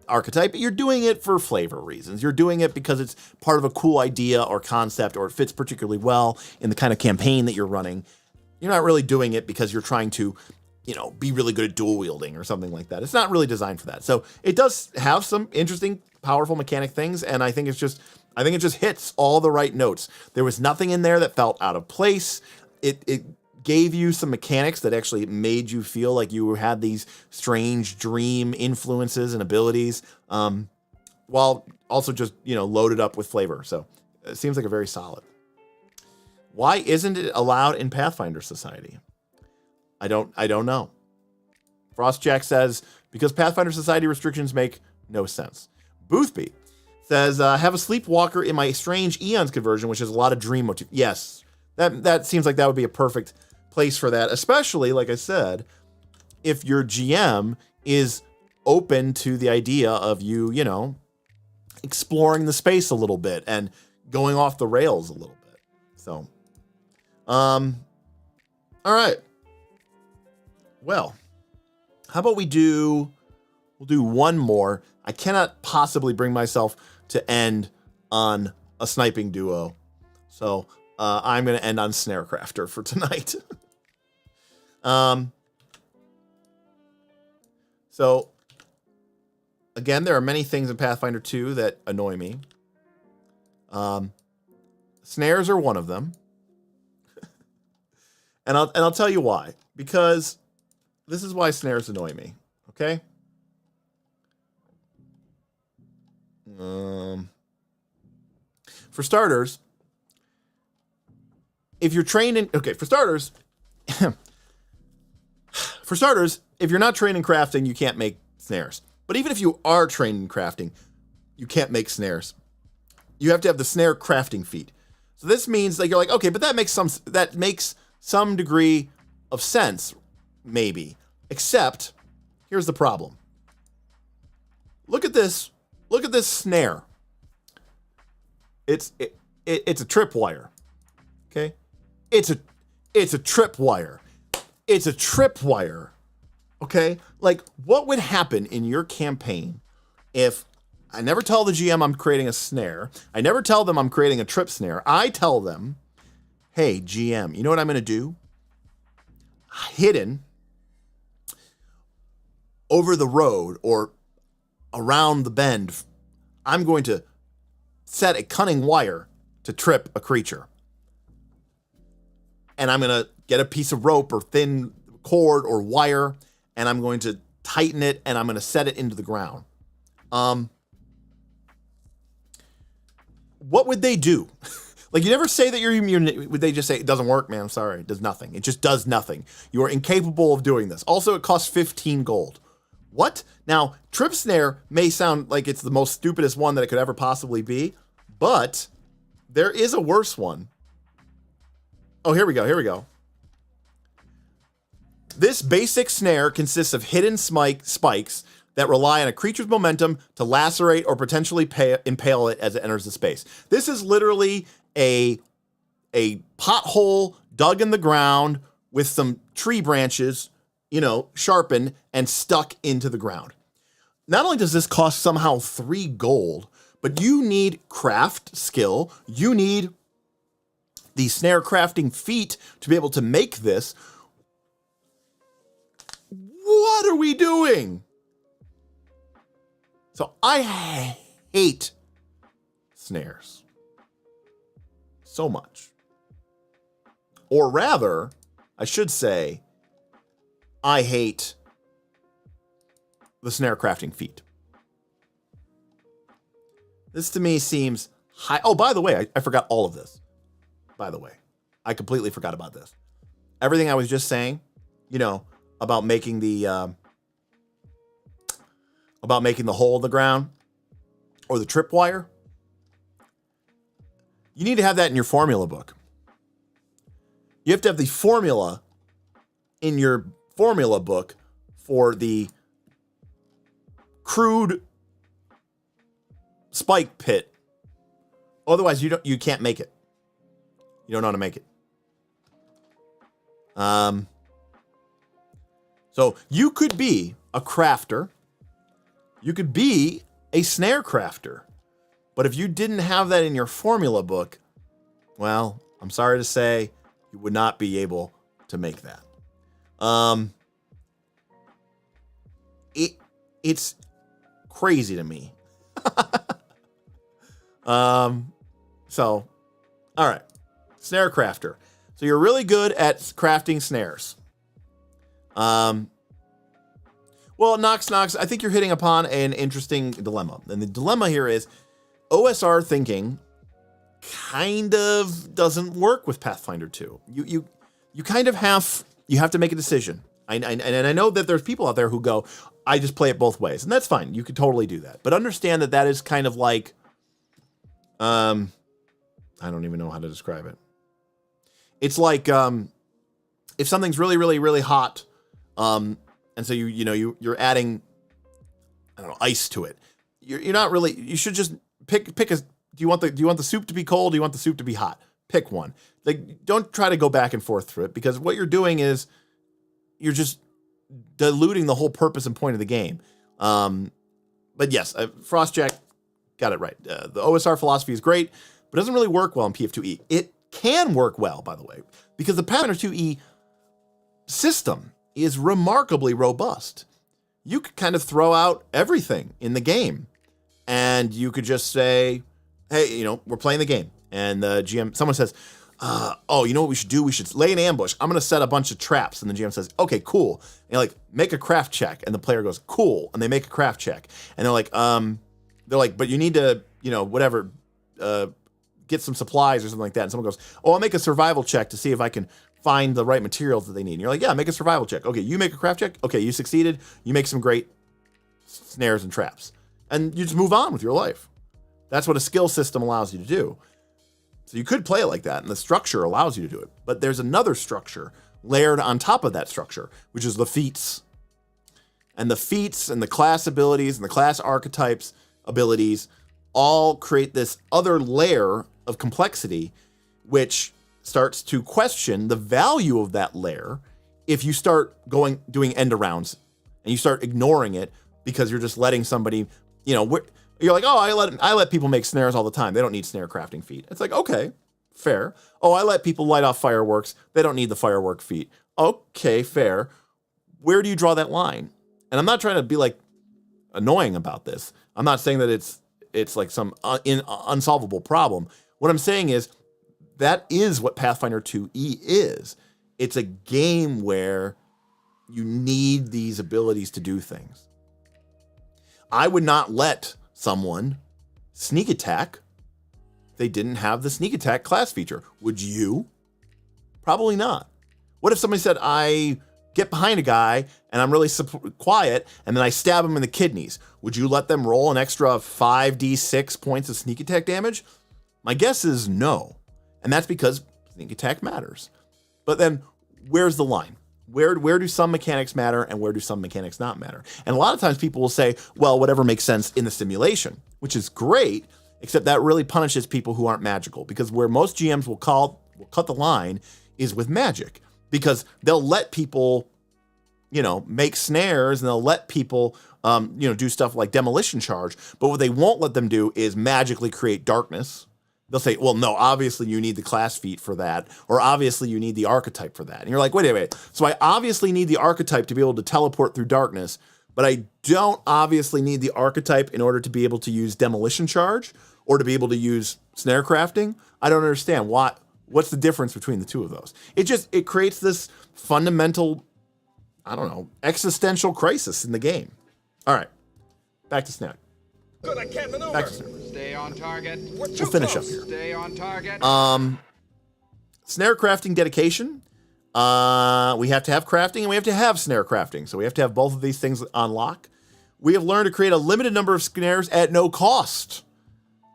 Speaker 1: archetype, you're doing it for flavor reasons. You're doing it because it's part of a cool idea or concept, or it fits particularly well in the kind of campaign that you're running. You're not really doing it because you're trying to, be really good at dual wielding or something like that. It's not really designed for that. So it does have some interesting, powerful mechanic things, and I think it just hits all the right notes. There was nothing in there that felt out of place. It gave you some mechanics that actually made you feel like you had these strange dream influences and abilities, while also just, loaded up with flavor. So it seems like a very solid. Why isn't it allowed in Pathfinder Society? I don't know. Frostjack says, because Pathfinder Society restrictions make no sense. Boothby says, have a Sleepwalker in my Strange Eons conversion, which has a lot of dream motif. Yes, that seems like that would be a perfect place for that, especially, like I said, if your GM is open to the idea of you, exploring the space a little bit and going off the rails a little bit. So, all right. Well, how about we'll do one more. I cannot possibly bring myself to end on a sniping duo. So I'm going to end on Snarecrafter for tonight. So again, there are many things in Pathfinder 2 that annoy me. Snares are one of them. And I'll tell you why. Because this is why snares annoy me. Okay? For starters, if you're trained in... Okay, for starters, if you're not trained in crafting, you can't make snares. But even if you are trained in crafting, you can't make snares. You have to have the snare crafting feat. So this means that you're like, okay, but that makes some degree of sense, maybe. Except, here's the problem. this snare. It's a tripwire. Okay? It's a tripwire. It's a tripwire. Okay? Like, what would happen in your campaign if I never tell the GM I'm creating a snare? I never tell them I'm creating a trip snare. I tell them, hey, GM, you know what I'm going to do? Hidden over the road or around the bend, I'm going to set a cunning wire to trip a creature. And I'm going to get a piece of rope or thin cord or wire, and I'm going to tighten it, and I'm going to set it into the ground. What would they do? Like, you never say that would they just say, it doesn't work, man, I'm sorry, it does nothing. It just does nothing. You are incapable of doing this. Also, it costs 15 gold. What? Now, trip snare may sound like it's the most stupidest one that it could ever possibly be, but there is a worse one. Oh, here we go. This basic snare consists of hidden spikes that rely on a creature's momentum to lacerate or potentially impale it as it enters the space. This is literally a pothole dug in the ground with some tree branches, sharpened and stuck into the ground. Not only does this cost somehow 3 gold, but you need craft skill. You need the snare crafting feat to be able to make this. What are we doing? So I hate snares so much. Or rather, I should say, I hate the snare crafting feat. This to me seems high. Oh, by the way, I forgot all of this. By the way, I completely forgot about this. Everything I was just saying, about making the hole in the ground or the tripwire. You need to have that in your formula book. You have to have the formula in your formula book for the crude spike pit. Otherwise, you can't make it. You don't know how to make it. So you could be a crafter. You could be a snare crafter. But if you didn't have that in your formula book, well, I'm sorry to say, you would not be able to make that. It's crazy to me. So, all right. Snare crafter. So you're really good at crafting snares. Well, Nox, I think you're hitting upon an interesting dilemma. And the dilemma here is OSR thinking kind of doesn't work with Pathfinder 2. You kind of have to make a decision. And I know that there's people out there who go, I just play it both ways. And that's fine. You could totally do that. But understand that is kind of like, I don't even know how to describe it. It's like if something's really, really, really hot, and so you're adding, I don't know, ice to it. You're not really. You should just pick a. Do you want the soup to be cold? Do you want the soup to be hot? Pick one. Like, don't try to go back and forth through it, because what you're doing is you're just diluting the whole purpose and point of the game. But yes, Frostjack got it right. The OSR philosophy is great, but it doesn't really work well in PF2E. It can work well, by the way, because the Pathfinder 2E system is remarkably robust. You could kind of throw out everything in the game, and you could just say, hey, we're playing the game. And the GM, someone says, oh, you know what we should do? We should lay an ambush. I'm going to set a bunch of traps. And the GM says, okay, cool. And you're like, make a craft check. And the player goes, cool. And they make a craft check. And they're like, but you need to, whatever, get some supplies or something like that. And someone goes, oh, I'll make a survival check to see if I can find the right materials that they need. And you're like, yeah, make a survival check. Okay, you make a craft check. Okay, you succeeded. You make some great snares and traps. And you just move on with your life. That's what a skill system allows you to do. So you could play it like that, and the structure allows you to do it. But there's another structure layered on top of that structure, which is the feats. And the feats and the class abilities and the class archetypes abilities all create this other layer of complexity, which starts to question the value of that layer if you start doing end arounds and you start ignoring it because you're just letting somebody, you're like, oh, I let people make snares all the time. They don't need snare crafting feat. It's like, okay, fair. Oh, I let people light off fireworks. They don't need the firework feat. Okay, fair. Where do you draw that line? And I'm not trying to be like annoying about this. I'm not saying that it's like some unsolvable problem. What I'm saying is that is what Pathfinder 2E is. It's a game where you need these abilities to do things. I would not let someone sneak attack if they didn't have the sneak attack class feature. Would you? Probably not. What if somebody said, I get behind a guy and I'm really quiet and then I stab him in the kidneys? Would you let them roll an extra 5d6 points of sneak attack damage? My guess is no. And that's because sneak attack matters. But then where's the line? Where do some mechanics matter and where do some mechanics not matter? And a lot of times people will say, well, whatever makes sense in the simulation, which is great, except that really punishes people who aren't magical, because where most GMs will cut the line is with magic, because they'll let people, make snares and they'll let people, do stuff like demolition charge. But what they won't let them do is magically create darkness. They'll say, well, no, obviously you need the class feat for that, or obviously you need the archetype for that. And you're like, wait a minute. So I obviously need the archetype to be able to teleport through darkness, but I don't obviously need the archetype in order to be able to use demolition charge or to be able to use snare crafting. I don't understand what's the difference between the two of those. It creates this fundamental, existential crisis in the game. All right, back to Snare.
Speaker 3: Good, I can't maneuver.
Speaker 1: Back to Snare.
Speaker 5: Stay on target.
Speaker 3: We're too
Speaker 1: We'll finish
Speaker 3: close.
Speaker 1: up here.
Speaker 5: Stay on target.
Speaker 1: Snare crafting dedication. We have to have crafting and we have to have snare crafting. So we have to have both of these things on lock. We have learned to create a limited number of snares at no cost.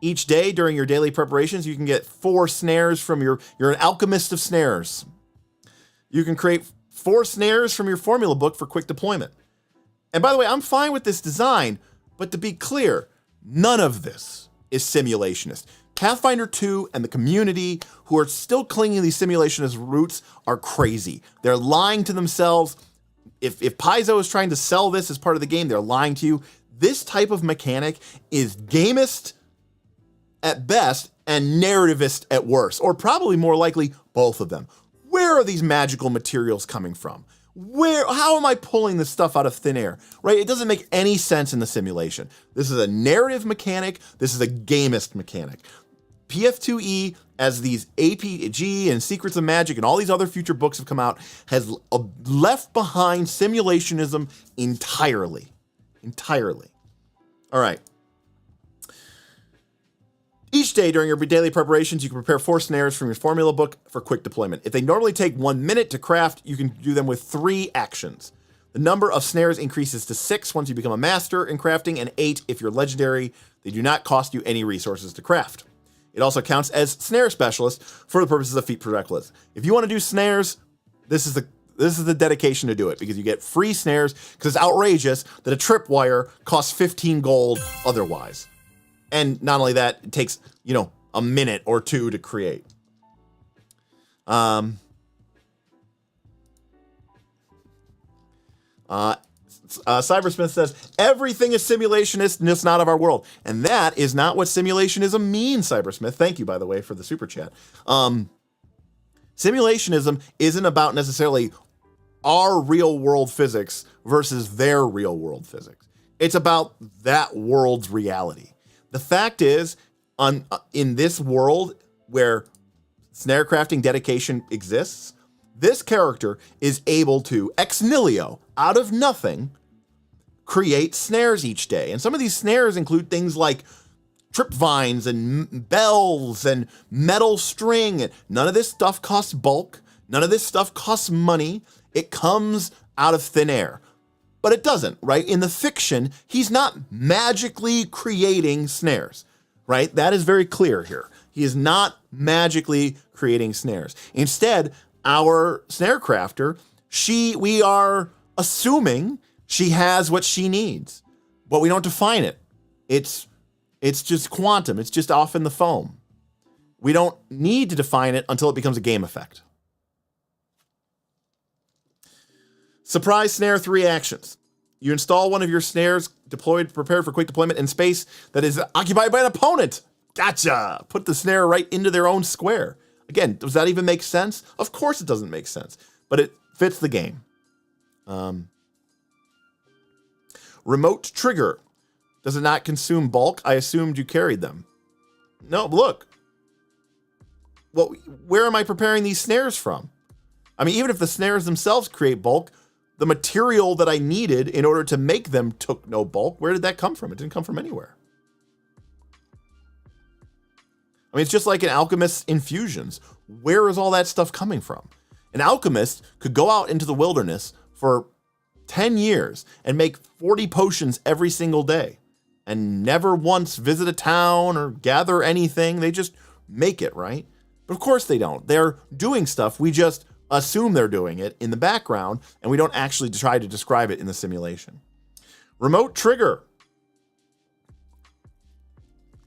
Speaker 1: Each day during your daily preparations, you can get 4 snares from you're an alchemist of snares. You can create 4 snares from your formula book for quick deployment. And by the way, I'm fine with this design, but to be clear, none of this is simulationist. Pathfinder 2 and the community who are still clinging to these simulationist roots are crazy. They're lying to themselves. If Paizo is trying to sell this as part of the game, they're lying to you. This type of mechanic is gamist at best and narrativist at worst, or probably more likely both of them. Where are these magical materials coming from? How am I pulling this stuff out of thin air, right? It doesn't make any sense in the simulation. This is a narrative mechanic. This is a gamist mechanic. PF2E, as these APG and Secrets of Magic and all these other future books have come out, has left behind simulationism entirely. Entirely. All right. Each day during your daily preparations, you can prepare 4 snares from your formula book for quick deployment. If they normally take 1 minute to craft, you can do them with 3 actions. The number of snares increases to 6 once you become a master in crafting, and 8 if you're legendary. They do not cost you any resources to craft. It also counts as snare specialist for the purposes of feat prerequisites. If you want to do snares, this is the dedication to do it, because you get free snares, because it's outrageous that a tripwire costs 15 gold otherwise. And not only that, it takes, a minute or 2 to create. Cybersmith says, everything is simulationist and it's not of our world. And that is not what simulationism means, Cybersmith. Thank you, by the way, for the super chat. Simulationism isn't about necessarily our real world physics versus their real world physics. It's about that world's reality. The fact is, in this world where snare crafting dedication exists, this character is able to, ex nihilo, out of nothing, create snares each day. And some of these snares include things like tripvines and bells and metal string. None of this stuff costs bulk. None of this stuff costs money. It comes out of thin air. But it doesn't, right? In the fiction, he's not magically creating snares, right? That is very clear here. He is not magically creating snares. Instead, our snare crafter, we are assuming She has what she needs, but we don't define it. It's just quantum. It's just off in the foam. We don't need to define it until it becomes a game effect. Surprise snare 3 actions. You install one of your snares prepared for quick deployment in space that is occupied by an opponent. Gotcha. Put the snare right into their own square. Again, does that even make sense? Of course it doesn't make sense, but it fits the game. Remote trigger. Does it not consume bulk? I assumed you carried them. No, look. Well, where am I preparing these snares from? I mean, even if the snares themselves create bulk, the material that I needed in order to make them took no bulk. Where did that come from? It didn't come from anywhere. I mean, it's just like an alchemist's infusions. Where is all that stuff coming from? An alchemist could go out into the wilderness for 10 years and make 40 potions every single day and never once visit a town or gather anything. They just make it, right? But of course they don't. They're doing stuff. We just assume they're doing it in the background, and we don't actually try to describe it in the simulation. Remote trigger.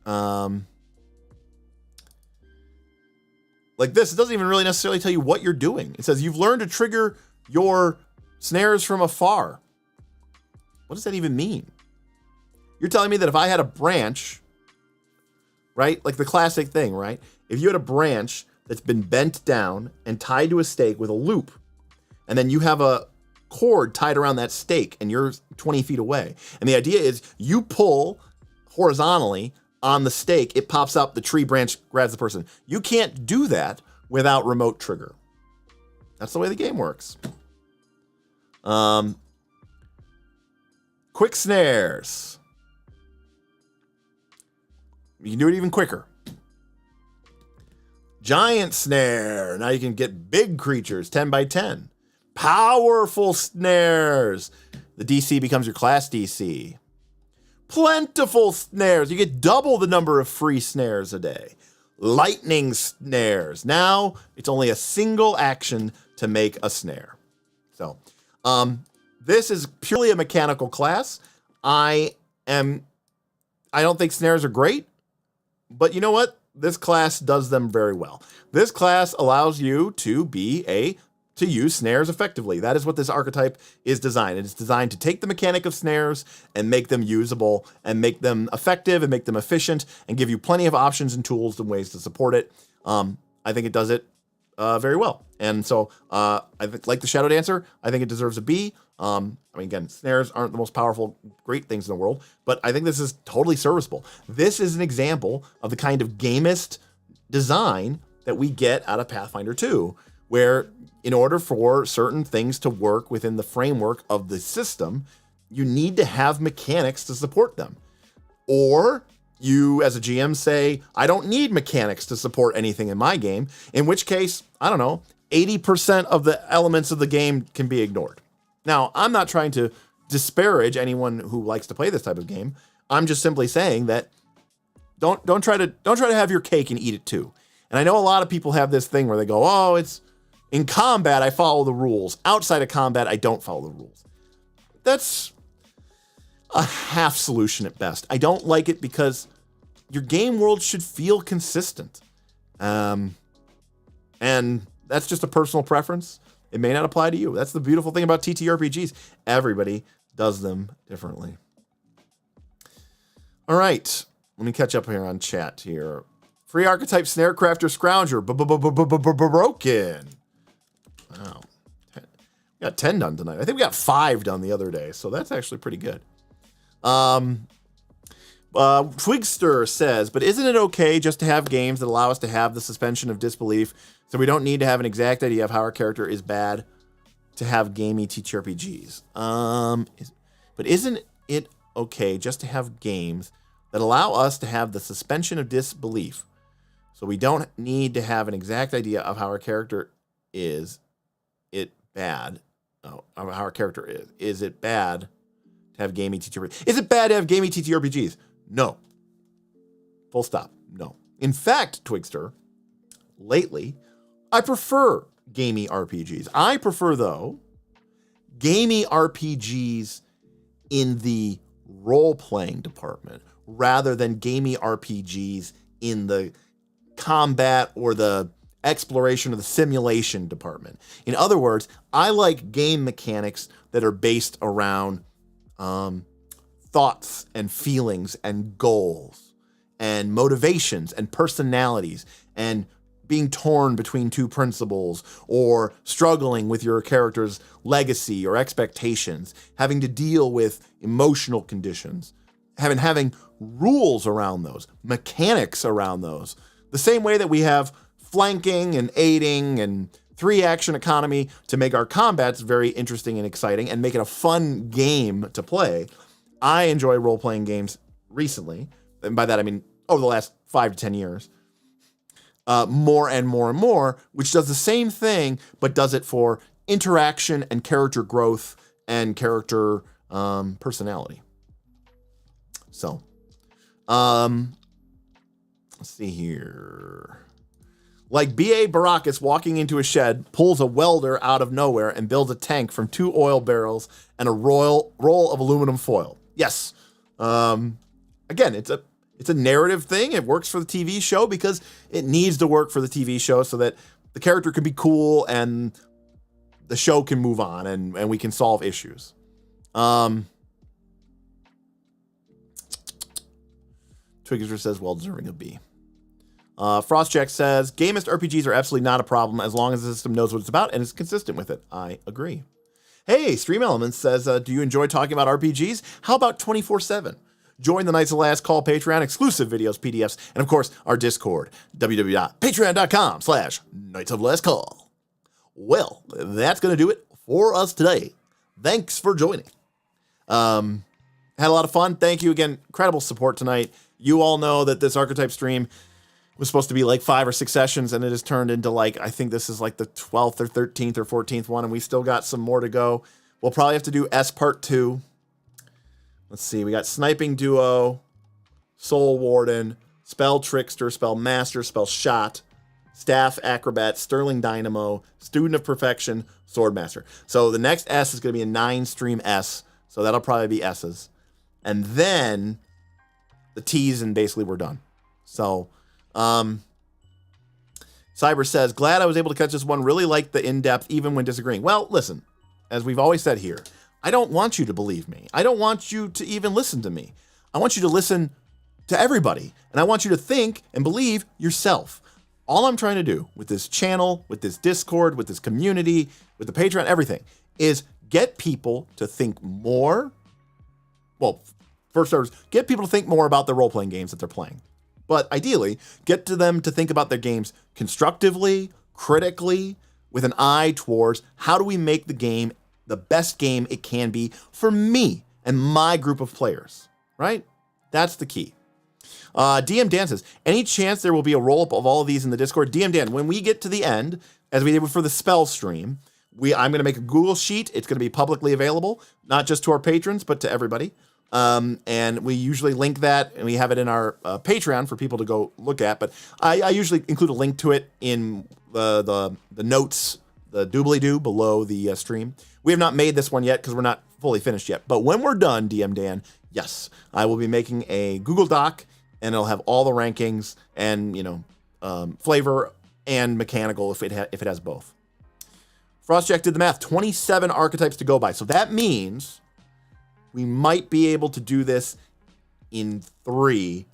Speaker 1: Like this, it doesn't even really necessarily tell you what you're doing. It says you've learned to trigger your snares from afar. What does that even mean? You're telling me that if I had a branch, right? Like the classic thing, right? If you had a branch that's been bent down and tied to a stake with a loop, and then you have a cord tied around that stake and you're 20 feet away. And the idea is you pull horizontally on the stake, it pops up, the tree branch grabs the person. You can't do that without remote trigger. That's the way the game works. Quick snares. You can do it even quicker. Giant snare. Now you can get big creatures, 10 by 10. Powerful snares. The DC becomes your class DC. Plentiful snares. You get double the number of free snares a day. Lightning snares. Now it's only a single action to make a snare. So, this is purely a mechanical class. I don't think snares are great, but you know what? This class does them very well. This class allows you to use snares effectively. That is what this archetype is designed. It's designed to take the mechanic of snares and make them usable and make them effective and make them efficient and give you plenty of options and tools and ways to support it. I think it does it very well. And so I like the Shadow Dancer. I think it deserves a B. I mean, again, snares aren't the most powerful, great things in the world, but I think this is totally serviceable. This is an example of the kind of gamist design that we get out of Pathfinder 2, where in order for certain things to work within the framework of the system, you need to have mechanics to support them. Or you, as a GM, say, I don't need mechanics to support anything in my game, in which case, I don't know, 80% of the elements of the game can be ignored. Now, I'm not trying to disparage anyone who likes to play this type of game. I'm just simply saying that don't try to have your cake and eat it too. And I know a lot of people have this thing where they go, oh, it's in combat, I follow the rules. Outside of combat, I don't follow the rules. That's a half solution at best. I don't like it because your game world should feel consistent. And that's just a personal preference. It may not apply to you. That's the beautiful thing about TTRPGs. Everybody does them differently. All right. Let me catch up here on chat here. Free Archetype Snare Crafter Scrounger. Broken. Wow. We got 10 done tonight. I think we got 5 done the other day, so that's actually pretty good. Twigster says, but isn't it okay just to have games that allow us to have the suspension of disbelief so we don't need to have an exact idea of how our character is bad to have gamey TTRPGs? But isn't it okay just to have games that allow us to have the suspension of disbelief so we don't need to have an exact idea of how our character is bad? Oh, how our character is. Is it bad to have gamey TTRPGs? Is it bad to have gamey TTRPGs? No. Full stop. No. In fact, Twigster, lately, I prefer gamey RPGs. I prefer, though, gamey RPGs in the role-playing department rather than gamey RPGs in the combat or the exploration or the simulation department. In other words, I like game mechanics that are based around thoughts and feelings and goals and motivations and personalities and being torn between two principles or struggling with your character's legacy or expectations, having to deal with emotional conditions, having rules around those, mechanics around those. The same way that we have flanking and aiding and 3-action economy to make our combats very interesting and exciting and make it a fun game to play. I enjoy role-playing games recently, and by that I mean over the last 5 to 10 years, more and more and more, which does the same thing, but does it for interaction and character growth and character personality. So, let's see here. Like B.A. Baracus walking into a shed, pulls a welder out of nowhere and builds a tank from 2 oil barrels and a roll of aluminum foil. Yes. Again, it's a narrative thing. It works for the TV show because it needs to work for the TV show so that the character can be cool and the show can move on and we can solve issues. Twigger says, well deserving of B. Frostjack says, gamist RPGs are absolutely not a problem as long as the system knows what it's about and is consistent with it. I agree. Hey, Stream Elements says, do you enjoy talking about RPGs? How about 24/7? Join the Knights of Last Call Patreon, exclusive videos, PDFs, and of course, our Discord, www.patreon.com/Knights of Last Call. Well, that's going to do it for us today. Thanks for joining. Had a lot of fun. Thank you again. Incredible support tonight. You all know that this Archetype stream was supposed to be like 5 or 6 sessions, and it has turned into like, I think this is like the 12th or 13th or 14th one, and we still got some more to go. We'll probably have to do S Part 2. Let's see, we got Sniping Duo, Soul Warden, Spell Trickster, Spell Master, Spell Shot, Staff Acrobat, Sterling Dynamo, Student of Perfection, Sword Master. So the next S is going to be a 9-stream S, so that'll probably be S's. And then the T's, and basically we're done. So, Cyber says, glad I was able to catch this one. Really liked the in-depth, even when disagreeing. Well, listen, as we've always said here, I don't want you to believe me. I don't want you to even listen to me. I want you to listen to everybody. And I want you to think and believe yourself. All I'm trying to do with this channel, with this Discord, with this community, with the Patreon, everything, is get people to think more. Well, first starters, get people to think more about the role-playing games that they're playing. But ideally, get to them to think about their games constructively, critically, with an eye towards how do we make the game the best game it can be for me and my group of players, right? That's the key. DM Dan says, any chance there will be a roll-up of all of these in the Discord? DM Dan, when we get to the end, as we did for the spell stream, I'm going to make a Google Sheet. It's going to be publicly available, not just to our patrons, but to everybody. And we usually link that, and we have it in our Patreon for people to go look at. But I usually include a link to it in the notes, the doobly-doo below the stream. We have not made this one yet because we're not fully finished yet. But when we're done, DM Dan, yes, I will be making a Google Doc, and it'll have all the rankings and, flavor and mechanical if it has both. Frostjack did the math, 27 archetypes to go by. So that means we might be able to do this in 3,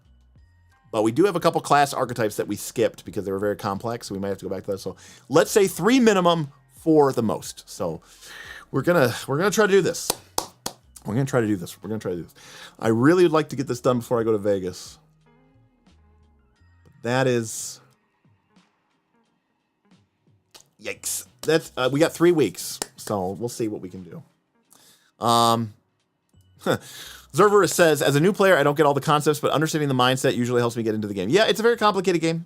Speaker 1: but we do have a couple class archetypes that we skipped because they were very complex, so we might have to go back to that. So let's say 3 minimum for the most. So we're gonna try to do this. We're gonna try to do this. I really would like to get this done before I go to Vegas. That is, yikes. That's we got 3 weeks, so we'll see what we can do. Zerver says, as a new player, I don't get all the concepts, but understanding the mindset usually helps me get into the game. Yeah, it's a very complicated game.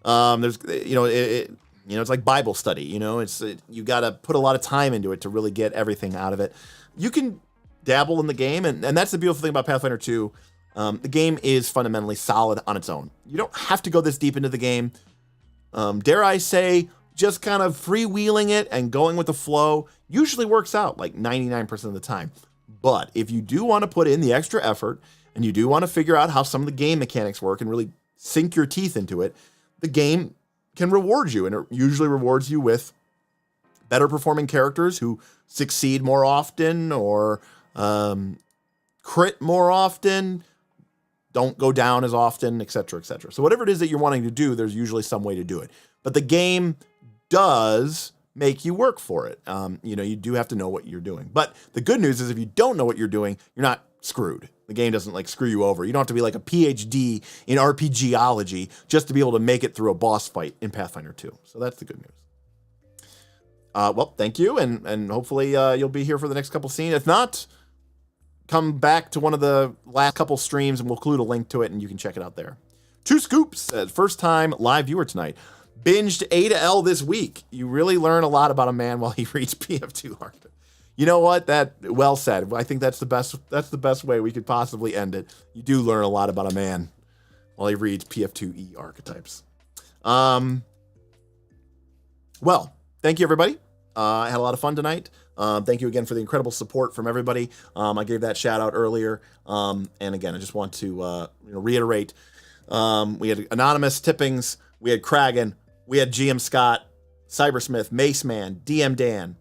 Speaker 1: There's, it's like Bible study. You got to put a lot of time into it to really get everything out of it. You can dabble in the game, and that's the beautiful thing about Pathfinder 2. The game is fundamentally solid on its own. You don't have to go this deep into the game. Dare I say, just kind of freewheeling it and going with the flow usually works out like 99% of the time. But if you do want to put in the extra effort and you do want to figure out how some of the game mechanics work and really sink your teeth into it, the game can reward you, and it usually rewards you with better performing characters who succeed more often or crit more often, don't go down as often, etc., etc. So whatever it is that you're wanting to do, there's usually some way to do it. But the game does make you work for it. You do have to know what you're doing. But the good news is if you don't know what you're doing, you're not screwed. The game doesn't like screw you over. You don't have to be like a PhD in RPGology just to be able to make it through a boss fight in Pathfinder 2. So that's the good news. Well, thank you, and hopefully you'll be here for the next couple scenes. If not, come back to one of the last couple streams, and we'll include a link to it, and you can check it out there. Two Scoops says, first time live viewer tonight. Binged A to L this week. You really learn a lot about a man while he reads PF2 Archetype. You know what? That well said. I think that's the best way we could possibly end it. You do learn a lot about a man while he reads PF2E archetypes. Well, thank you everybody. I had a lot of fun tonight. Thank you again for the incredible support from everybody. I gave that shout out earlier. And again, I just want to reiterate. We had Anonymous Tippings, we had Kragan, we had GM Scott, Cybersmith, Mace Man, DM Dan,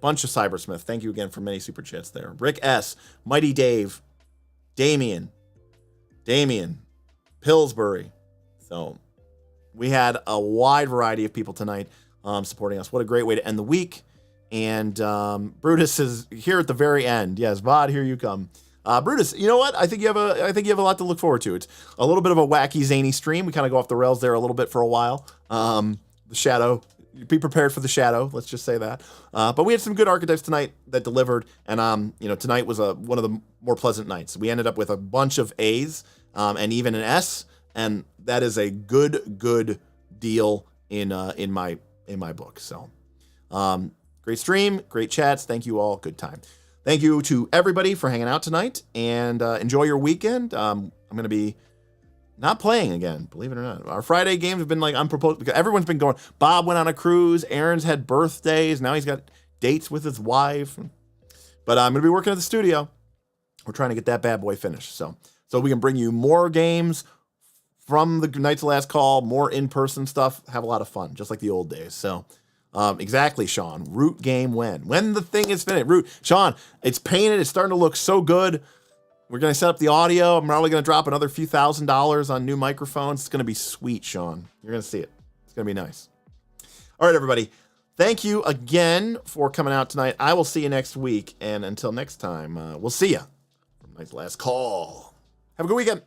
Speaker 1: bunch of Cybersmith. Thank you again for many super chats there. Rick S, Mighty Dave, Damien, Pillsbury. So we had a wide variety of people tonight supporting us. What a great way to end the week. And Brutus is here at the very end. Yes, Vod, here you come. Brutus, you know what? I think you have a lot to look forward to. It's a little bit of a wacky, zany stream. We kind of go off the rails there a little bit for a while. The Shadow. Be prepared for the Shadow. Let's just say that. But we had some good archetypes tonight that delivered. And tonight was one of the more pleasant nights. We ended up with a bunch of A's and even an S, and that is a good deal in my book. So, great stream, great chats. Thank you all. Good time. Thank you to everybody for hanging out tonight, and enjoy your weekend. I'm going to be not playing again, believe it or not. Our Friday games have been like unproposed because everyone's been going. Bob went on a cruise. Aaron's had birthdays. Now he's got dates with his wife. But I'm going to be working at the studio. We're trying to get that bad boy finished. So we can bring you more games from the Knights of Last Call, more in-person stuff, have a lot of fun, just like the old days. So exactly, Sean. Root game when the thing is finished. Root, Sean, it's painted. It's starting to look so good. We're going to set up the audio. I'm probably going to drop another few $1,000s on new microphones. It's going to be sweet, Sean. You're going to see it. It's going to be nice. All right, everybody. Thank you again for coming out tonight. I will see you next week. And until next time, we'll see you from Knights of Last Call. Have a good weekend.